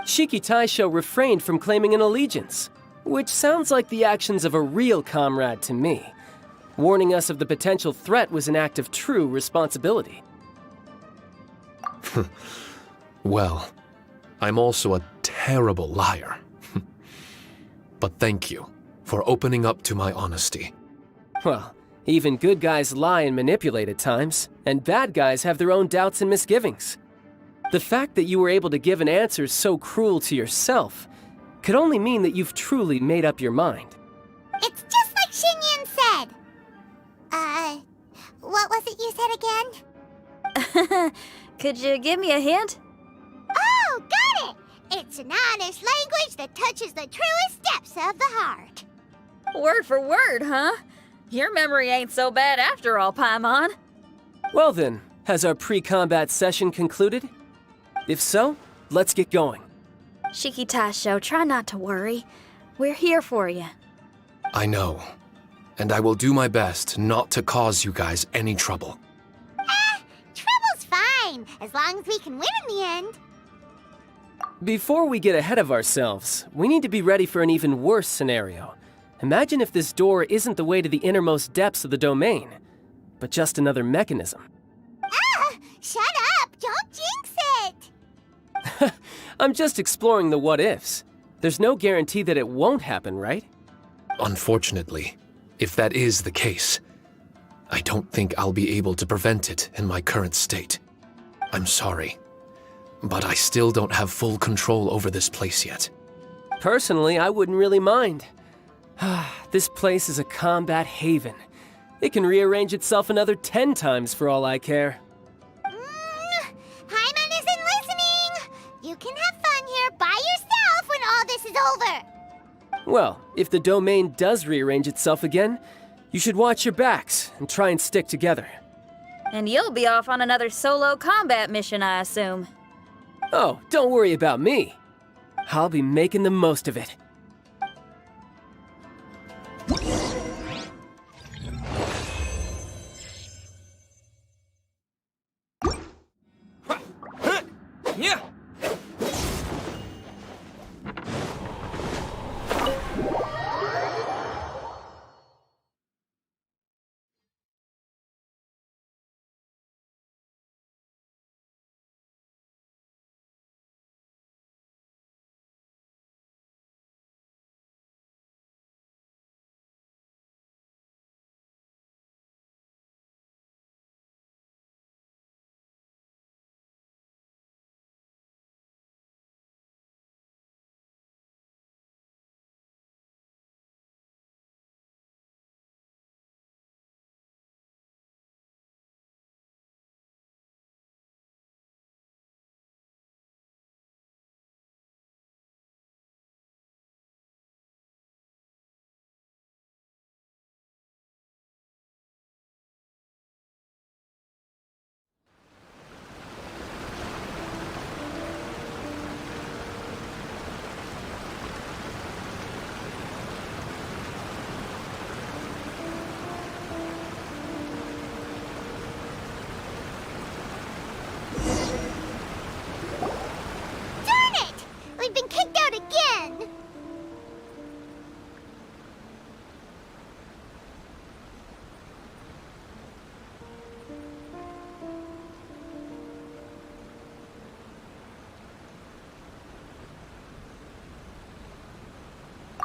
Speaker 9: Shiki Taisho refrained from claiming an allegiance, which sounds like the actions of a real comrade to me. Warning us of the potential threat was an act of true responsibility.
Speaker 8: Well, I'm also a terrible liar. But thank you for opening up to my honesty.
Speaker 9: Well, even good guys lie and manipulate at times, and bad guys have their own doubts and misgivings. The fact that you were able to give an answer so cruel to yourself could only mean that you've truly made up your mind.
Speaker 1: It's just like Xinyan said. What was it you said again?
Speaker 3: Could you give me a hint?
Speaker 1: Oh, got it! It's an honest language that touches the truest depths of the heart.
Speaker 3: Word for word, huh? Your memory ain't so bad after all, Paimon.
Speaker 9: Well then, has our pre-combat session concluded? If so, let's get going.
Speaker 3: Shiki Taisho, try not to worry. We're here for you.
Speaker 8: I know, and I will do my best not to cause you guys any trouble.
Speaker 1: Trouble's fine, as long as we can win in the end.
Speaker 9: Before we get ahead of ourselves, we need to be ready for an even worse scenario. Imagine if this door isn't the way to the innermost depths of the domain, but just another mechanism.
Speaker 1: Shut up! Don't jinx it!
Speaker 9: I'm just exploring the what-ifs. There's no guarantee that it won't happen, right?
Speaker 8: Unfortunately, if that is the case, I don't think I'll be able to prevent it in my current state. I'm sorry, but I still don't have full control over this place yet.
Speaker 9: Personally, I wouldn't really mind. This place is a combat haven. It can rearrange itself another 10 times for all I care.
Speaker 1: Hyman isn't listening! You can have fun here by yourself when all this is over!
Speaker 9: Well, if the domain does rearrange itself again, you should watch your backs and try and stick together.
Speaker 3: And you'll be off on another solo combat mission, I assume.
Speaker 9: Oh, don't worry about me. I'll be making the most of it.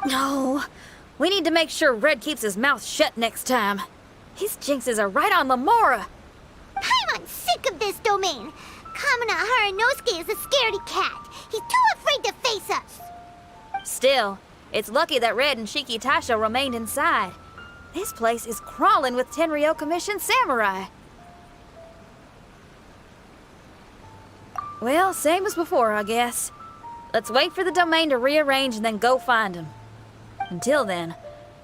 Speaker 3: No, we need to make sure Red keeps his mouth shut next time. His jinxes are right on Lamora.
Speaker 1: I'm sick of this domain. Kamina Haranosuke is a scaredy cat. He's too afraid to face us.
Speaker 3: Still, it's lucky that Red and Shiki Tasha remained inside. This place is crawling with Tenryo Commission samurai. Well, same as before, I guess. Let's wait for the domain to rearrange and then go find him. Until then,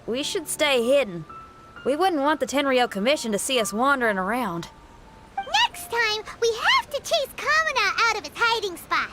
Speaker 3: we should stay hidden. We wouldn't want the Tenryo Commission to see us wandering around.
Speaker 1: Next time, we have to chase Kamina out of his hiding spot.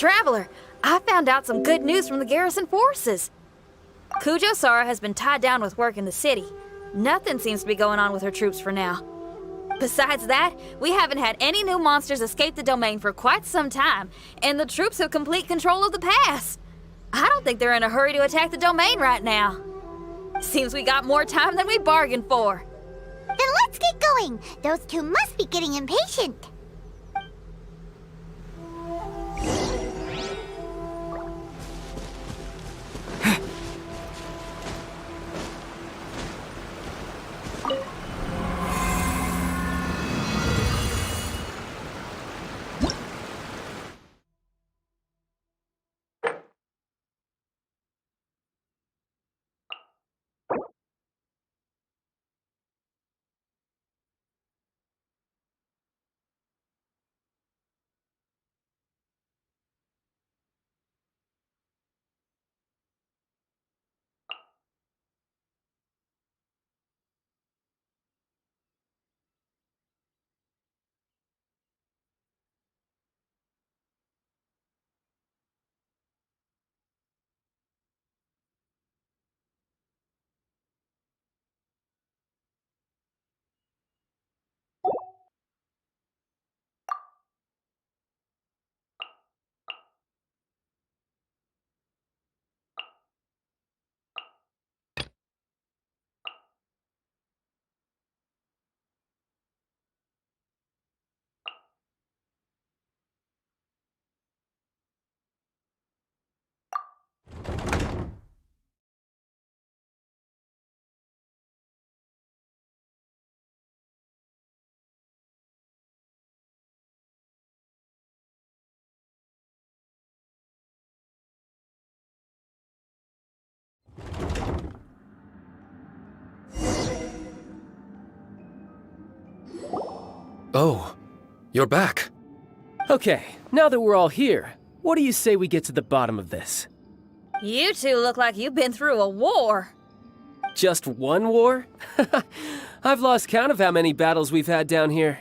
Speaker 3: Traveler, I found out some good news from the garrison forces. Kujo-Sara has been tied down with work in the city. Nothing seems to be going on with her troops for now. Besides that, we haven't had any new monsters escape the domain for quite some time, and the troops have complete control of the pass. I don't think they're in a hurry to attack the domain right now. Seems we got more time than we bargained for.
Speaker 1: Then let's get going. Those two must be getting impatient.
Speaker 8: Oh, you're back.
Speaker 9: Okay, now that we're all here, what do you say we get to the bottom of this?
Speaker 3: You two look like you've been through a war.
Speaker 9: Just one war? I've lost count of how many battles we've had down here.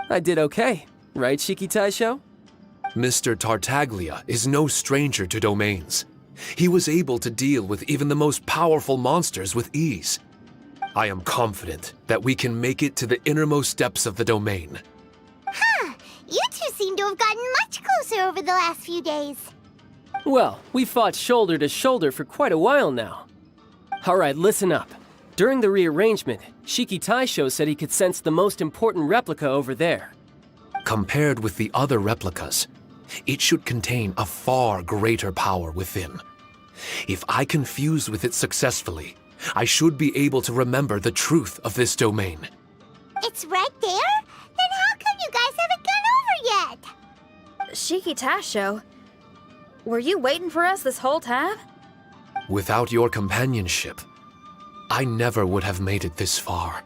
Speaker 9: I did okay, right, Shiki Taisho?
Speaker 8: Mr. Tartaglia is no stranger to domains. He was able to deal with even the most powerful monsters with ease. I am confident that we can make it to the innermost depths of the domain.
Speaker 1: Huh. You two seem to have gotten much closer over the last few days.
Speaker 9: Well, we fought shoulder to shoulder for quite a while now. All right, listen up. During the rearrangement, Shiki Taisho said he could sense the most important replica over there.
Speaker 8: Compared with the other replicas, it should contain a far greater power within. If I can fuse with it successfully, I should be able to remember the truth of this domain.
Speaker 1: It's right there? Then how come you guys haven't gone over yet?
Speaker 3: Shiki Taisho, were you waiting for us this whole time?
Speaker 8: Without your companionship, I never would have made it this far.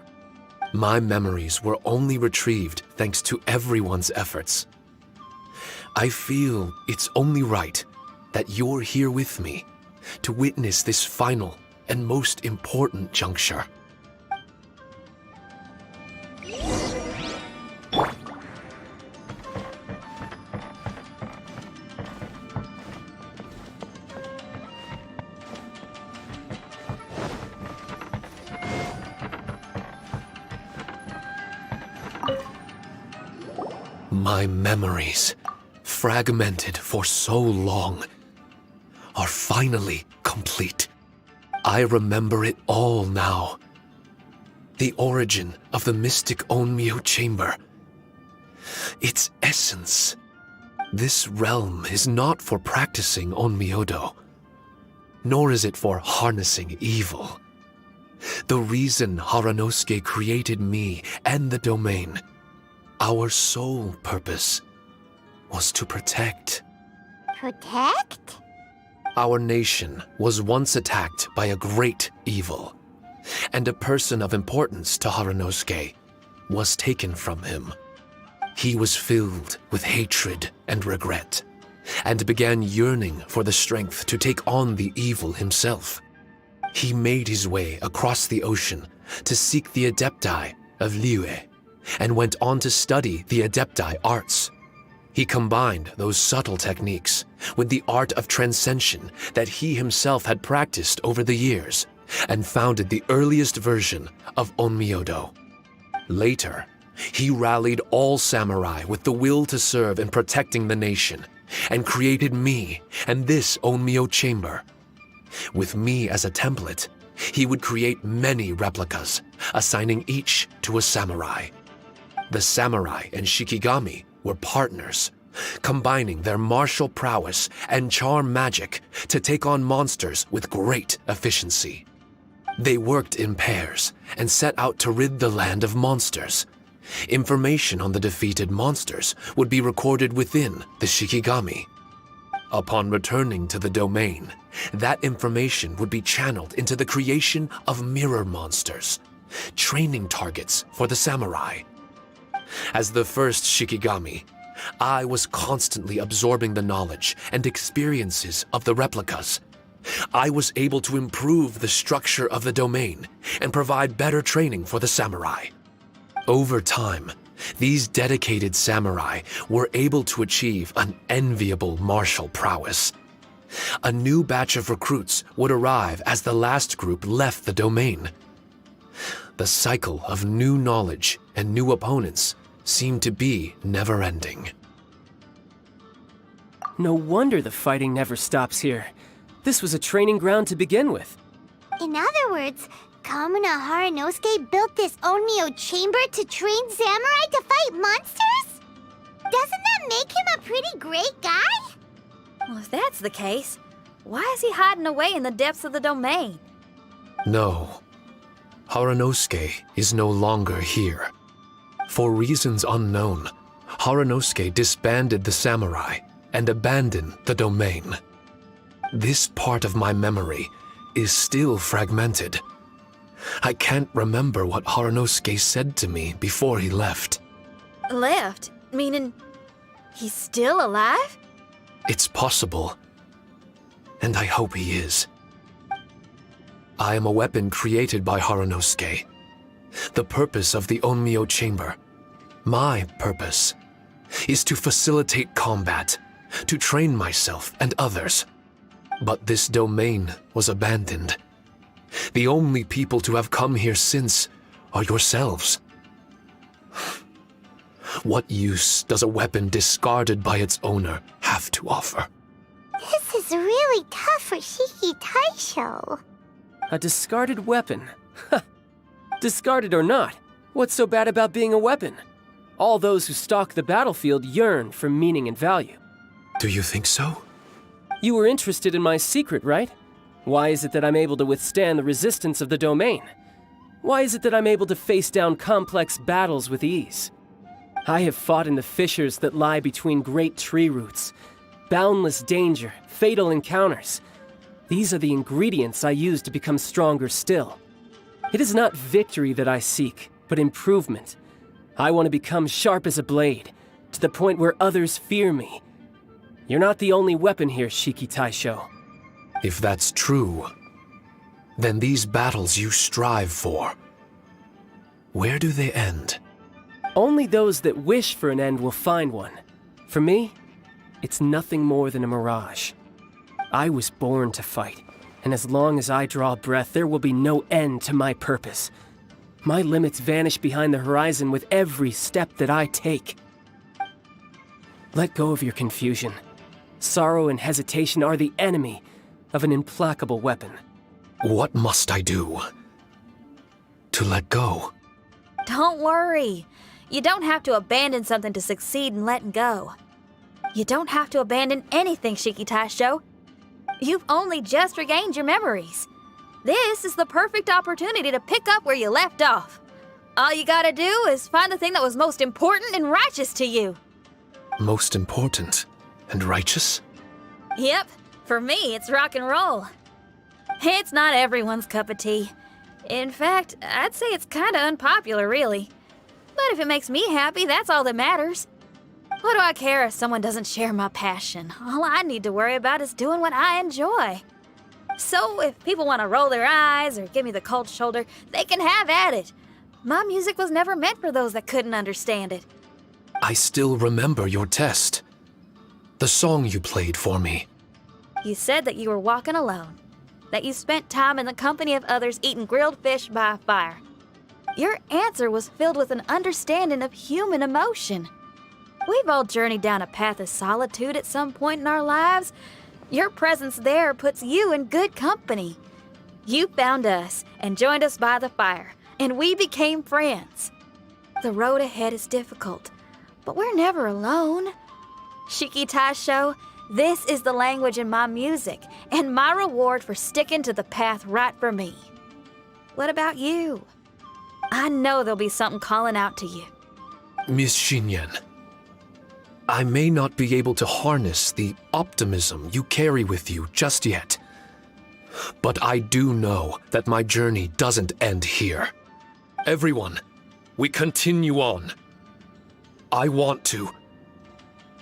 Speaker 8: My memories were only retrieved thanks to everyone's efforts. I feel it's only right that you're here with me to witness this final and most important juncture. My memories, fragmented for so long, are finally complete. I remember it all now. The origin of the mystic Onmyo chamber. Its essence. This realm is not for practicing Onmyodo, nor is it for harnessing evil. The reason Haranosuke created me and the domain, our sole purpose, was to protect.
Speaker 1: Protect?
Speaker 8: Our nation was once attacked by a great evil, and a person of importance to Haranosuke was taken from him. He was filled with hatred and regret, and began yearning for the strength to take on the evil himself. He made his way across the ocean to seek the Adepti of Liyue, and went on to study the Adepti arts. He combined those subtle techniques with the art of transcension that he himself had practiced over the years, and founded the earliest version of Onmyodo. Later, he rallied all samurai with the will to serve in protecting the nation, and created me and this Onmyo chamber. With me as a template, he would create many replicas, assigning each to a samurai. The samurai and Shikigami were partners, combining their martial prowess and charm magic to take on monsters with great efficiency. They worked in pairs and set out to rid the land of monsters. Information on the defeated monsters would be recorded within the Shikigami. Upon returning to the domain, that information would be channeled into the creation of mirror monsters, training targets for the samurai. As the first Shikigami, I was constantly absorbing the knowledge and experiences of the replicas. I was able to improve the structure of the domain and provide better training for the samurai. Over time, these dedicated samurai were able to achieve an enviable martial prowess. A new batch of recruits would arrive as the last group left the domain. The cycle of new knowledge and new opponents seemed to be never-ending.
Speaker 9: No wonder the fighting never stops here. This was a training ground to begin with.
Speaker 1: In other words, Kamuna Haranosuke built this Onmyo chamber to train samurai to fight monsters? Doesn't that make him a pretty great guy?
Speaker 3: Well, if that's the case, why is he hiding away in the depths of the domain?
Speaker 8: No, Haranosuke is no longer here. For reasons unknown, Haranosuke disbanded the samurai and abandoned the domain. This part of my memory is still fragmented. I can't remember what Haranosuke said to me before he left.
Speaker 3: Left? Meaning he's still alive?
Speaker 8: It's possible, and I hope he is. I am a weapon created by Haranosuke. The purpose of the Onmyo chamber, my purpose, is to facilitate combat, to train myself and others. But this domain was abandoned. The only people to have come here since are yourselves. What use does a weapon discarded by its owner have to offer?
Speaker 1: This is really tough for Shiki Taisho.
Speaker 9: A discarded weapon. Discarded or not, what's so bad about being a weapon? All those who stalk the battlefield yearn for meaning and value.
Speaker 8: Do you think so?
Speaker 9: You were interested in my secret, right? Why is it that I'm able to withstand the resistance of the domain? Why is it that I'm able to face down complex battles with ease? I have fought in the fissures that lie between great tree roots. Boundless danger, fatal encounters. These are the ingredients I use to become stronger still. It is not victory that I seek, but improvement. I want to become sharp as a blade, to the point where others fear me. You're not the only weapon here, Shiki Taisho.
Speaker 8: If that's true, then these battles you strive for, where do they end?
Speaker 9: Only those that wish for an end will find one. For me, it's nothing more than a mirage. I was born to fight, and as long as I draw breath, there will be no end to my purpose. My limits vanish behind the horizon with every step that I take. Let go of your confusion. Sorrow and hesitation are the enemy of an implacable weapon.
Speaker 8: What must I do to let go?
Speaker 3: Don't worry. You don't have to abandon something to succeed in letting go. You don't have to abandon anything, Shiki Taisho. You've only just regained your memories. This is the perfect opportunity to pick up where you left off. All you gotta do is find the thing that was most important and righteous to you.
Speaker 8: Most important and righteous?
Speaker 3: Yep, for me, it's rock and roll. It's not everyone's cup of tea. In fact, I'd say it's kinda unpopular, really. But if it makes me happy, that's all that matters. What do I care if someone doesn't share my passion? All I need to worry about is doing what I enjoy. So if people want to roll their eyes or give me the cold shoulder, they can have at it. My music was never meant for those that couldn't understand it.
Speaker 8: I still remember your test. The song you played for me.
Speaker 3: You said that you were walking alone, that you spent time in the company of others eating grilled fish by a fire. Your answer was filled with an understanding of human emotion. We've all journeyed down a path of solitude at some point in our lives. Your presence there puts you in good company. You found us and joined us by the fire, and we became friends. The road ahead is difficult, but we're never alone. Shiki Taisho, this is the language in my music, and my reward for sticking to the path right for me. What about you? I know there'll be something calling out to you.
Speaker 8: Miss Xinyan, I may not be able to harness the optimism you carry with you just yet. But I do know that my journey doesn't end here. Everyone, we continue on. I want to.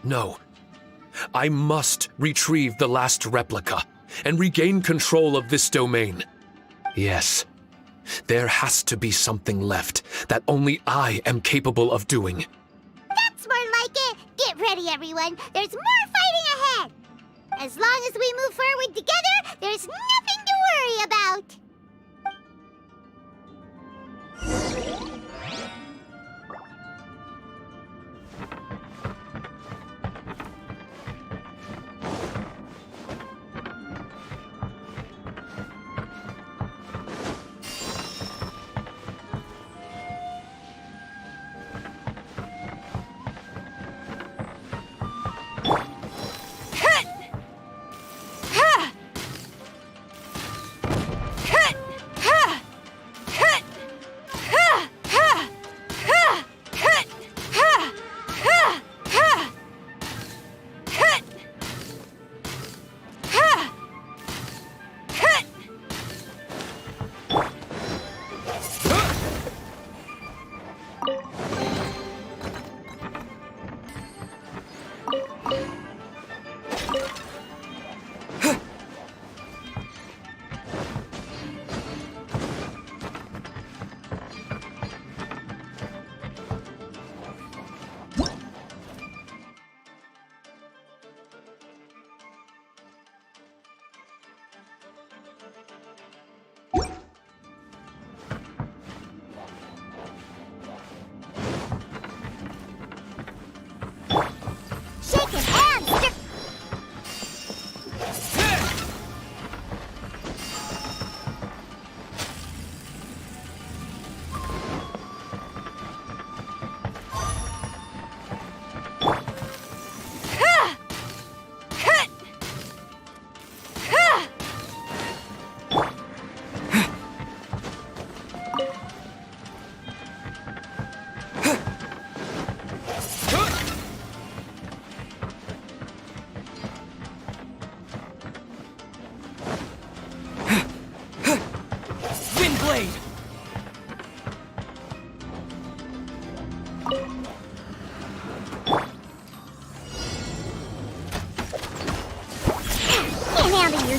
Speaker 8: No. I must retrieve the last replica and regain control of this domain. Yes. There has to be something left that only I am capable of doing.
Speaker 1: That's more like it. Get ready, everyone. There's more fighting ahead. As long as we move forward together, there's nothing to worry about.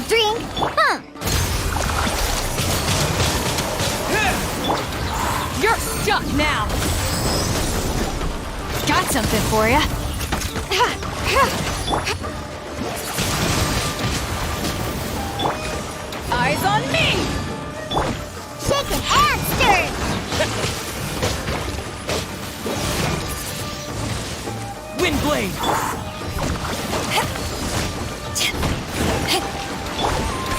Speaker 1: Drink? Huh.
Speaker 6: You're stuck now! Got something for ya. Eyes on me!
Speaker 1: Shaken and stirred!
Speaker 9: Windblade!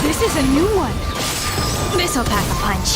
Speaker 6: This is a new one. This'll pack a punch.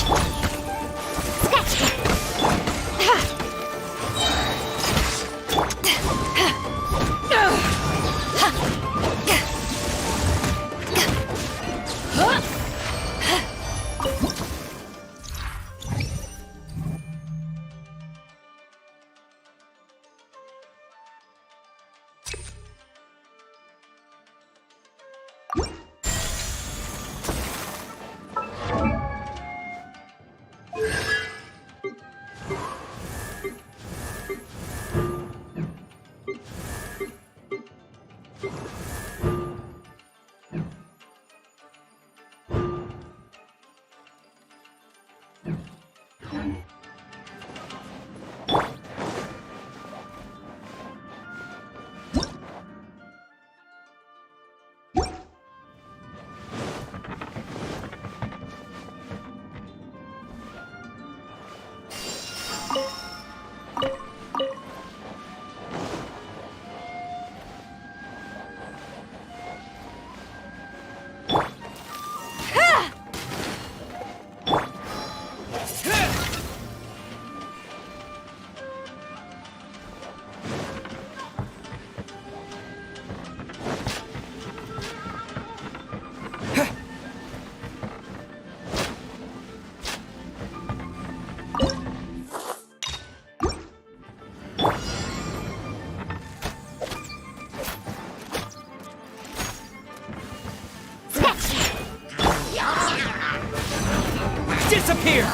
Speaker 9: here!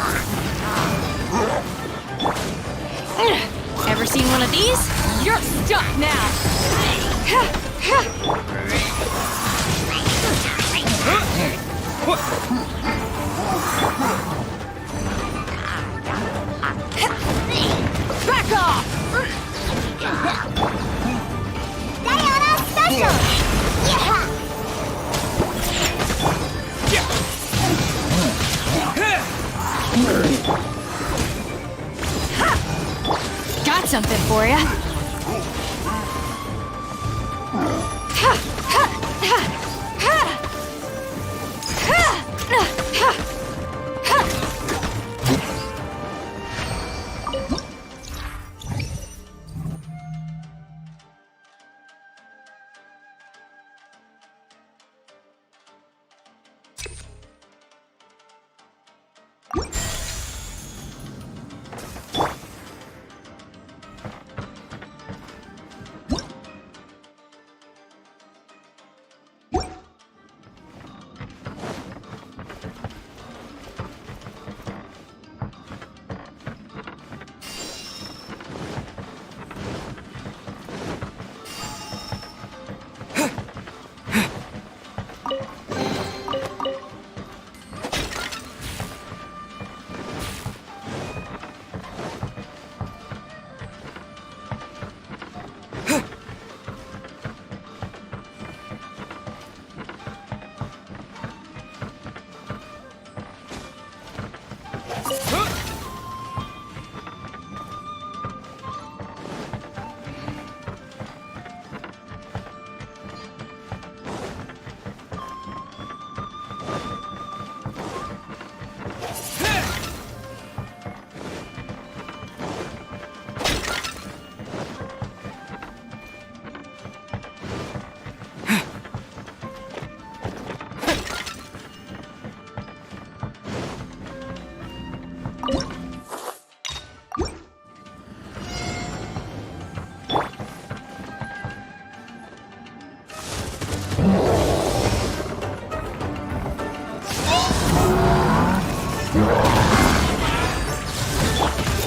Speaker 3: Ever seen one of these? You're stuck now! Back off!
Speaker 1: Diana Special! Yeah!
Speaker 3: Got something for ya.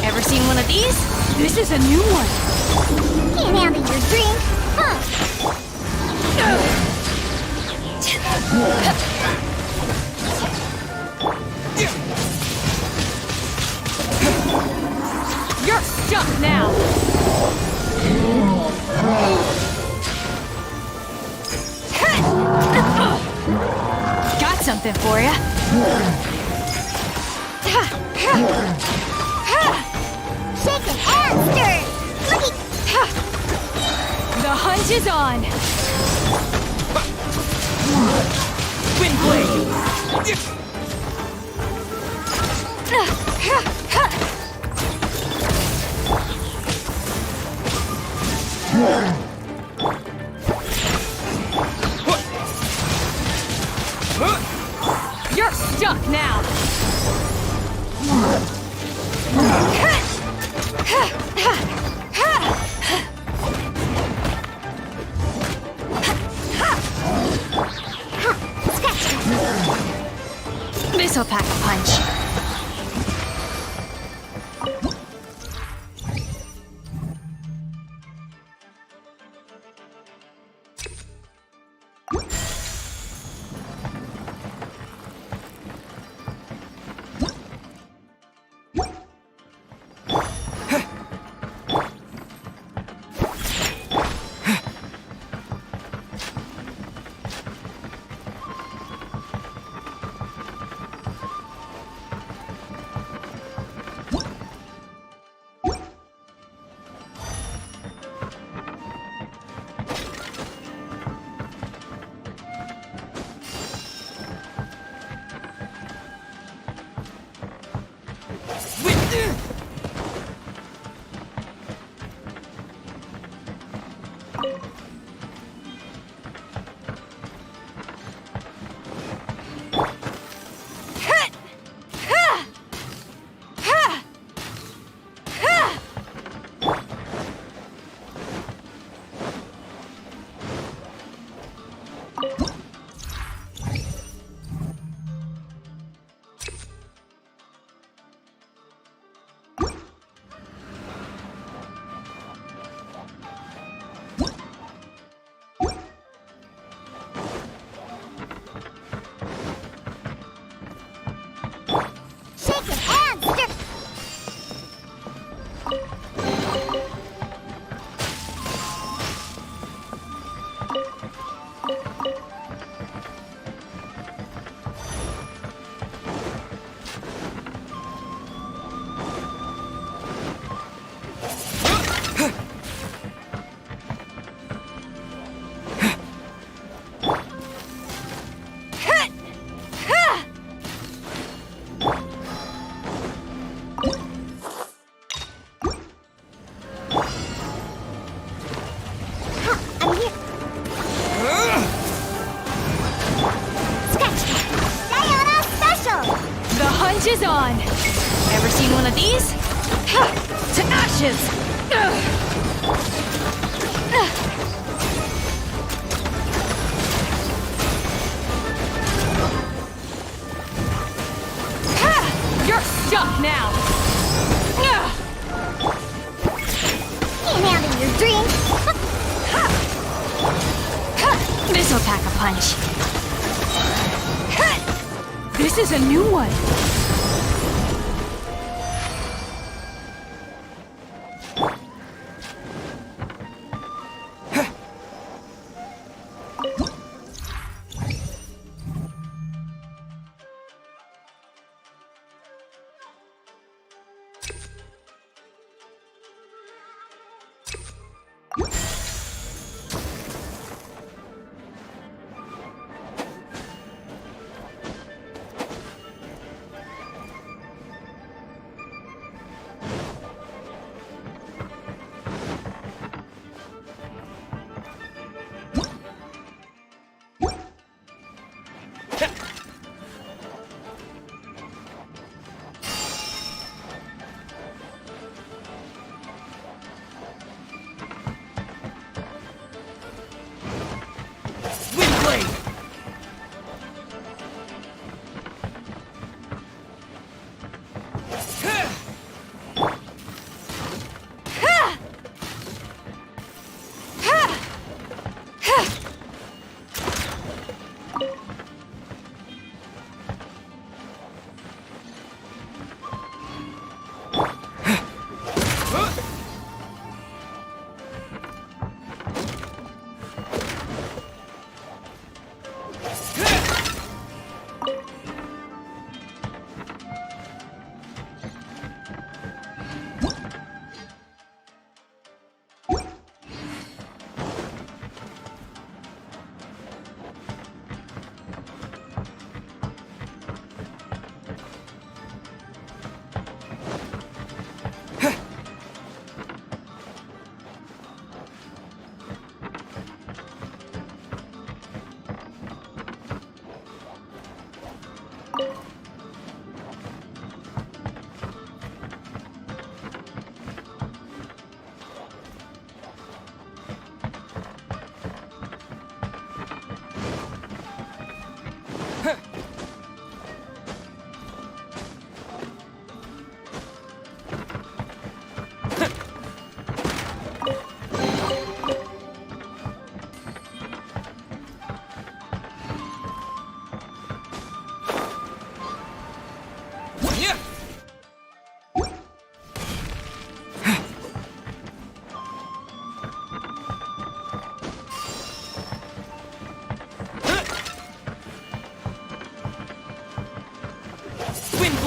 Speaker 3: Ever seen one of these? This is a new one.
Speaker 1: Can't handle your drink, huh?
Speaker 3: You're stuck now. Got something for ya.
Speaker 1: Shaken and stirred! Look at...
Speaker 3: The hunt is on. Wind blade. You're stuck now. This'll pack a punch. Ever seen one of these? Ha! To ashes! Ha! You're stuck now!
Speaker 1: Can't handle your drink.
Speaker 3: This'll pack a punch. This is a new one.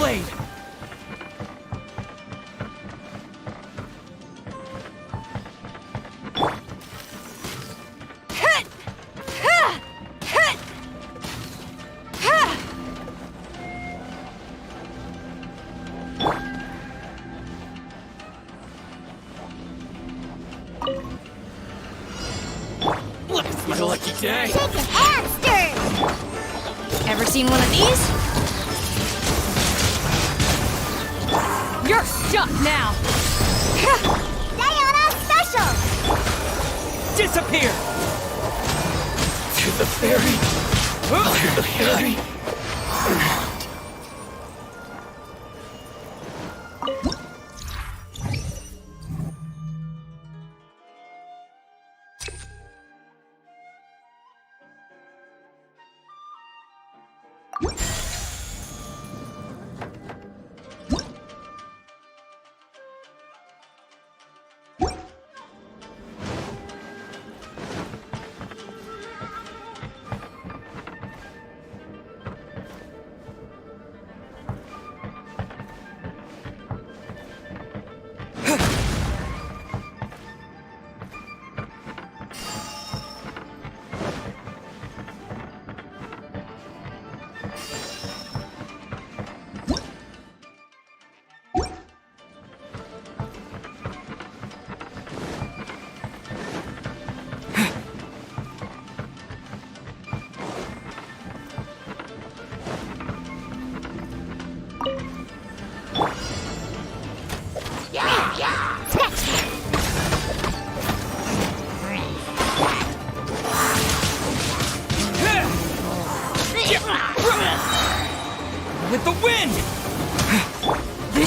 Speaker 9: Blade!
Speaker 2: It's a lucky day.
Speaker 1: Take a hamster.
Speaker 3: Ever seen one of these? You're stuck now!
Speaker 1: Diana Special.
Speaker 9: Disappear!
Speaker 2: To the ferry. To the ferry.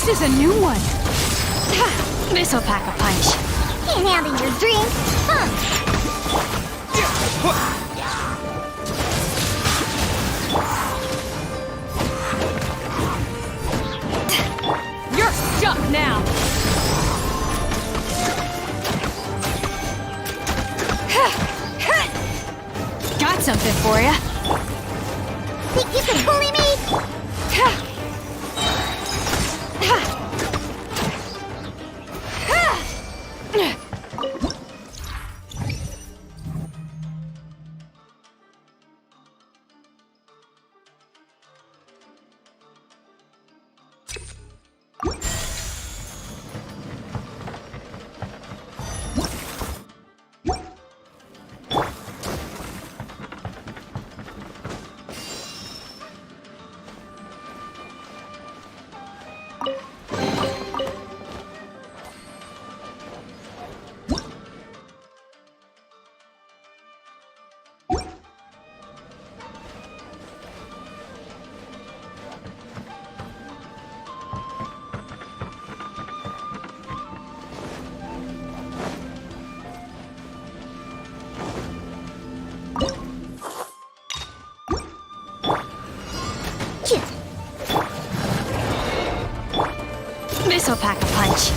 Speaker 3: This is a new one. This'll pack a punch.
Speaker 1: Can't handle your drink, huh?
Speaker 3: You're stuck now. Got something for ya.
Speaker 1: Think you can bully me?
Speaker 3: This'll pack a punch.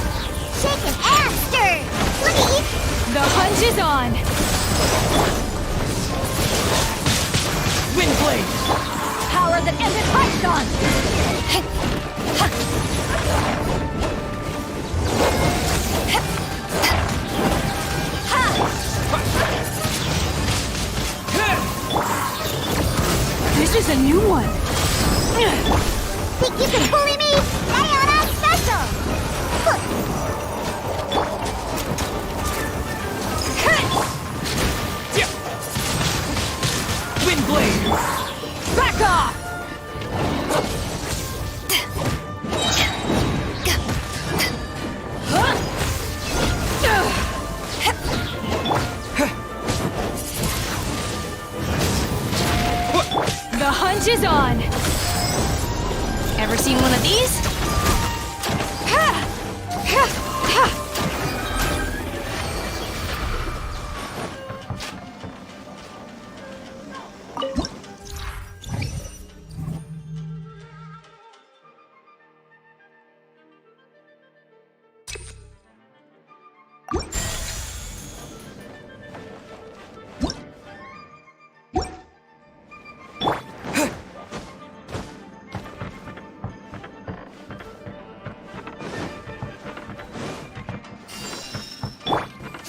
Speaker 1: Shaking and stirred. Look at you.
Speaker 3: The punch is on. Wind blade. Power that ended Python. This is a new one.
Speaker 1: Think you can bully me? Diana special.
Speaker 3: Wind blade. Back off. The hunch is on. Ever seen one of these?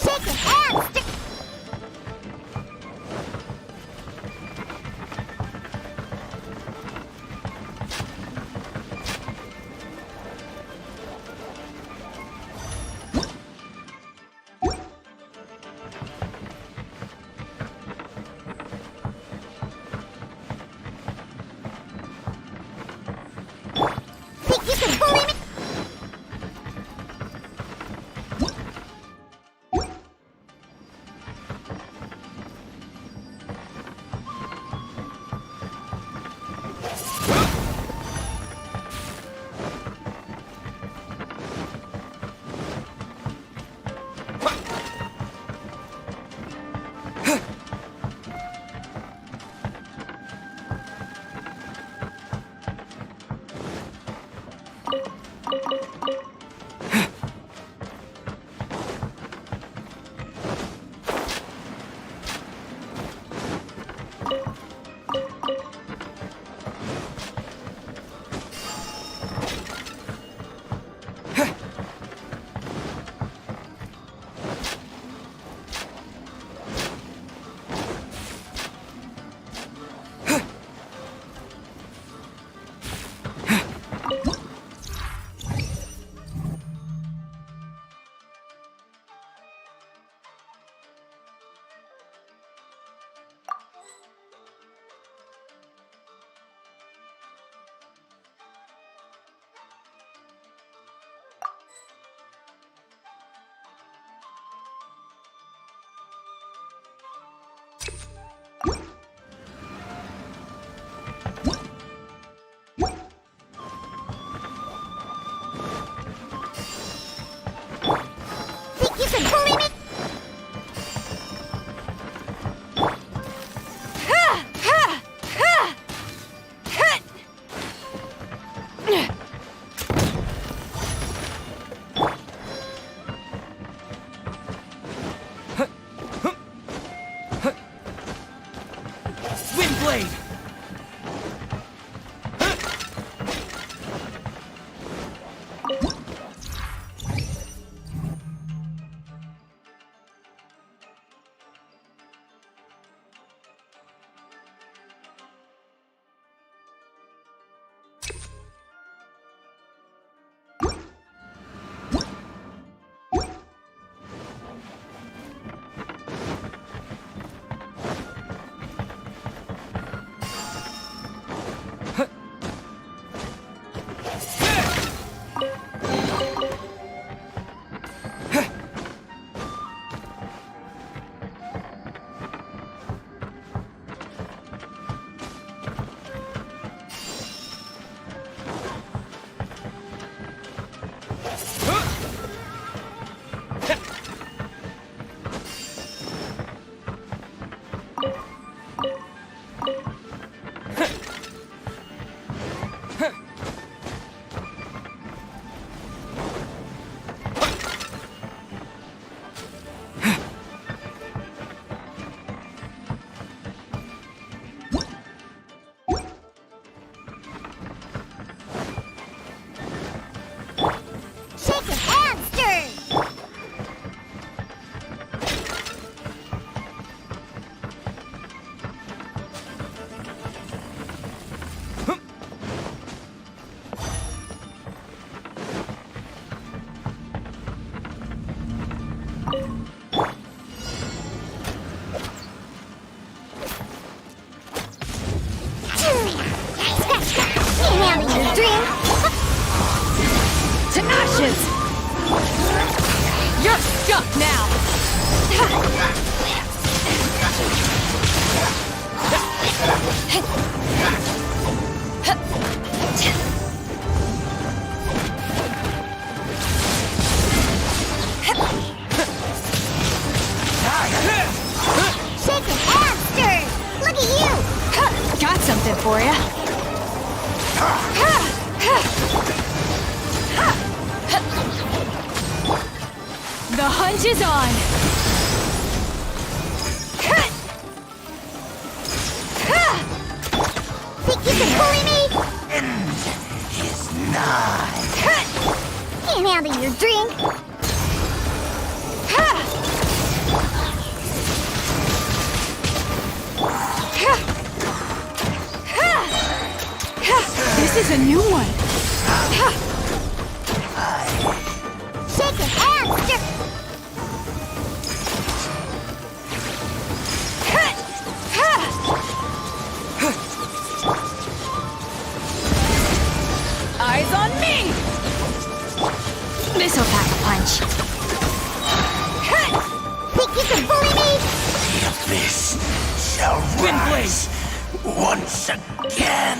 Speaker 1: Shaking and stirred. Think you can bully me?
Speaker 3: ashes! You're stuck now!
Speaker 1: Shake your hamster! Look at you!
Speaker 3: Got something for ya. The hunt is on!
Speaker 1: Think you can bully me?
Speaker 2: Is not.
Speaker 1: Can't handle your drink.
Speaker 3: This is a new one.
Speaker 1: Shake your hamster!
Speaker 3: Eyes on me! This'll pack a punch.
Speaker 1: Think you can bully me?
Speaker 2: The abyss shall rise once again.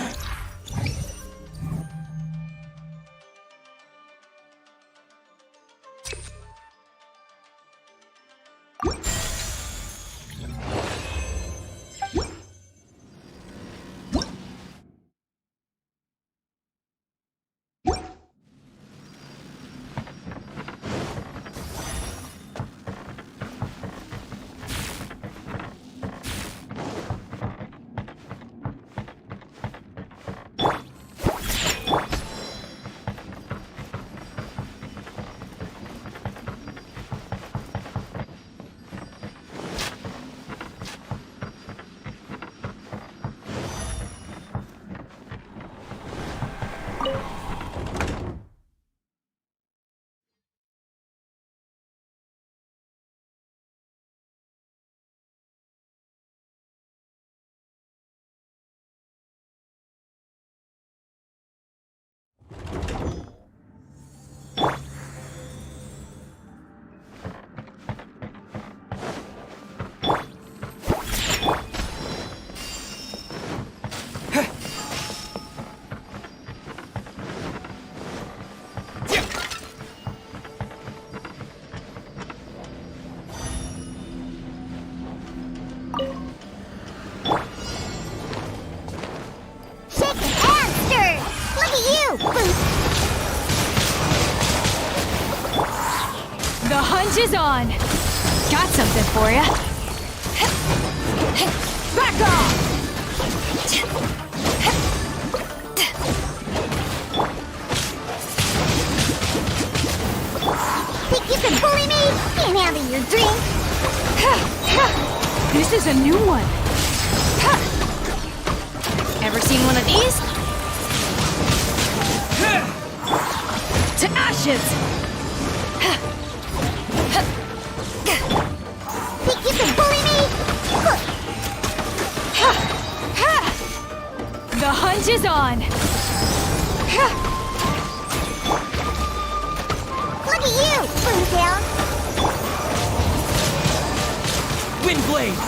Speaker 1: Shake your hamster! Look at you!
Speaker 3: The hunt is on! Got something for ya. Back off!
Speaker 1: Think you can bully me? Can't handle your drink.
Speaker 3: This is a new one. Ever seen one of these? To ashes!
Speaker 1: Think you can bully me?
Speaker 3: The hunt is on!
Speaker 1: Look at you, Boomtown!
Speaker 9: Windblade!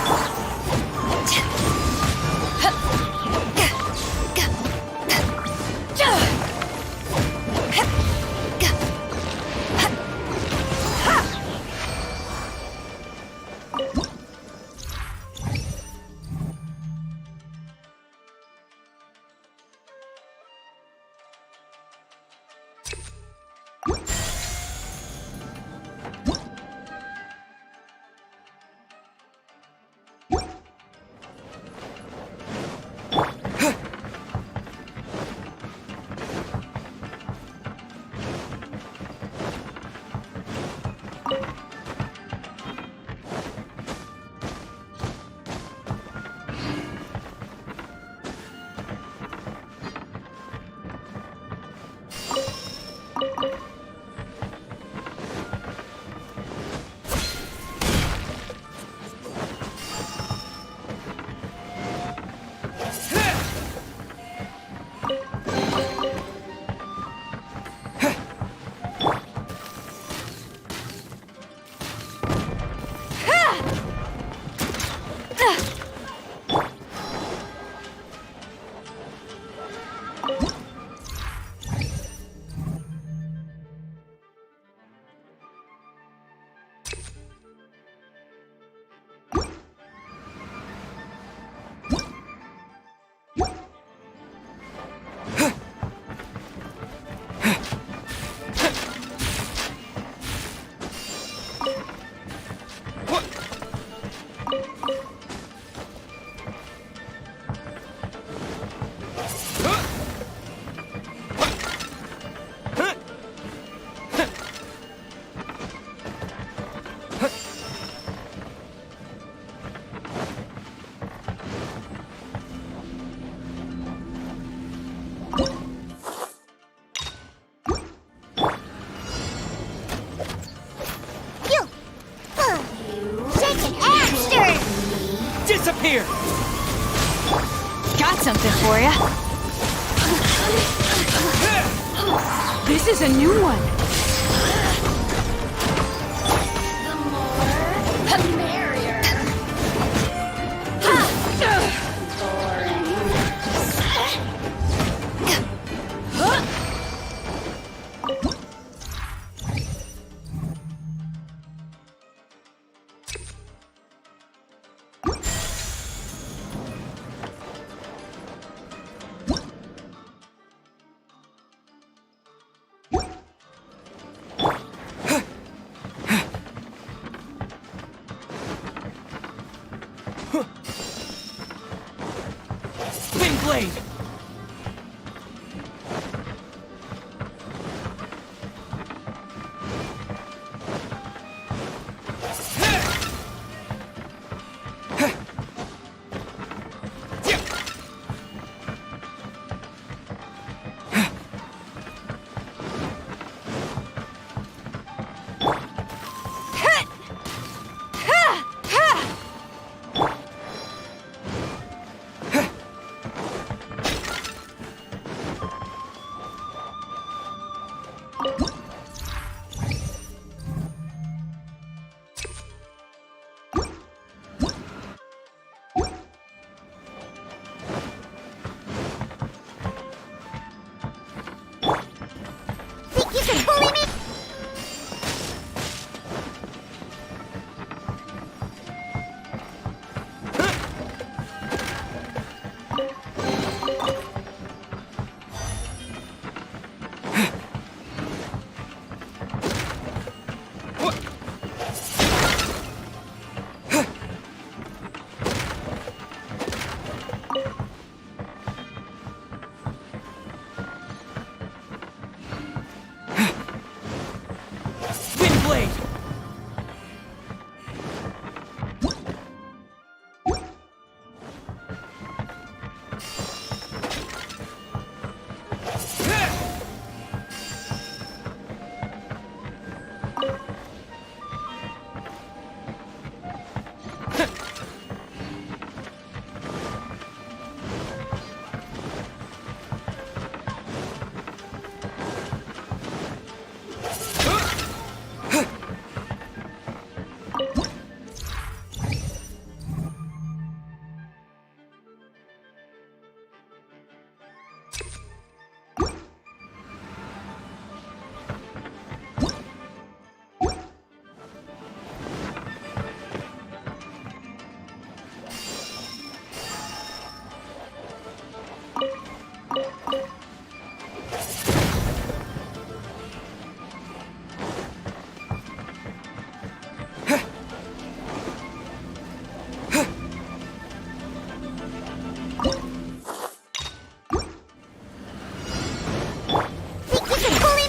Speaker 6: Got something for ya. This is a new one.
Speaker 9: Blade!
Speaker 1: Think you can bully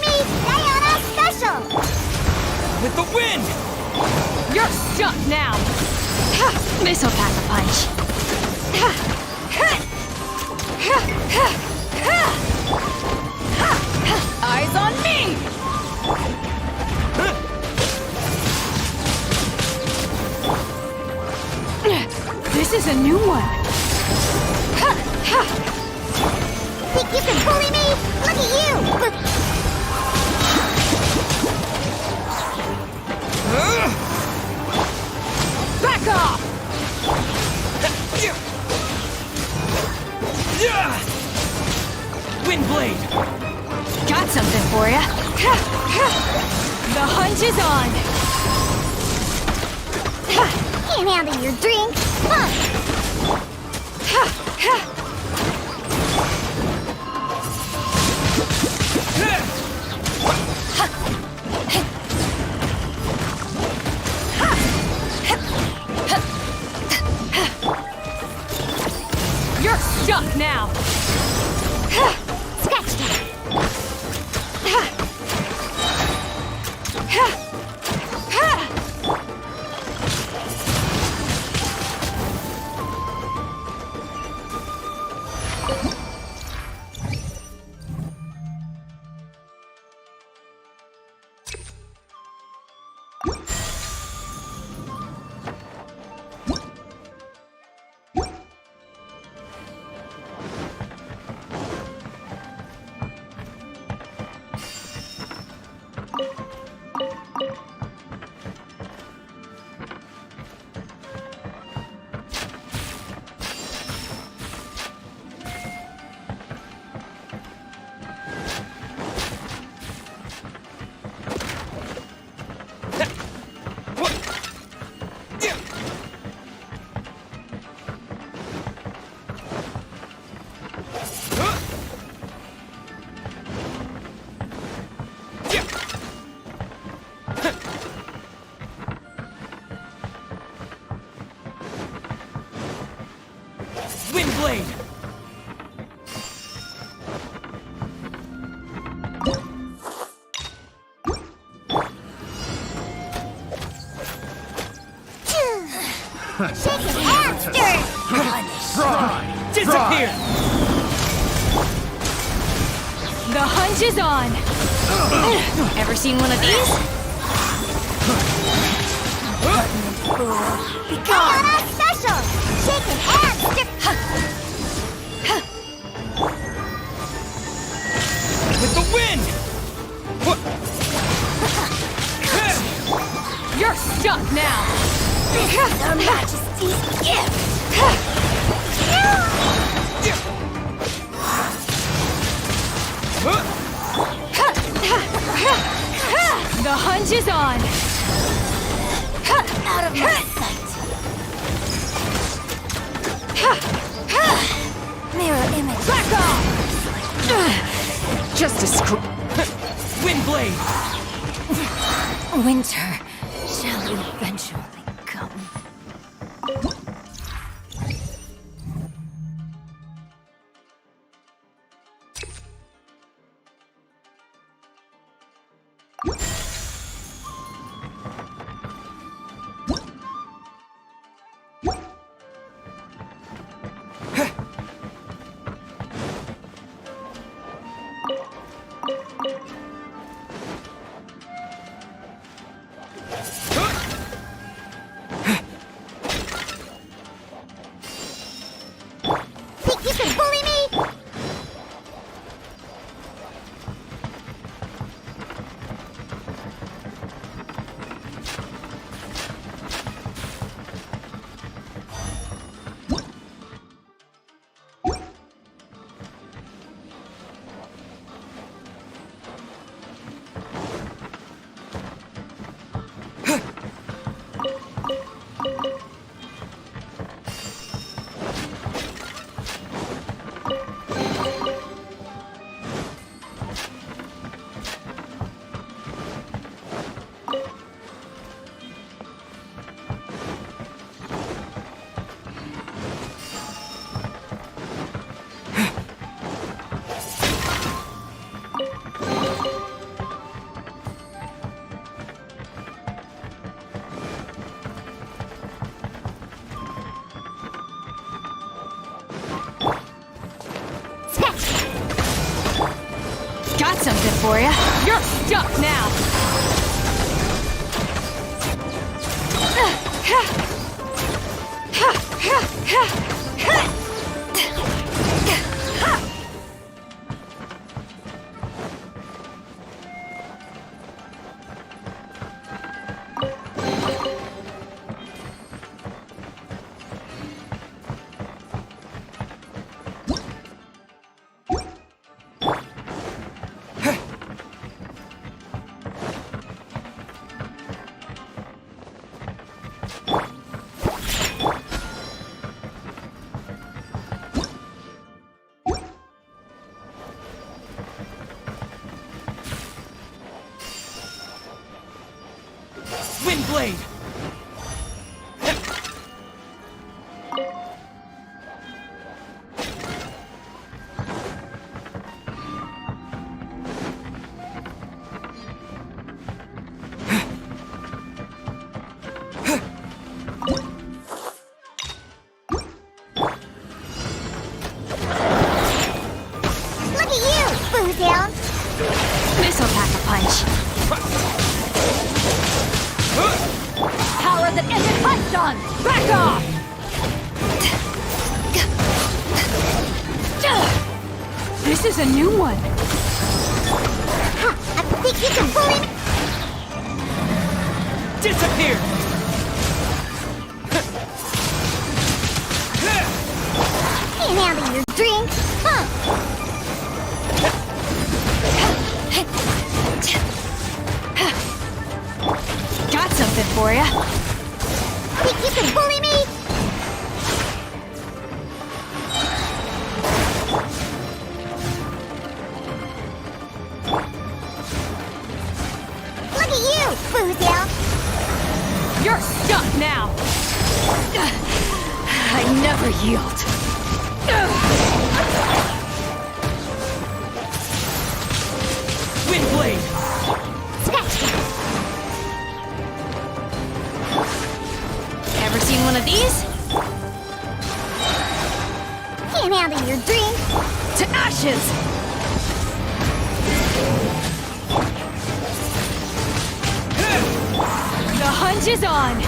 Speaker 1: me?
Speaker 9: With the wind!
Speaker 6: You're stuck now! This'll pack a punch. Eyes on me! This is a new one.
Speaker 1: Think you can bully me? Look at you!
Speaker 6: Back off!
Speaker 9: Wind blade!
Speaker 6: Got something for ya. The hunt is on.
Speaker 1: Can't handle your drink.
Speaker 6: You're stuck now.
Speaker 1: Scratch that.
Speaker 9: blade!
Speaker 1: Shake it after!
Speaker 9: Disappear!
Speaker 3: The hunch is on! Ever seen one of these?
Speaker 1: Kayana special! Shake it after!
Speaker 9: With the wind!
Speaker 3: You're stuck now!
Speaker 1: Her Majesty's gift!
Speaker 3: The hunch is on!
Speaker 1: Out of my sight! Mirror image!
Speaker 3: Back off!
Speaker 9: Just a wind blade!
Speaker 1: Winter shall eventually come. Think you can bully me?
Speaker 3: Got something for you. You're stuck now!
Speaker 9: Wind blade!
Speaker 1: Look at you, Boo Down!
Speaker 3: This'll pack a punch. Power that ended Python! Back off! This is a new one.
Speaker 1: I think you can bully me?
Speaker 9: Disappear!
Speaker 1: Can't handle your drink, huh?
Speaker 3: Got something for you.
Speaker 1: Think you can bully me? Look at you, Boo Down!
Speaker 3: You're stuck now. I never yield.
Speaker 9: Windblade!
Speaker 1: Scratch that.
Speaker 3: Ever seen one of these?
Speaker 1: Can't handle your drink.
Speaker 3: To ashes! The hunt is on!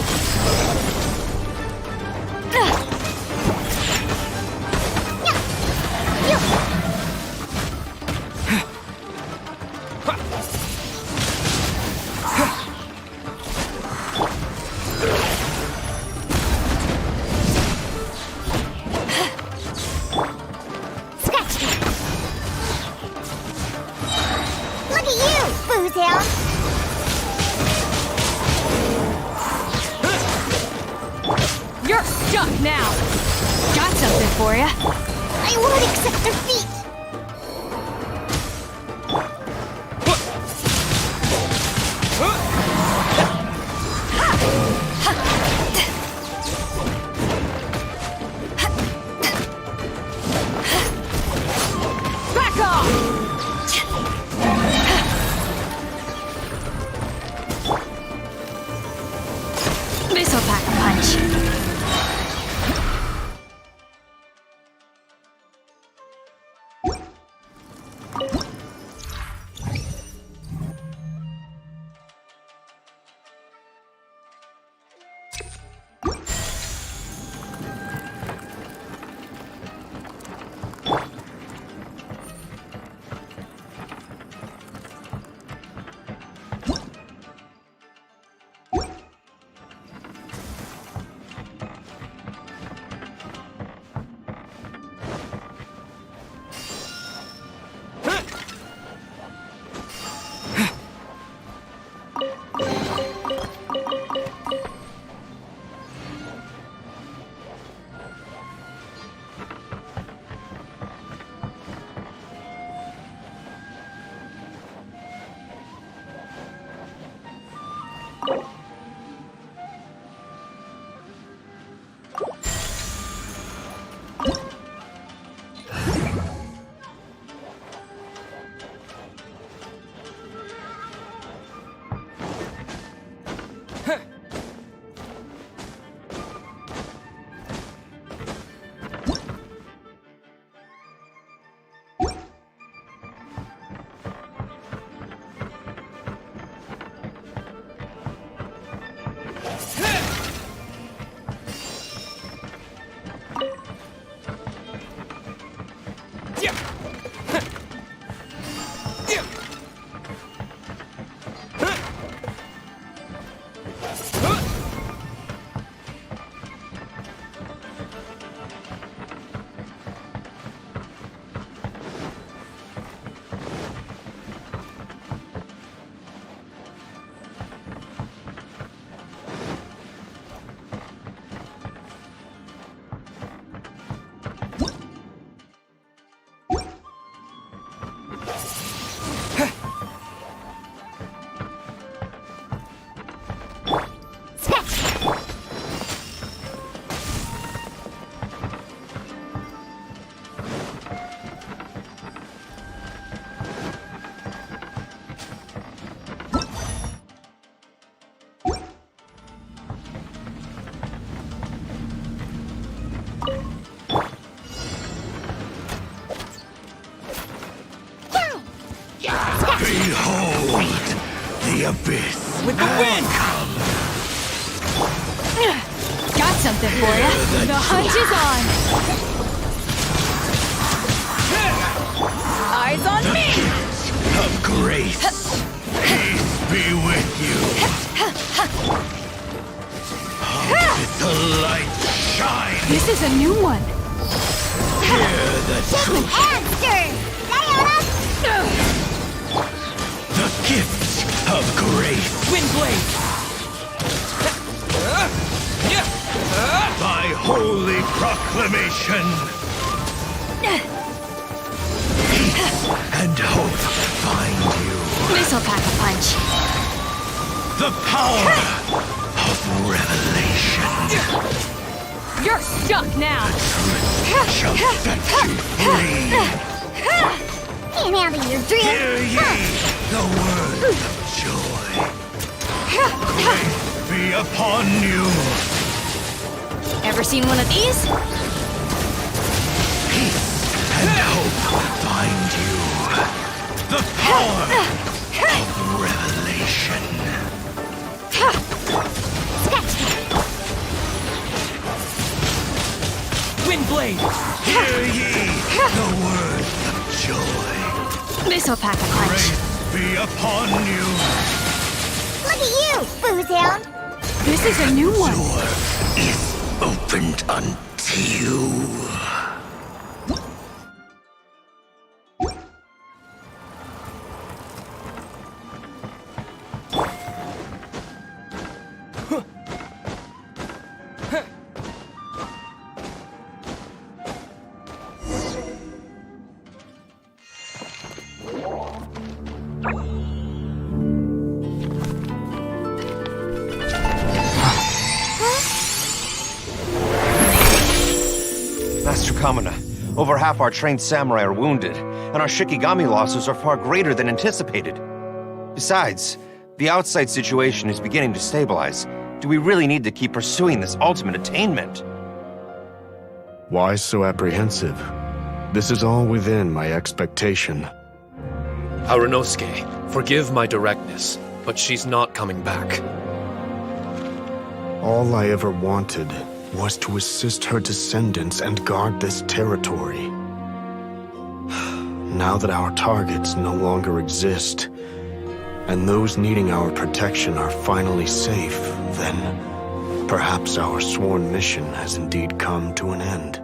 Speaker 1: Scratch that. Look at you, Boozehound.
Speaker 3: You're stuck now! Got something for ya.
Speaker 1: I won't accept defeat.
Speaker 3: Back off! This'll pack a punch.
Speaker 2: Behold the abyss.
Speaker 9: With the wind!
Speaker 3: Got something for ya. The hunt is on! Eyes on me!
Speaker 2: Of grace. Peace be with you. Let the light shine.
Speaker 3: This is a new one.
Speaker 2: Hear the truth.
Speaker 1: Answer!
Speaker 2: The gift of grace.
Speaker 9: Windblade!
Speaker 2: By holy proclamation. Peace and hope find you.
Speaker 3: This'll pack a punch.
Speaker 2: The power of revelation.
Speaker 3: You're stuck now!
Speaker 2: Shall set you free.
Speaker 1: Can't handle your drill.
Speaker 2: Hear ye the word of joy. Grace be upon you.
Speaker 3: Ever seen one of these?
Speaker 2: Peace and hope find you. The power of revelation.
Speaker 9: Windblade!
Speaker 2: Hear ye the word of joy.
Speaker 3: This'll pack a punch.
Speaker 2: Grace be upon you.
Speaker 1: Look at you, Boozehound.
Speaker 3: This is a new one.
Speaker 2: Door is opened unto you.
Speaker 10: Master Kamina, over half our trained samurai are wounded, and our Shikigami losses are far greater than anticipated. Besides, the outside situation is beginning to stabilize. Do we really need to keep pursuing this ultimate attainment?
Speaker 11: Why so apprehensive? This is all within my expectation.
Speaker 8: Harunosuke, forgive my directness, but she's not coming back.
Speaker 11: All I ever wanted was to assist her descendants and guard this territory. Now that our targets no longer exist, and those needing our protection are finally safe, then perhaps our sworn mission has indeed come to an end.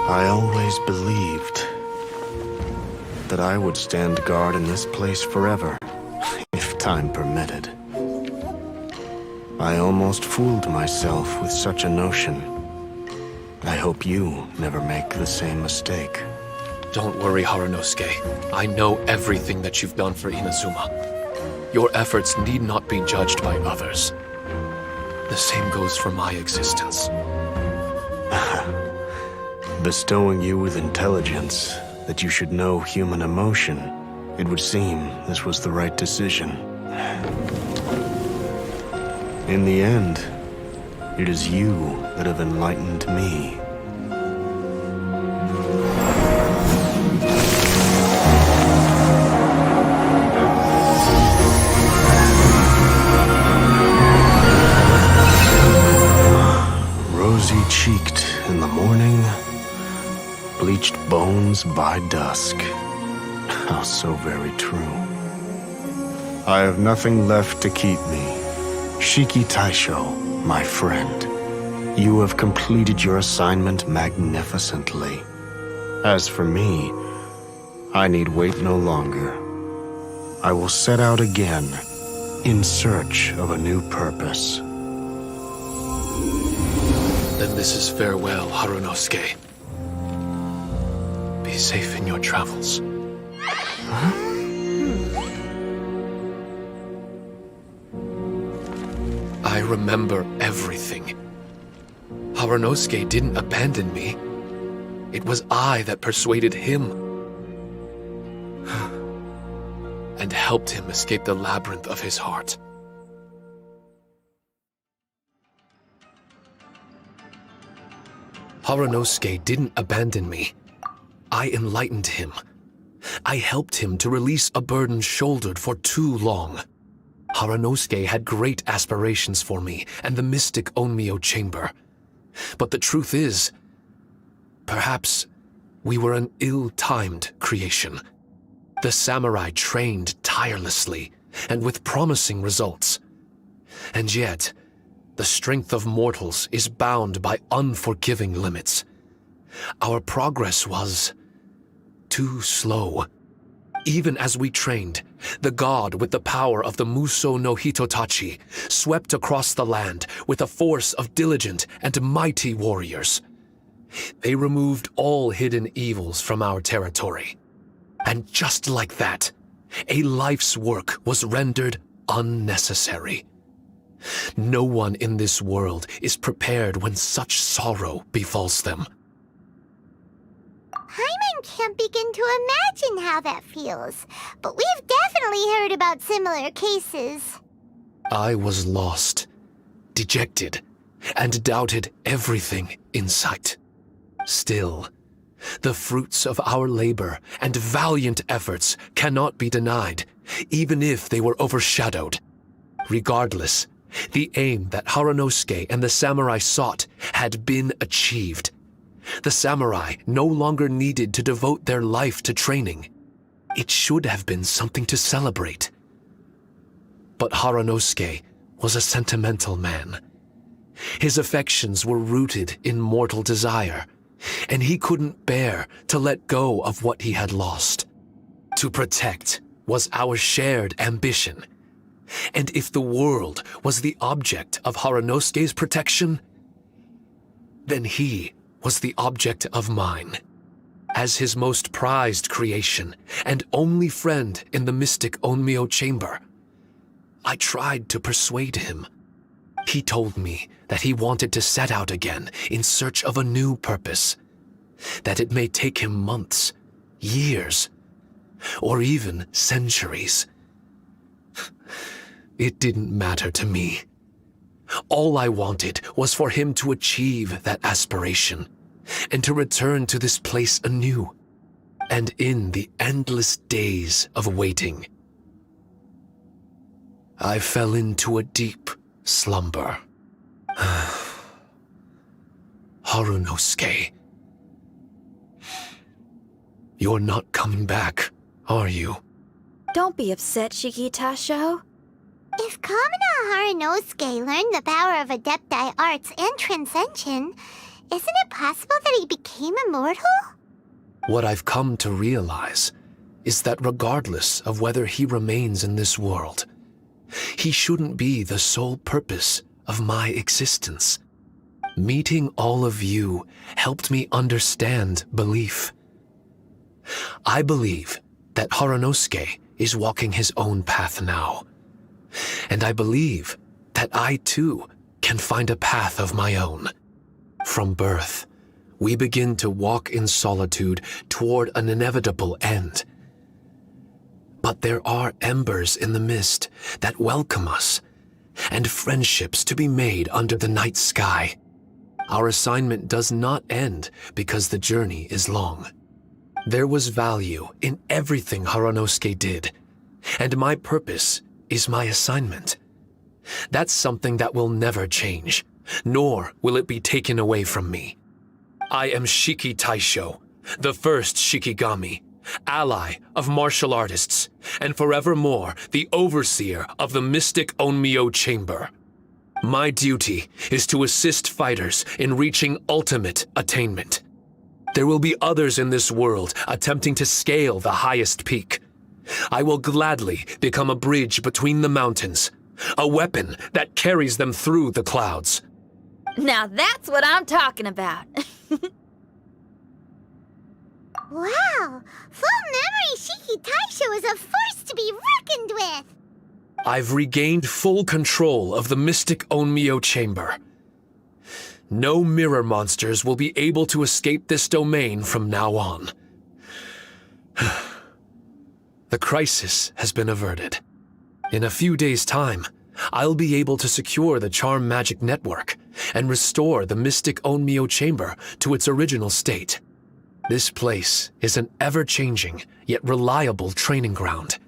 Speaker 11: I always believed that I would stand guard in this place forever, if time permitted. I almost fooled myself with such a notion. I hope you never make the same mistake.
Speaker 8: Don't worry, Harunosuke. I know everything that you've done for Inazuma. Your efforts need not be judged by others. The same goes for my existence.
Speaker 11: Bestowing you with intelligence, that you should know human emotion, it would seem this was the right decision. In the end, it is you that have enlightened me. Rosy-cheeked in the morning, bleached bones by dusk. How so very true. I have nothing left to keep me. Shiki Taisho, my friend, you have completed your assignment magnificently. As for me, I need wait no longer. I will set out again, in search of a new purpose.
Speaker 8: Then this is farewell, Harunosuke. Be safe in your travels. I remember everything. Harunosuke didn't abandon me. It was I that persuaded him. And helped him escape the labyrinth of his heart. Harunosuke didn't abandon me. I enlightened him. I helped him to release a burden shouldered for too long. Harunosuke had great aspirations for me and the mystic Onmyo chamber. But the truth is, perhaps we were an ill-timed creation. The samurai trained tirelessly and with promising results. And yet, the strength of mortals is bound by unforgiving limits. Our progress was too slow. Even as we trained, the god with the power of the Muso no Hitotachi swept across the land with a force of diligent and mighty warriors. They removed all hidden evils from our territory. And just like that, a life's work was rendered unnecessary. No one in this world is prepared when such sorrow befalls them.
Speaker 1: Paimon can't begin to imagine how that feels, but we've definitely heard about similar cases.
Speaker 8: I was lost, dejected, and doubted everything in sight. Still, the fruits of our labor and valiant efforts cannot be denied, even if they were overshadowed. Regardless, the aim that Haranosuke and the samurai sought had been achieved. The samurai no longer needed to devote their life to training. It should have been something to celebrate. But Haranosuke was a sentimental man. His affections were rooted in mortal desire, and he couldn't bear to let go of what he had lost. To protect was our shared ambition. And if the world was the object of Haranosuke's protection, then he was the object of mine. As his most prized creation and only friend in the mystic Onmyo chamber, I tried to persuade him. He told me that he wanted to set out again in search of a new purpose, that it may take him months, years, or even centuries. It didn't matter to me. All I wanted was for him to achieve that aspiration and to return to this place anew. And in the endless days of waiting, I fell into a deep slumber. Harunosuke, you're not coming back, are you?
Speaker 3: Don't be upset, Shikitasho.
Speaker 1: If Kamina Haranosuke learned the power of Adepti Arts and Transcension, isn't it possible that he became immortal?
Speaker 8: What I've come to realize is that regardless of whether he remains in this world, he shouldn't be the sole purpose of my existence. Meeting all of you helped me understand belief. I believe that Haranosuke is walking his own path now. And I believe that I too can find a path of my own. From birth, we begin to walk in solitude toward an inevitable end. But there are embers in the mist that welcome us, and friendships to be made under the night sky. Our assignment does not end because the journey is long. There was value in everything Haranosuke did, and my purpose is my assignment. That's something that will never change, nor will it be taken away from me. I am Shiki Taisho, the first Shikigami, ally of martial artists, and forevermore the overseer of the mystic Onmyo chamber. My duty is to assist fighters in reaching ultimate attainment. There will be others in this world attempting to scale the highest peak. I will gladly become a bridge between the mountains, a weapon that carries them through the clouds.
Speaker 3: Now that's what I'm talking about.
Speaker 1: Wow! Full memory Shiki Taisho is a force to be reckoned with!
Speaker 8: I've regained full control of the mystic Onmyo chamber. No mirror monsters will be able to escape this domain from now on. The crisis has been averted. In a few days' time, I'll be able to secure the charm magic network and restore the mystic Onmyo chamber to its original state. This place is an ever-changing yet reliable training ground.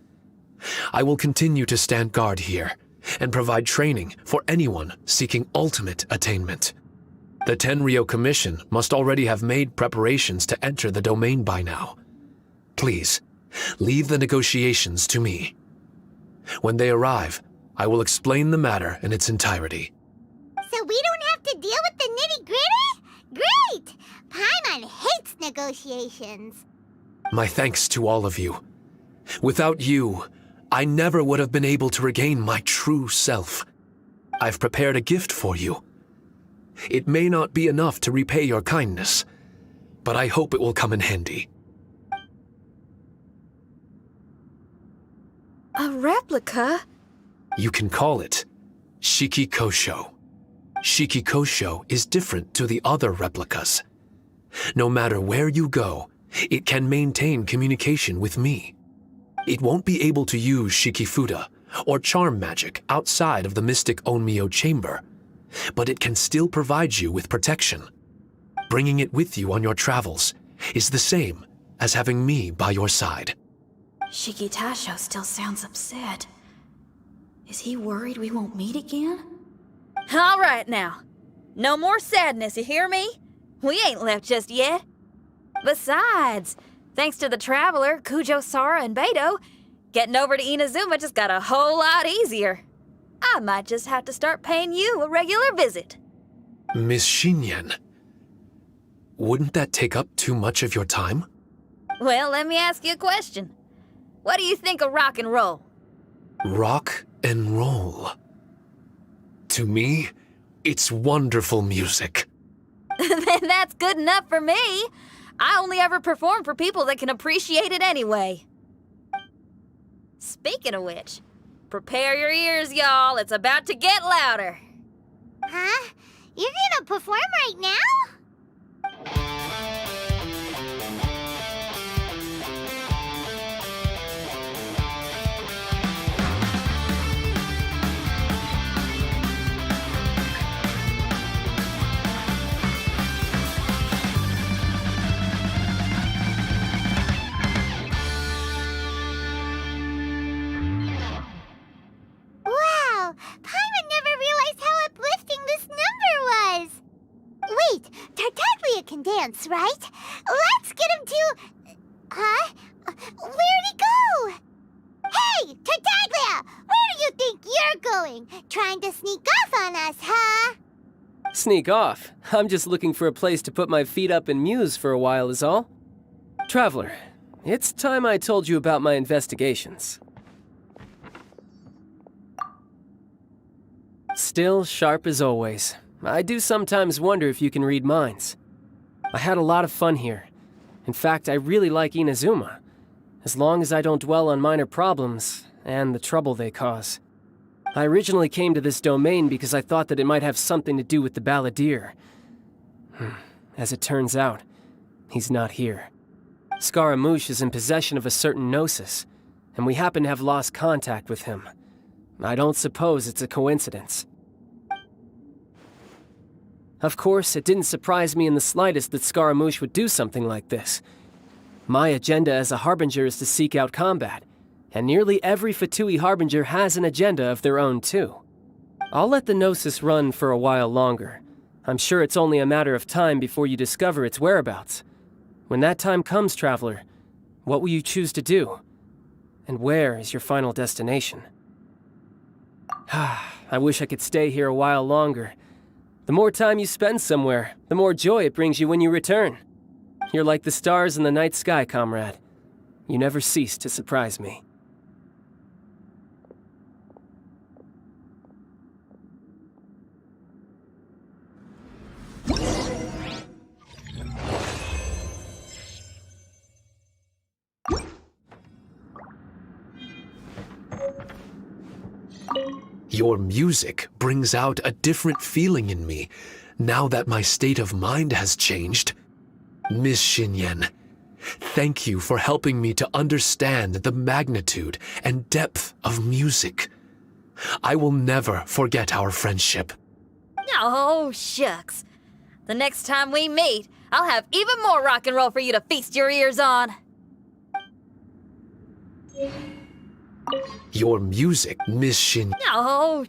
Speaker 8: I will continue to stand guard here and provide training for anyone seeking ultimate attainment. The Tenryo Commission must already have made preparations to enter the domain by now. Please, leave the negotiations to me. When they arrive, I will explain the matter in its entirety.
Speaker 1: So we don't have to deal with the nitty-gritty? Great! Paimon hates negotiations.
Speaker 8: My thanks to all of you. Without you, I never would have been able to regain my true self. I've prepared a gift for you. It may not be enough to repay your kindness, but I hope it will come in handy.
Speaker 3: A replica?
Speaker 8: You can call it Shiki Kosho. Shiki Kosho is different to the other replicas. No matter where you go, it can maintain communication with me. It won't be able to use Shikifuda or charm magic outside of the Mystic Onmyo chamber, but it can still provide you with protection. Bringing it with you on your travels is the same as having me by your side.
Speaker 3: Shikitasho still sounds upset. Is he worried we won't meet again? All right now. No more sadness, you hear me? We ain't left just yet. Besides, thanks to the Traveler, Kujo, Sara, and Beto, getting over to Inazuma just got a whole lot easier. I might just have to start paying you a regular visit.
Speaker 8: Miss Shinyan, wouldn't that take up too much of your time?
Speaker 3: Well, let me ask you a question. What do you think of rock and roll?
Speaker 8: Rock and roll. To me, it's wonderful music.
Speaker 3: Then that's good enough for me. I only ever perform for people that can appreciate it anyway. Speaking of which, prepare your ears, y'all. It's about to get louder.
Speaker 1: Huh? You're gonna perform right now? Wow! Paimon never realized how uplifting this number was! Wait, Tartaglia can dance, right? Let's get him to... Huh? Where'd he go? Hey, Tartaglia! Where do you think you're going? Trying to sneak off on us, huh?
Speaker 9: Sneak off? I'm just looking for a place to put my feet up and muse for a while is all. Traveler, it's time I told you about my investigations. Still sharp as always. I do sometimes wonder if you can read minds. I had a lot of fun here. In fact, I really like Inazuma, as long as I don't dwell on minor problems and the trouble they cause. I originally came to this domain because I thought that it might have something to do with the balladeer. As it turns out, he's not here. Scaramouche is in possession of a certain gnosis, and we happen to have lost contact with him. I don't suppose it's a coincidence. Of course, it didn't surprise me in the slightest that Scaramouche would do something like this. My agenda as a Harbinger is to seek out combat, and nearly every Fatui Harbinger has an agenda of their own too. I'll let the Gnosis run for a while longer. I'm sure it's only a matter of time before you discover its whereabouts. When that time comes, Traveler, what will you choose to do? And where is your final destination? I wish I could stay here a while longer. The more time you spend somewhere, the more joy it brings you when you return. You're like the stars in the night sky, comrade. You never cease to surprise me.
Speaker 8: Your music brings out a different feeling in me now that my state of mind has changed. Miss Shinyan, thank you for helping me to understand the magnitude and depth of music. I will never forget our friendship.
Speaker 3: Oh, shucks. The next time we meet, I'll have even more rock and roll for you to feast your ears on.
Speaker 8: Your music, Miss Shin.
Speaker 3: Oh.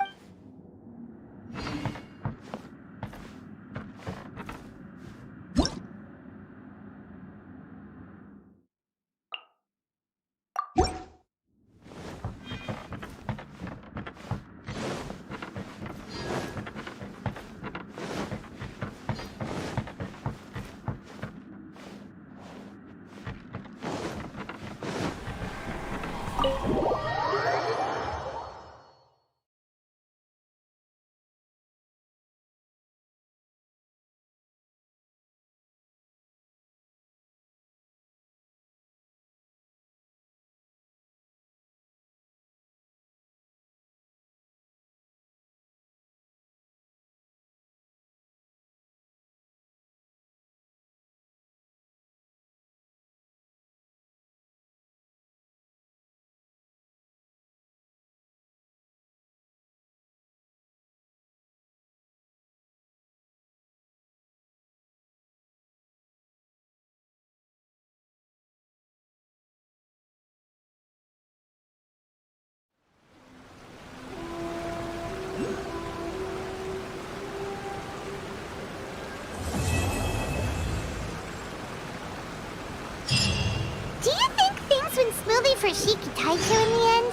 Speaker 1: Yoshiki Taicho in the end?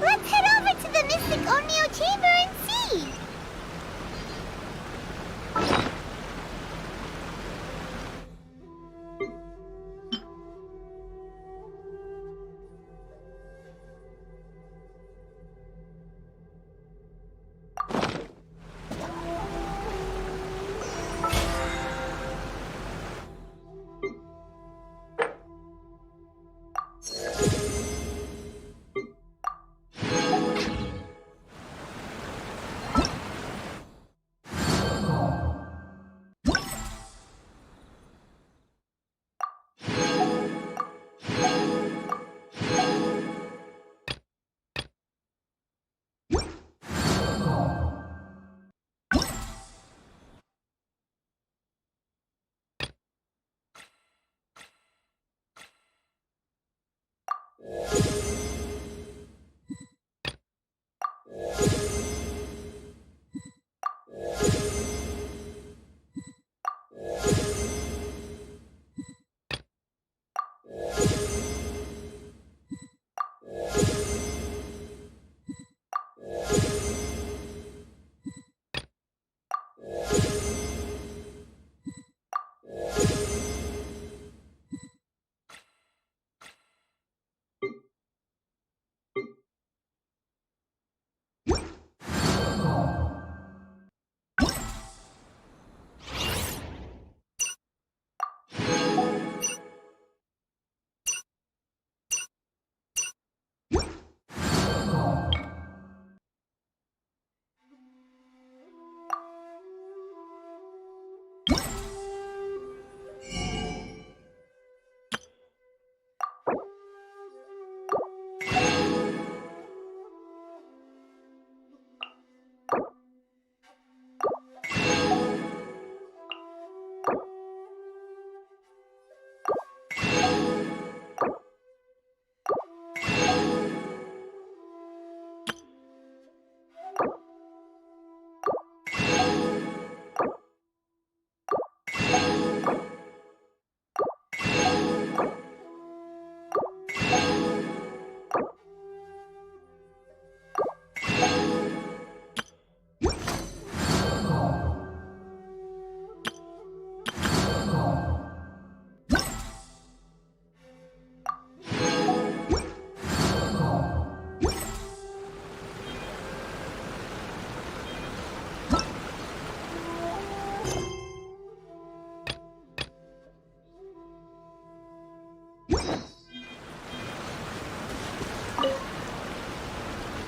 Speaker 1: Let's head over to the Mystic Onmyo Chamber and see!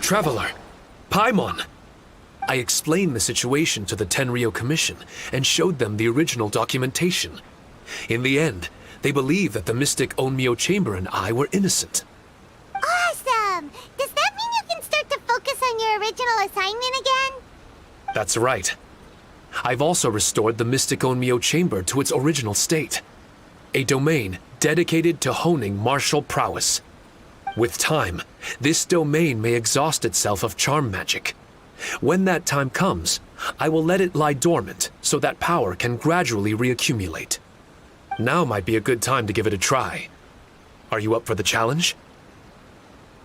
Speaker 8: Traveler, Paimon! I explained the situation to the Tenryou Commission and showed them the original documentation. In the end, they believe that the Mystic Onmyo Chamber and I were innocent.
Speaker 1: Awesome! Does that mean you can start to focus on your original assignment again?
Speaker 8: That's right. I've also restored the Mystic Onmyo Chamber to its original state. A domain dedicated to honing martial prowess. With time, this domain may exhaust itself of charm magic. When that time comes, I will let it lie dormant so that power can gradually reaccumulate. Now might be a good time to give it a try. Are you up for the challenge?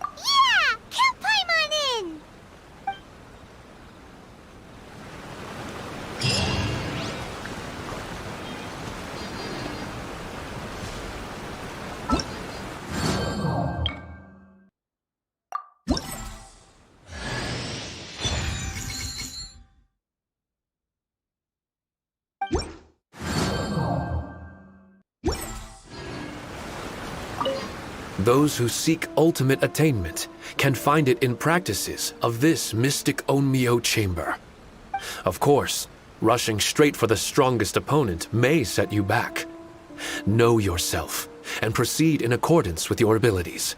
Speaker 1: Yeah! Count Paimon in!
Speaker 8: Those who seek ultimate attainment can find it in practices of this Mystic Onmyo Chamber. Of course, rushing straight for the strongest opponent may set you back. Know yourself and proceed in accordance with your abilities.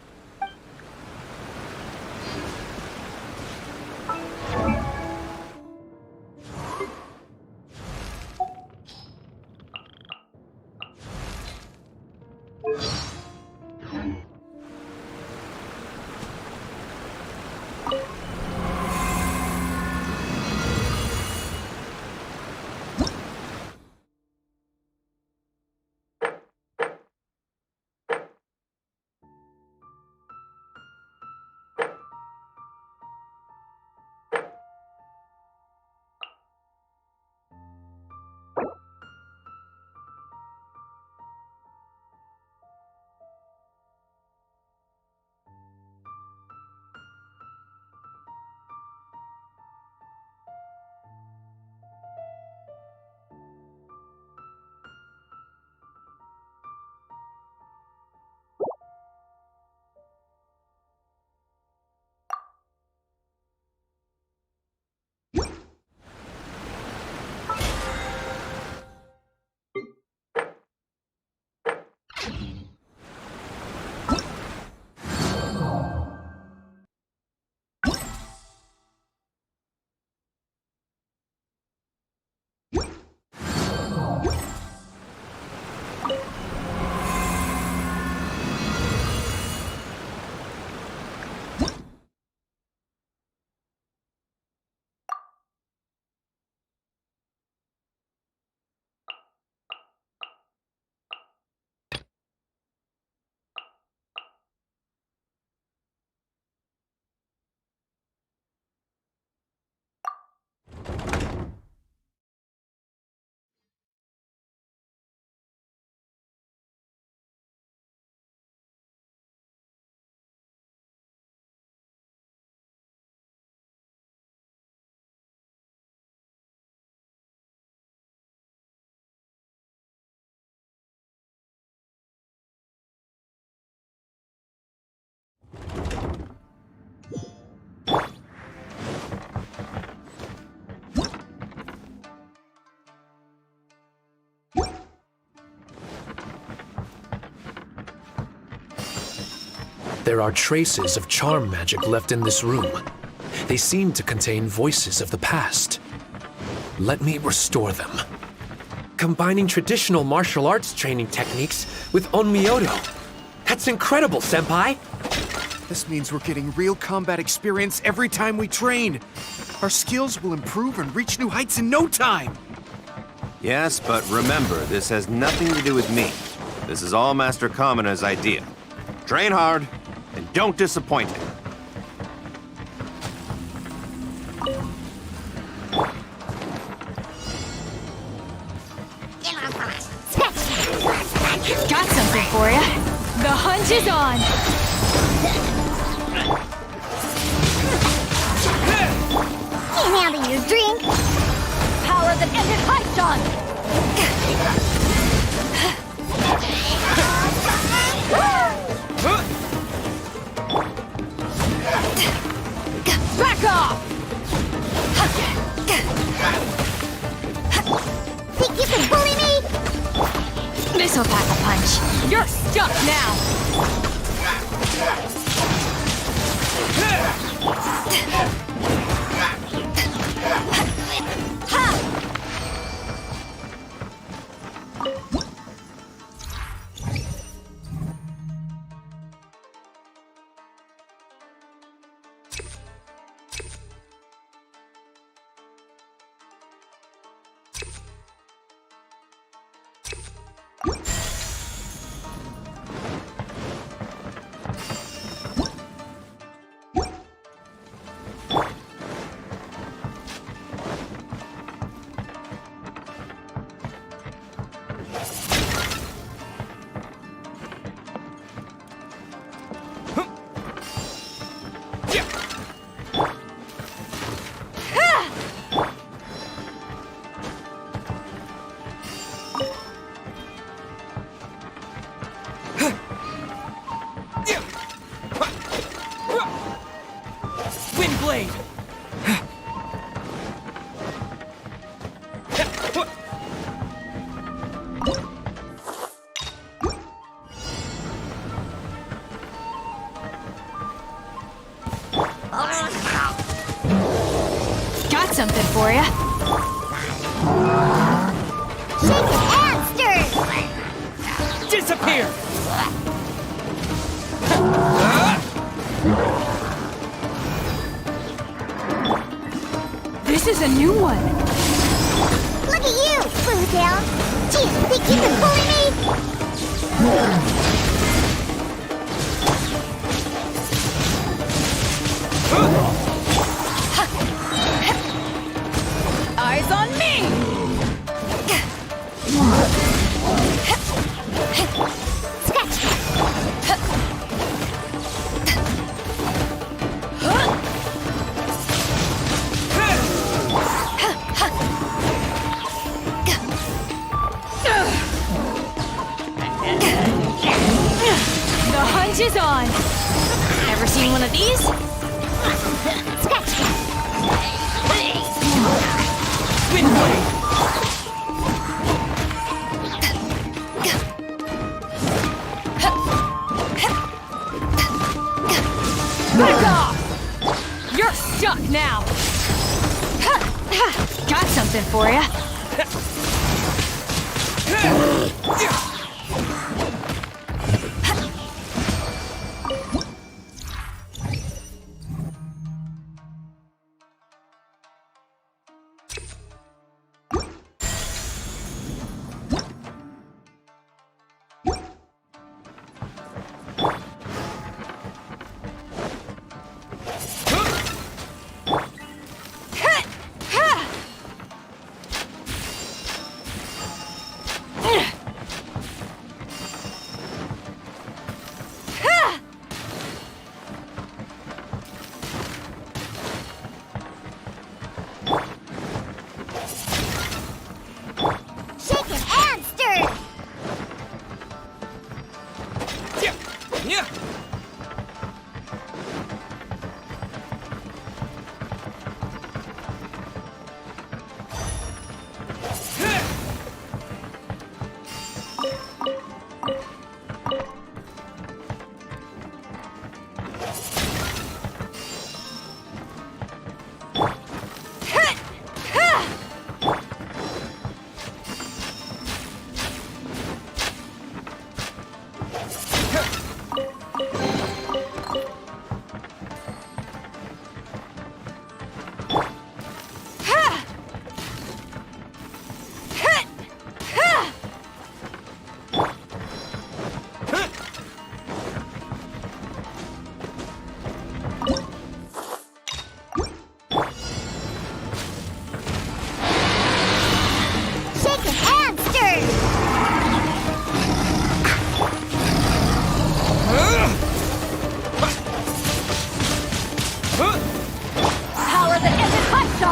Speaker 8: There are traces of charm magic left in this room. They seem to contain voices of the past. Let me restore them. Combining traditional martial arts training techniques with Onmyoto. That's incredible, Senpai!
Speaker 12: This means we're getting real combat experience every time we train. Our skills will improve and reach new heights in no time.
Speaker 10: Yes, but remember, this has nothing to do with me. This is all Master Kamina's idea. Train hard, and don't disappoint him.
Speaker 3: Got something for you. The hunt is on.
Speaker 1: Can't handle your drink.
Speaker 3: Power that ended Python. Back off!
Speaker 1: Think you can bully me?
Speaker 3: This'll pack a punch. You're stuck now.
Speaker 12: Windblade!
Speaker 3: Got something for you.
Speaker 1: Shake it and stir!
Speaker 12: Disappear!
Speaker 3: This is a new one.
Speaker 1: Look at you, Blue Down. Gee, think you can bully me?
Speaker 3: Eyes on me! The hunt is on. Ever seen one of these?
Speaker 12: Windblade!
Speaker 3: Back off! You're stuck now. Got something for you.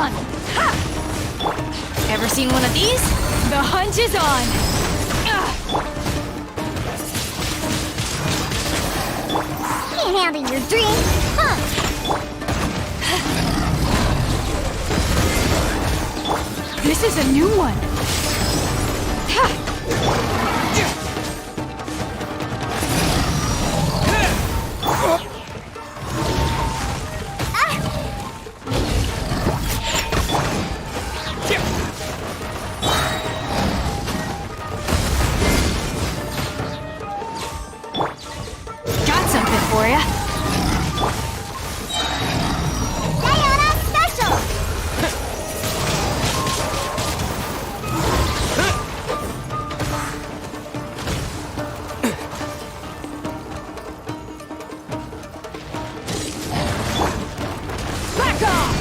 Speaker 3: on! Ha! Ever seen one of these? The hunt is on!
Speaker 1: Can't handle your drink, huh?
Speaker 3: This is a new one! Ha! Got something for ya!
Speaker 1: Sayonara special!
Speaker 3: Back off!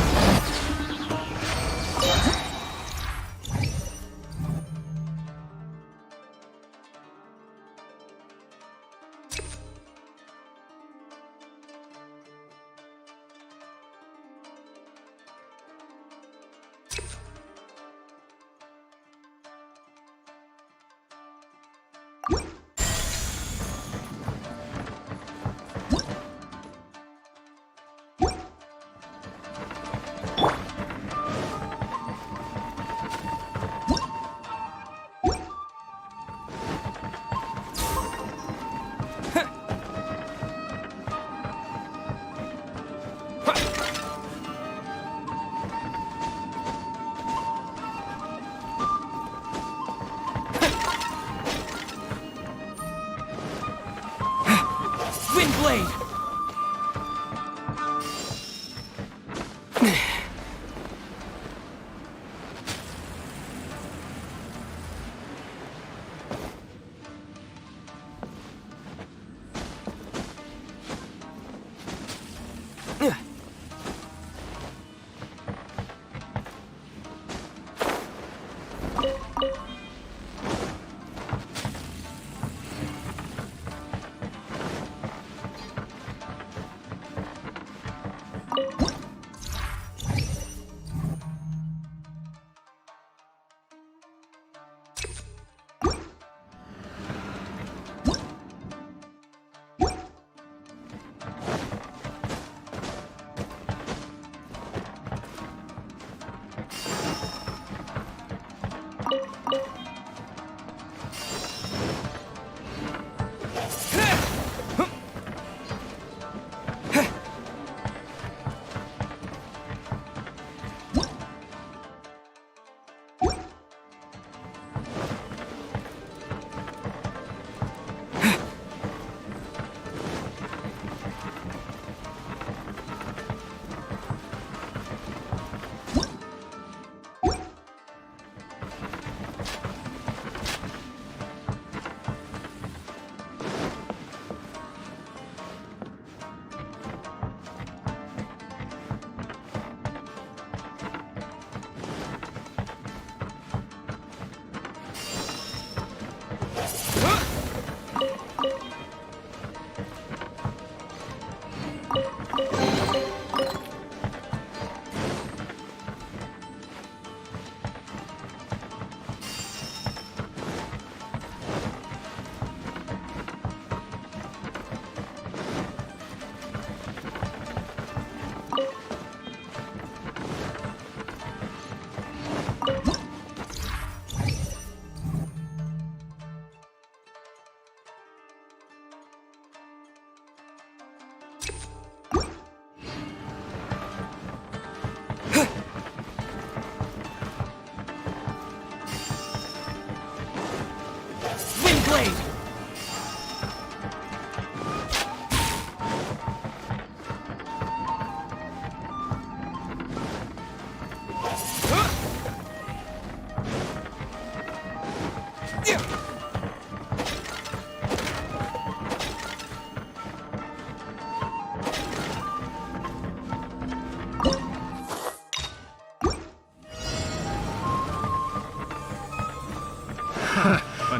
Speaker 3: Windblade!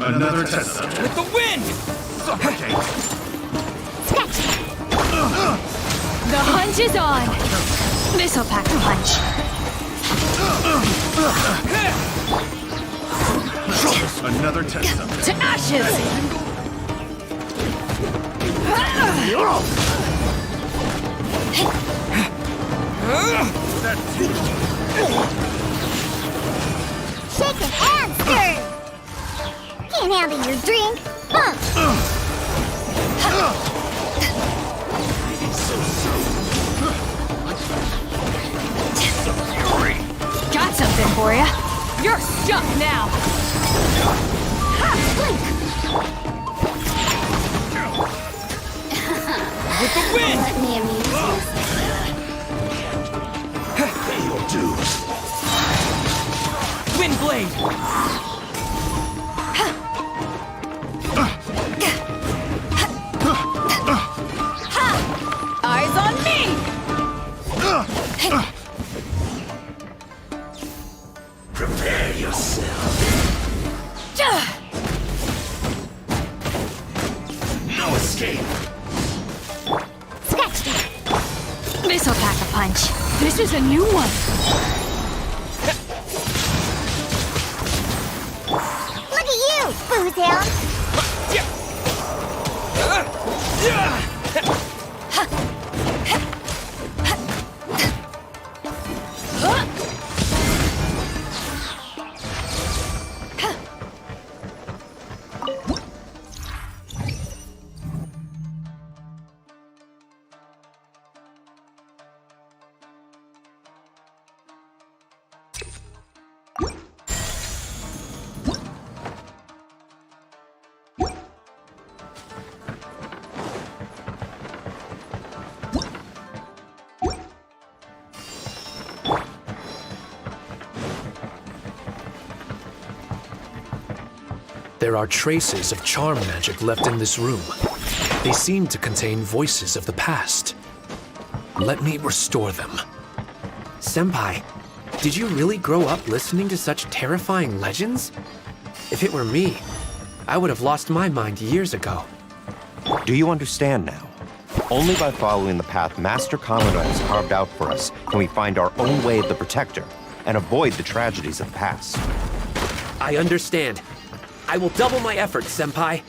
Speaker 2: Another test
Speaker 3: With the wind!
Speaker 2: suffocate.
Speaker 3: The hunt is on! This'll pack a punch.
Speaker 2: Another test.
Speaker 3: To ashes!
Speaker 1: Shaken and stirred! Can't handle your drink?
Speaker 3: Got something for ya. You're stuck now.
Speaker 2: With the wind!
Speaker 1: Let me amuse you.
Speaker 2: Pay your dues.
Speaker 9: Wind blade!
Speaker 3: Eyes on me!
Speaker 2: Prepare yourself. No escape.
Speaker 1: Scratch that.
Speaker 3: This'll pack a punch. This is a new one.
Speaker 1: Look at you, booze hound.
Speaker 8: There are traces of charm magic left in this room. They seem to contain voices of the past. Let me restore them.
Speaker 13: Senpai, did you really grow up listening to such terrifying legends? If it were me, I would have lost my mind years ago.
Speaker 10: Do you understand now? Only by following the path Master Kamado has carved out for us can we find our own way of the Protector and avoid the tragedies of the past.
Speaker 13: I understand. I will double my efforts, Senpai.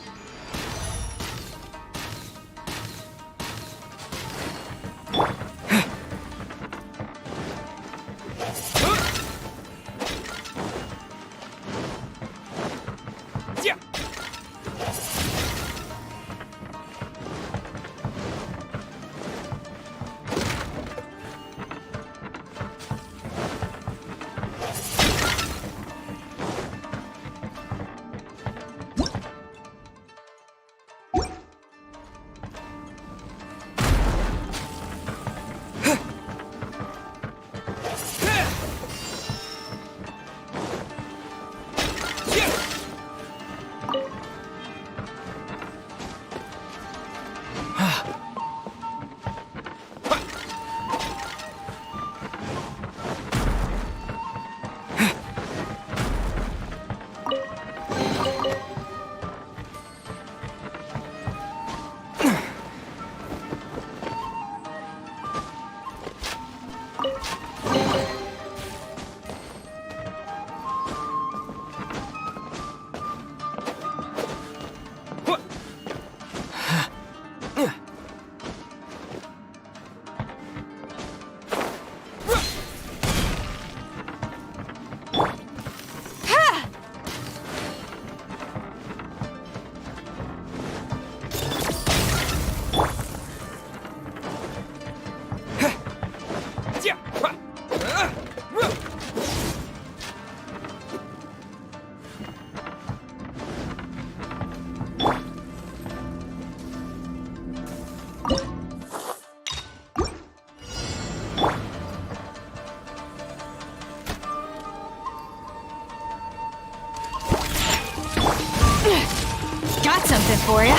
Speaker 3: Got something for ya.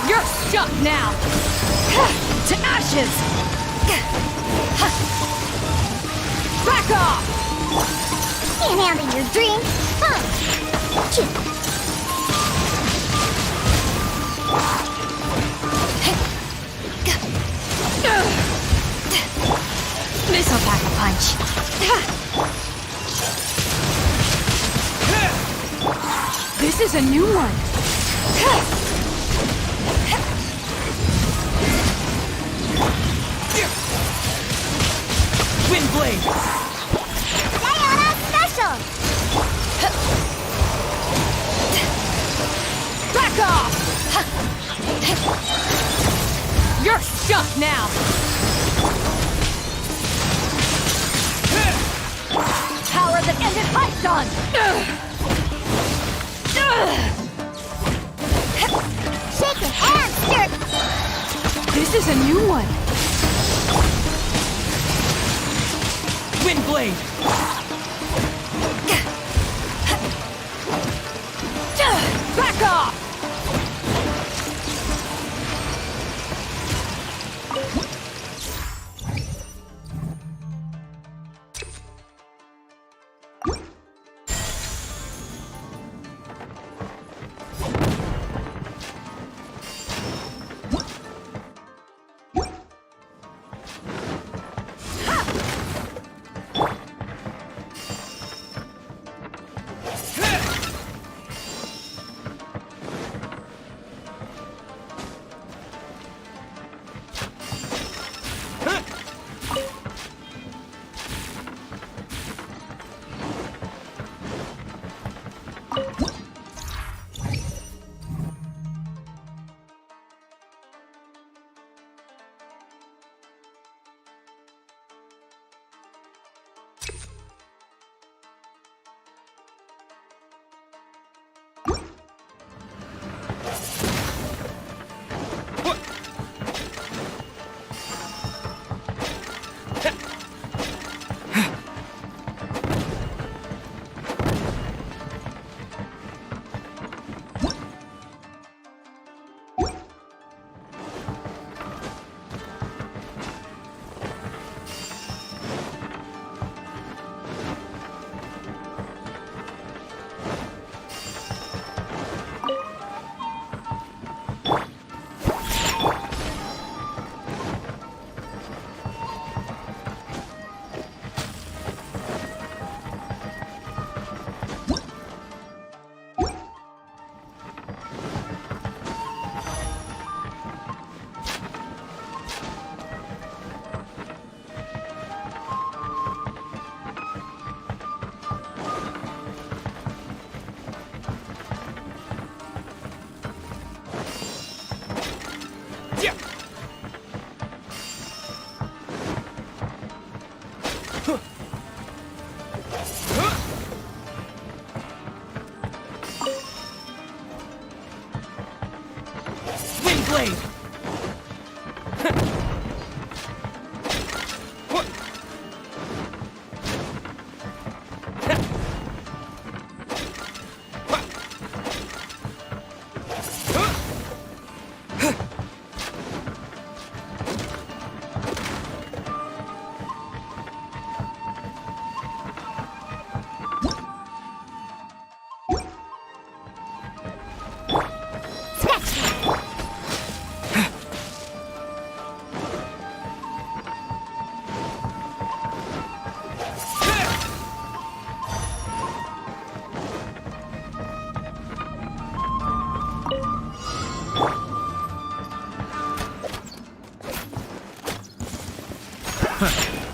Speaker 3: You're stuck now. To ashes. Back off.
Speaker 1: Can't handle your drink?
Speaker 3: punch. This is a new one. Wind blade.
Speaker 1: Diana special.
Speaker 3: Back off. You're stuck now. Power that ended Python.
Speaker 1: Shake it and stir.
Speaker 3: This is a new one. Wind blade. Back off. blade!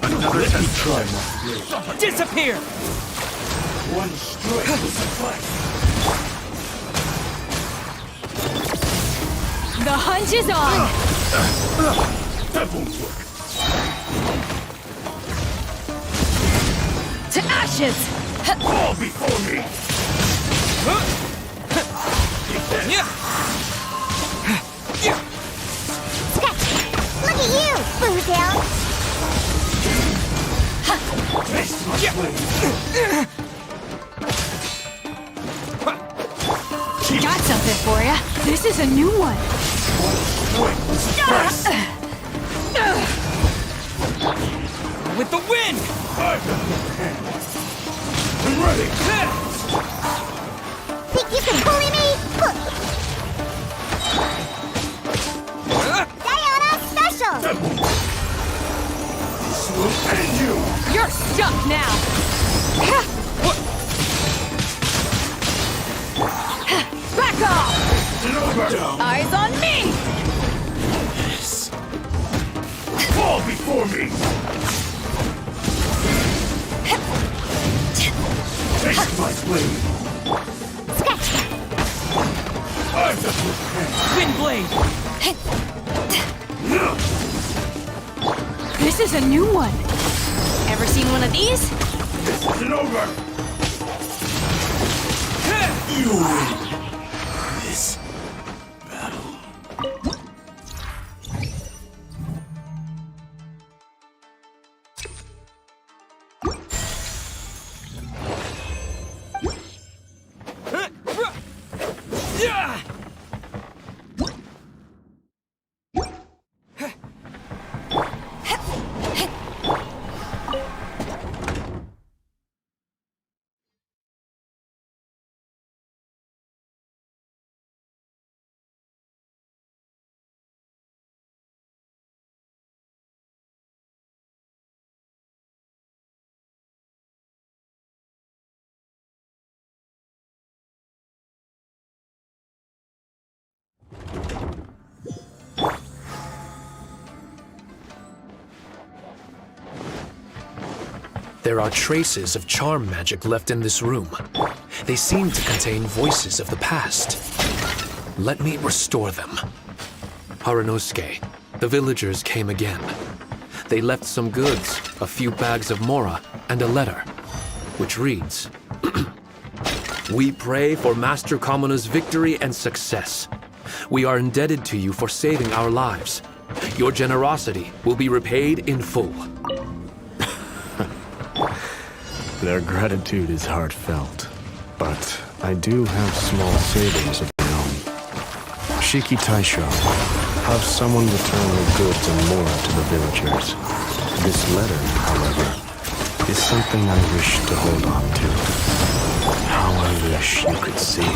Speaker 2: Another test try my blade.
Speaker 3: Disappear!
Speaker 2: One stroke will suffice.
Speaker 3: The hunt is on!
Speaker 2: That won't work.
Speaker 3: To ashes!
Speaker 2: Fall before me!
Speaker 1: Look at you, Boozle!
Speaker 2: Taste my blade.
Speaker 3: Got something for ya. This is a new one. With the wind!
Speaker 2: I've got the hand. I'm ready.
Speaker 1: Think you can bully me? Diana Special!
Speaker 2: This will end you.
Speaker 3: You're now! Back off! Eyes on me!
Speaker 2: Fall before me! Taste my blade!
Speaker 1: Scratch that!
Speaker 2: I'm the prepare!
Speaker 3: Wind blade! This is a new one! Ever seen one of these?
Speaker 2: This isn't over! You win this battle.
Speaker 8: There are traces of charm magic left in this room. They seem to contain voices of the past. Let me restore them. Haranosuke, the villagers came again. They left some goods, a few bags of mora, and a letter, which reads, We pray for Master Kamona's victory and success. We are indebted to you for saving our lives. Your generosity will be repaid in full.
Speaker 11: Their gratitude is heartfelt, but I do have small savings of my own. Shiki Taisho, have someone return the goods and mora to the villagers. This letter, however, is something I wish to hold on to. How I wish you could see.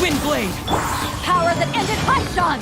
Speaker 3: Wind blade! Power that ended Haishan!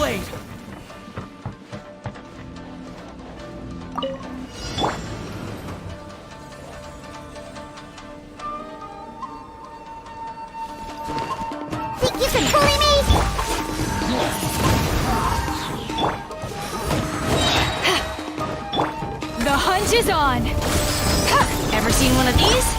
Speaker 9: blade!
Speaker 3: is on! Ever seen one of these?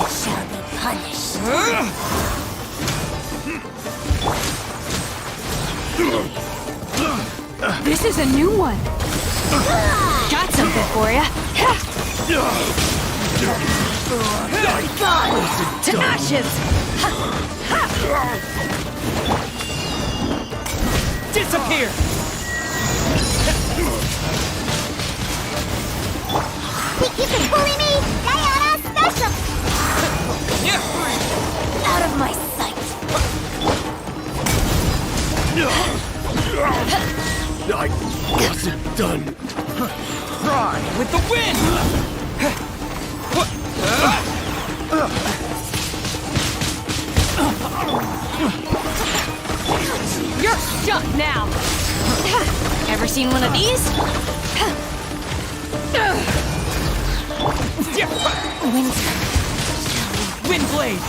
Speaker 1: Shall be punished.
Speaker 3: This is a new one. Got something for ya. To ashes!
Speaker 9: Disappear!
Speaker 1: Think you can bully me? Diana special! Out of my sight!
Speaker 9: I wasn't done. Cry with the wind!
Speaker 3: You're shut now! Ever seen one of these?
Speaker 9: Windblade!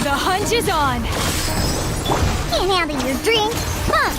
Speaker 3: The hunt is on!
Speaker 1: Can't handle your drink, huh?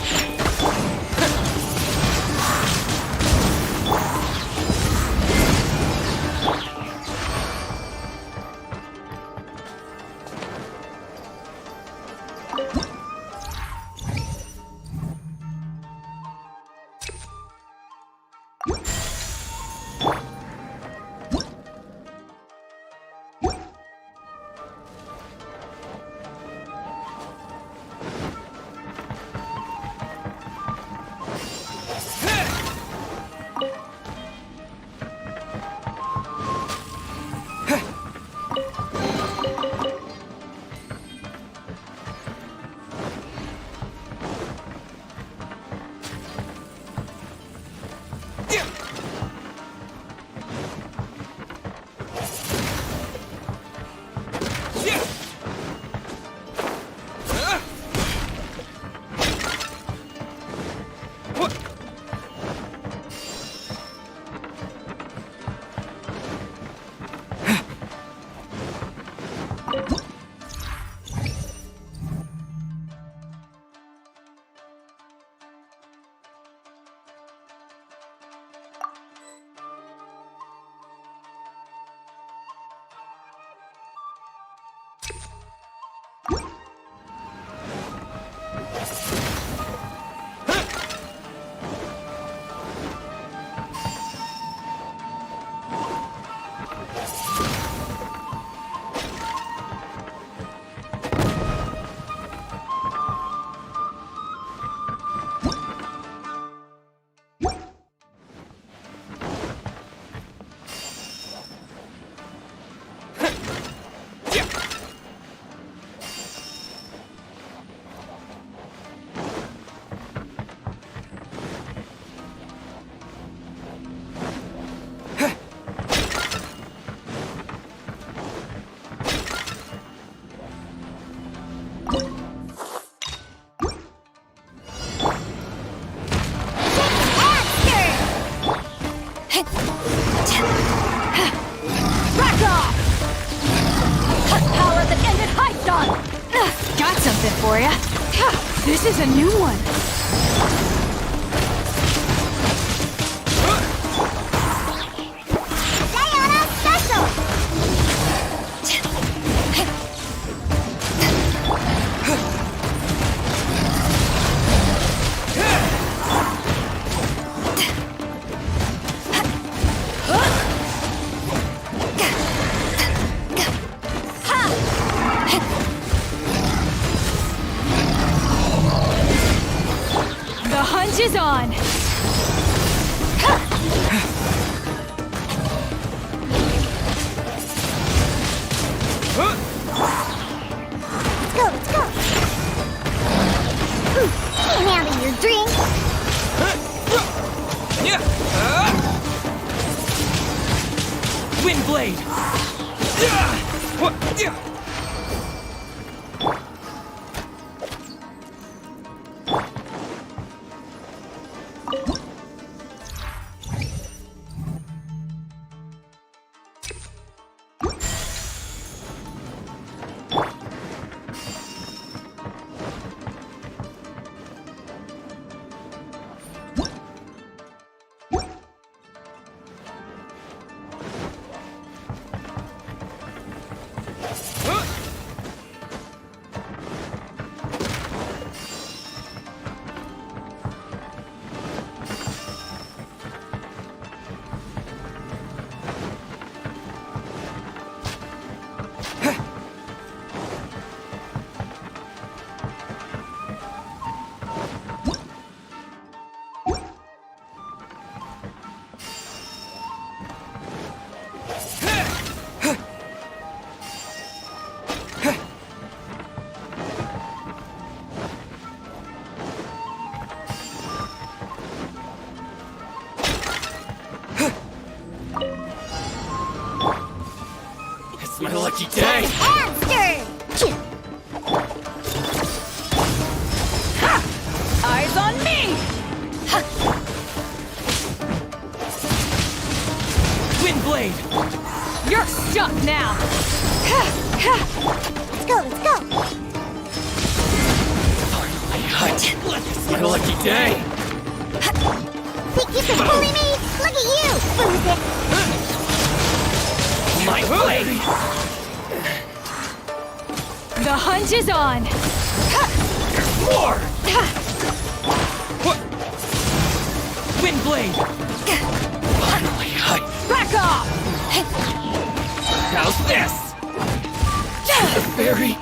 Speaker 3: Got something for ya. This is a new one. on!
Speaker 1: Let's go! Can't handle your drink!
Speaker 13: Wind blade! My lucky day!
Speaker 1: Hamster!
Speaker 3: Eyes on me!
Speaker 13: Wind blade!
Speaker 3: You're stuck now!
Speaker 1: Let's go!
Speaker 13: It's my lucky day!
Speaker 1: Think you can bully me? Look at you! Lose it!
Speaker 13: My blade!
Speaker 3: The hunt is on!
Speaker 13: More! Wind blade! Finally,
Speaker 3: Back off!
Speaker 13: how's this? The fairy!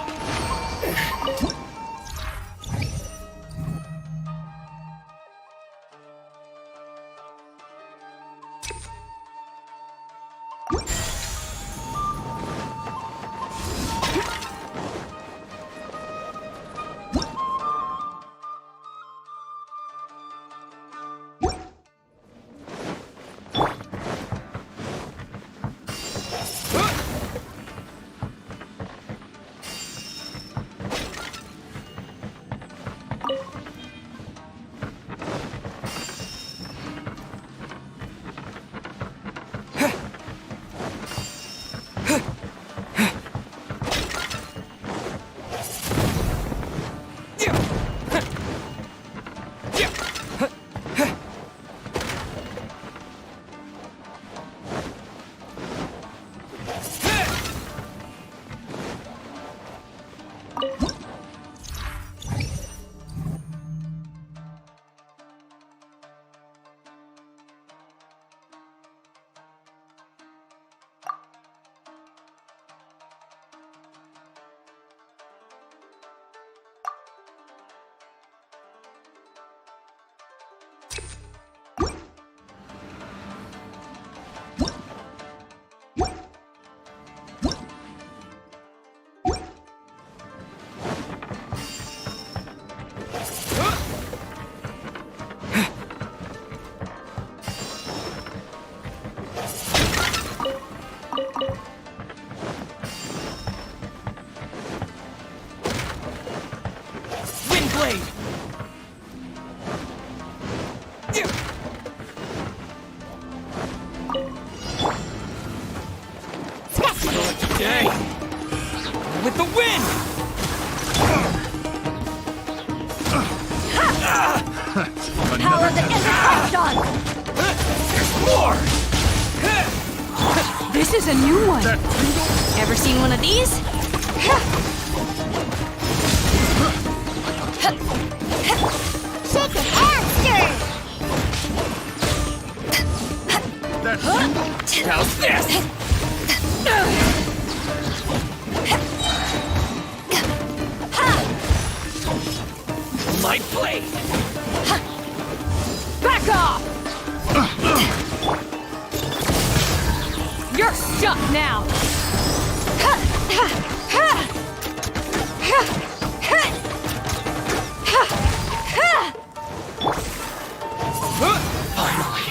Speaker 13: blade! Today, with the wind!
Speaker 3: Power the Ender done!
Speaker 13: There's more!
Speaker 3: This is a new one. Ever seen one of these?
Speaker 1: Shake it and stir!
Speaker 13: How's this? My blade!
Speaker 3: stuck now!
Speaker 8: Finally,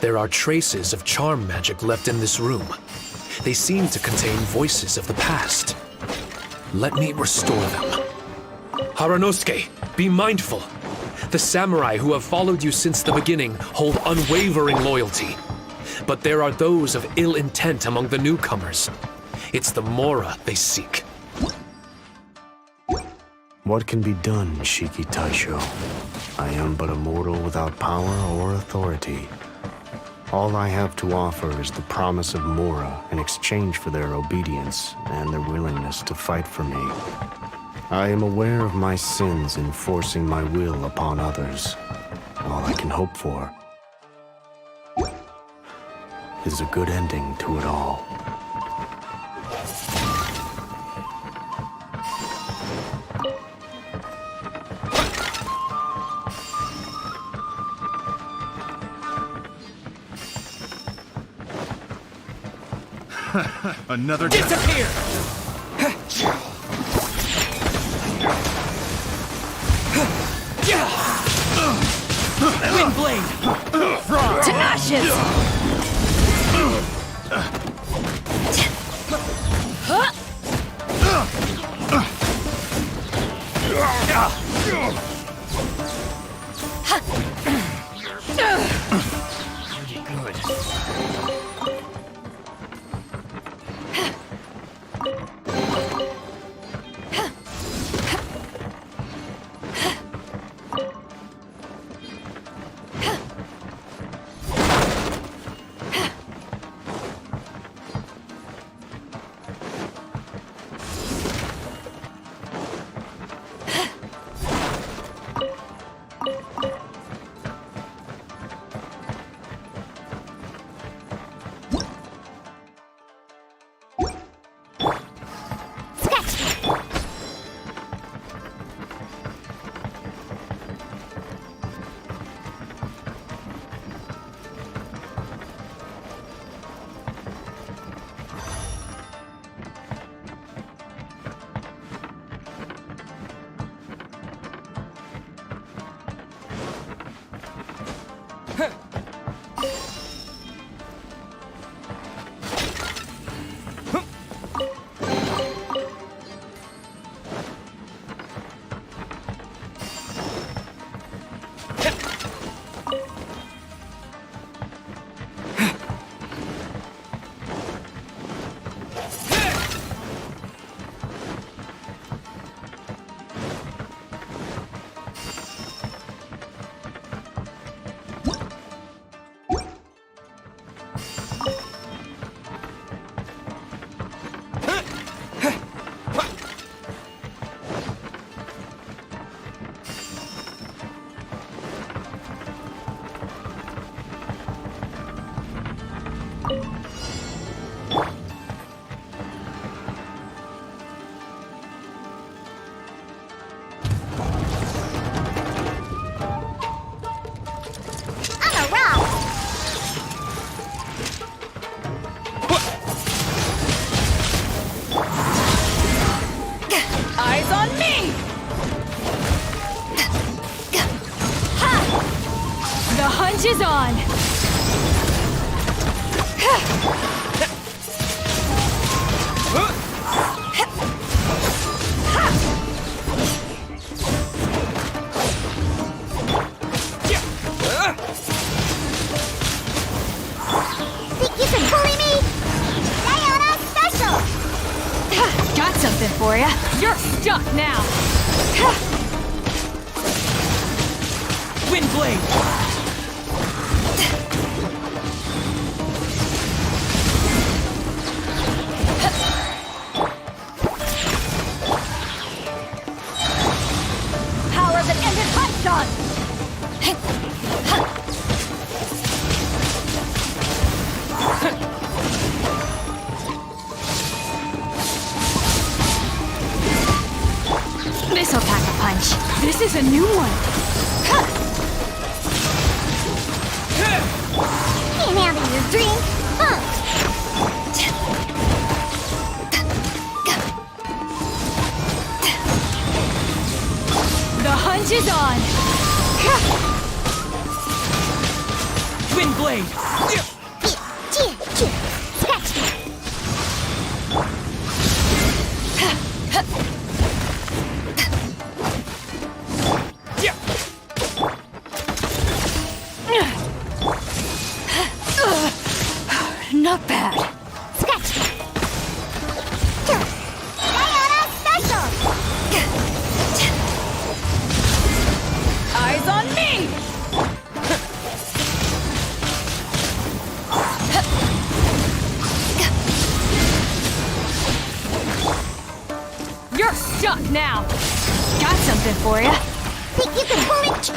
Speaker 8: There are traces of charm magic left in this room. They seem to contain voices of the past. Let me restore them. Haranosuke, be mindful. The samurai who have followed you since the beginning hold unwavering loyalty. But there are those of ill intent among the newcomers. It's the Mora they seek.
Speaker 11: What can be done, Shiki Taisho? I am but a mortal without power or authority. All I have to offer is the promise of Mora in exchange for their obedience and their willingness to fight for me. I am aware of my sins in forcing my will upon others. All I can hope for is a good ending to it all.
Speaker 2: Another
Speaker 12: Disappear! Wind blade!
Speaker 3: To ashes! Is on!
Speaker 1: Think you can bully me? Sayonara special!
Speaker 3: Got something for ya. You're stuck now!
Speaker 12: Wind blade!
Speaker 3: This is a new one.
Speaker 1: Can't handle your drink, huh?
Speaker 3: The hunt is on.
Speaker 9: Twin blade!
Speaker 1: Scratch me.
Speaker 3: Not bad.
Speaker 1: Scratch me. Sayonara special.
Speaker 3: Eyes on me! You're stuck now. Got something for you.
Speaker 1: Think you can pull it?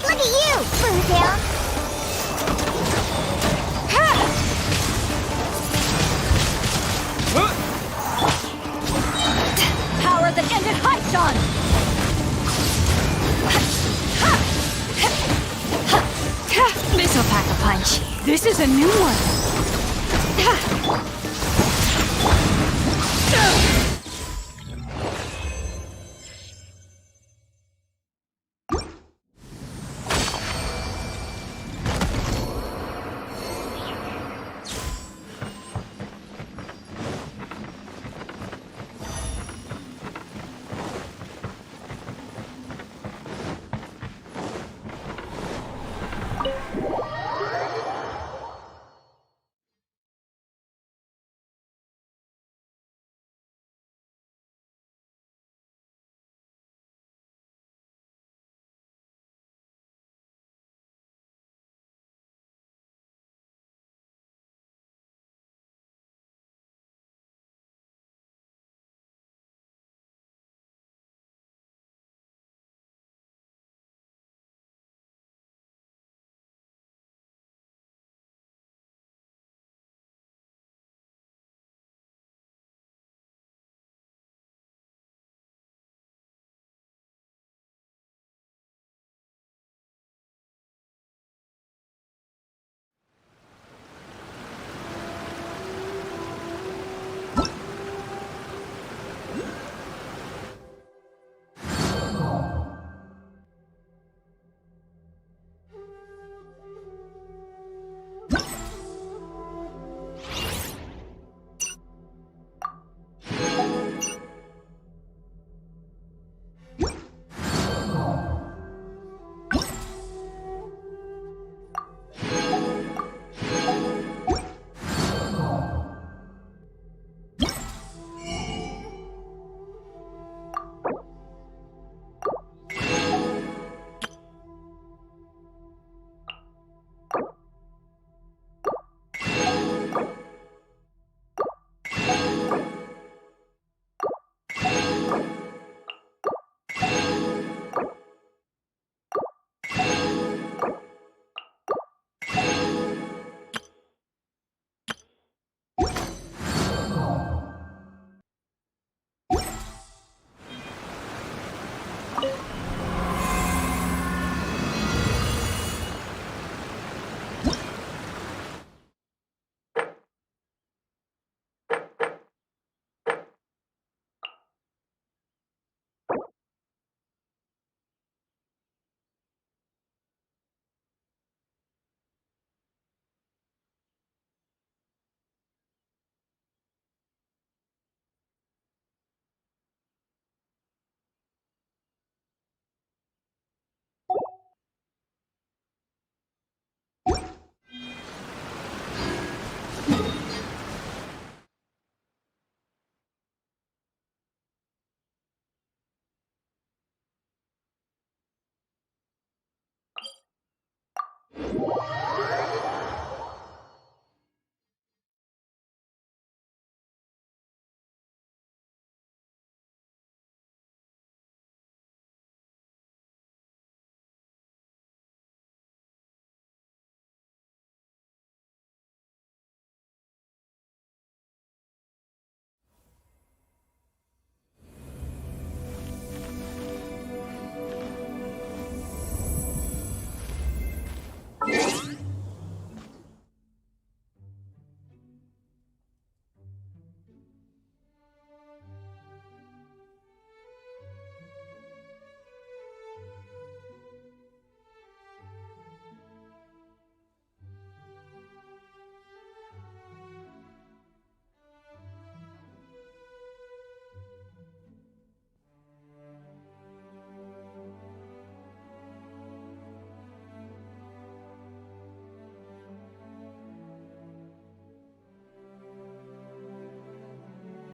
Speaker 1: Look at you, Foodale.
Speaker 3: Power that ended Haichan! This'll pack a punch. This is a new one.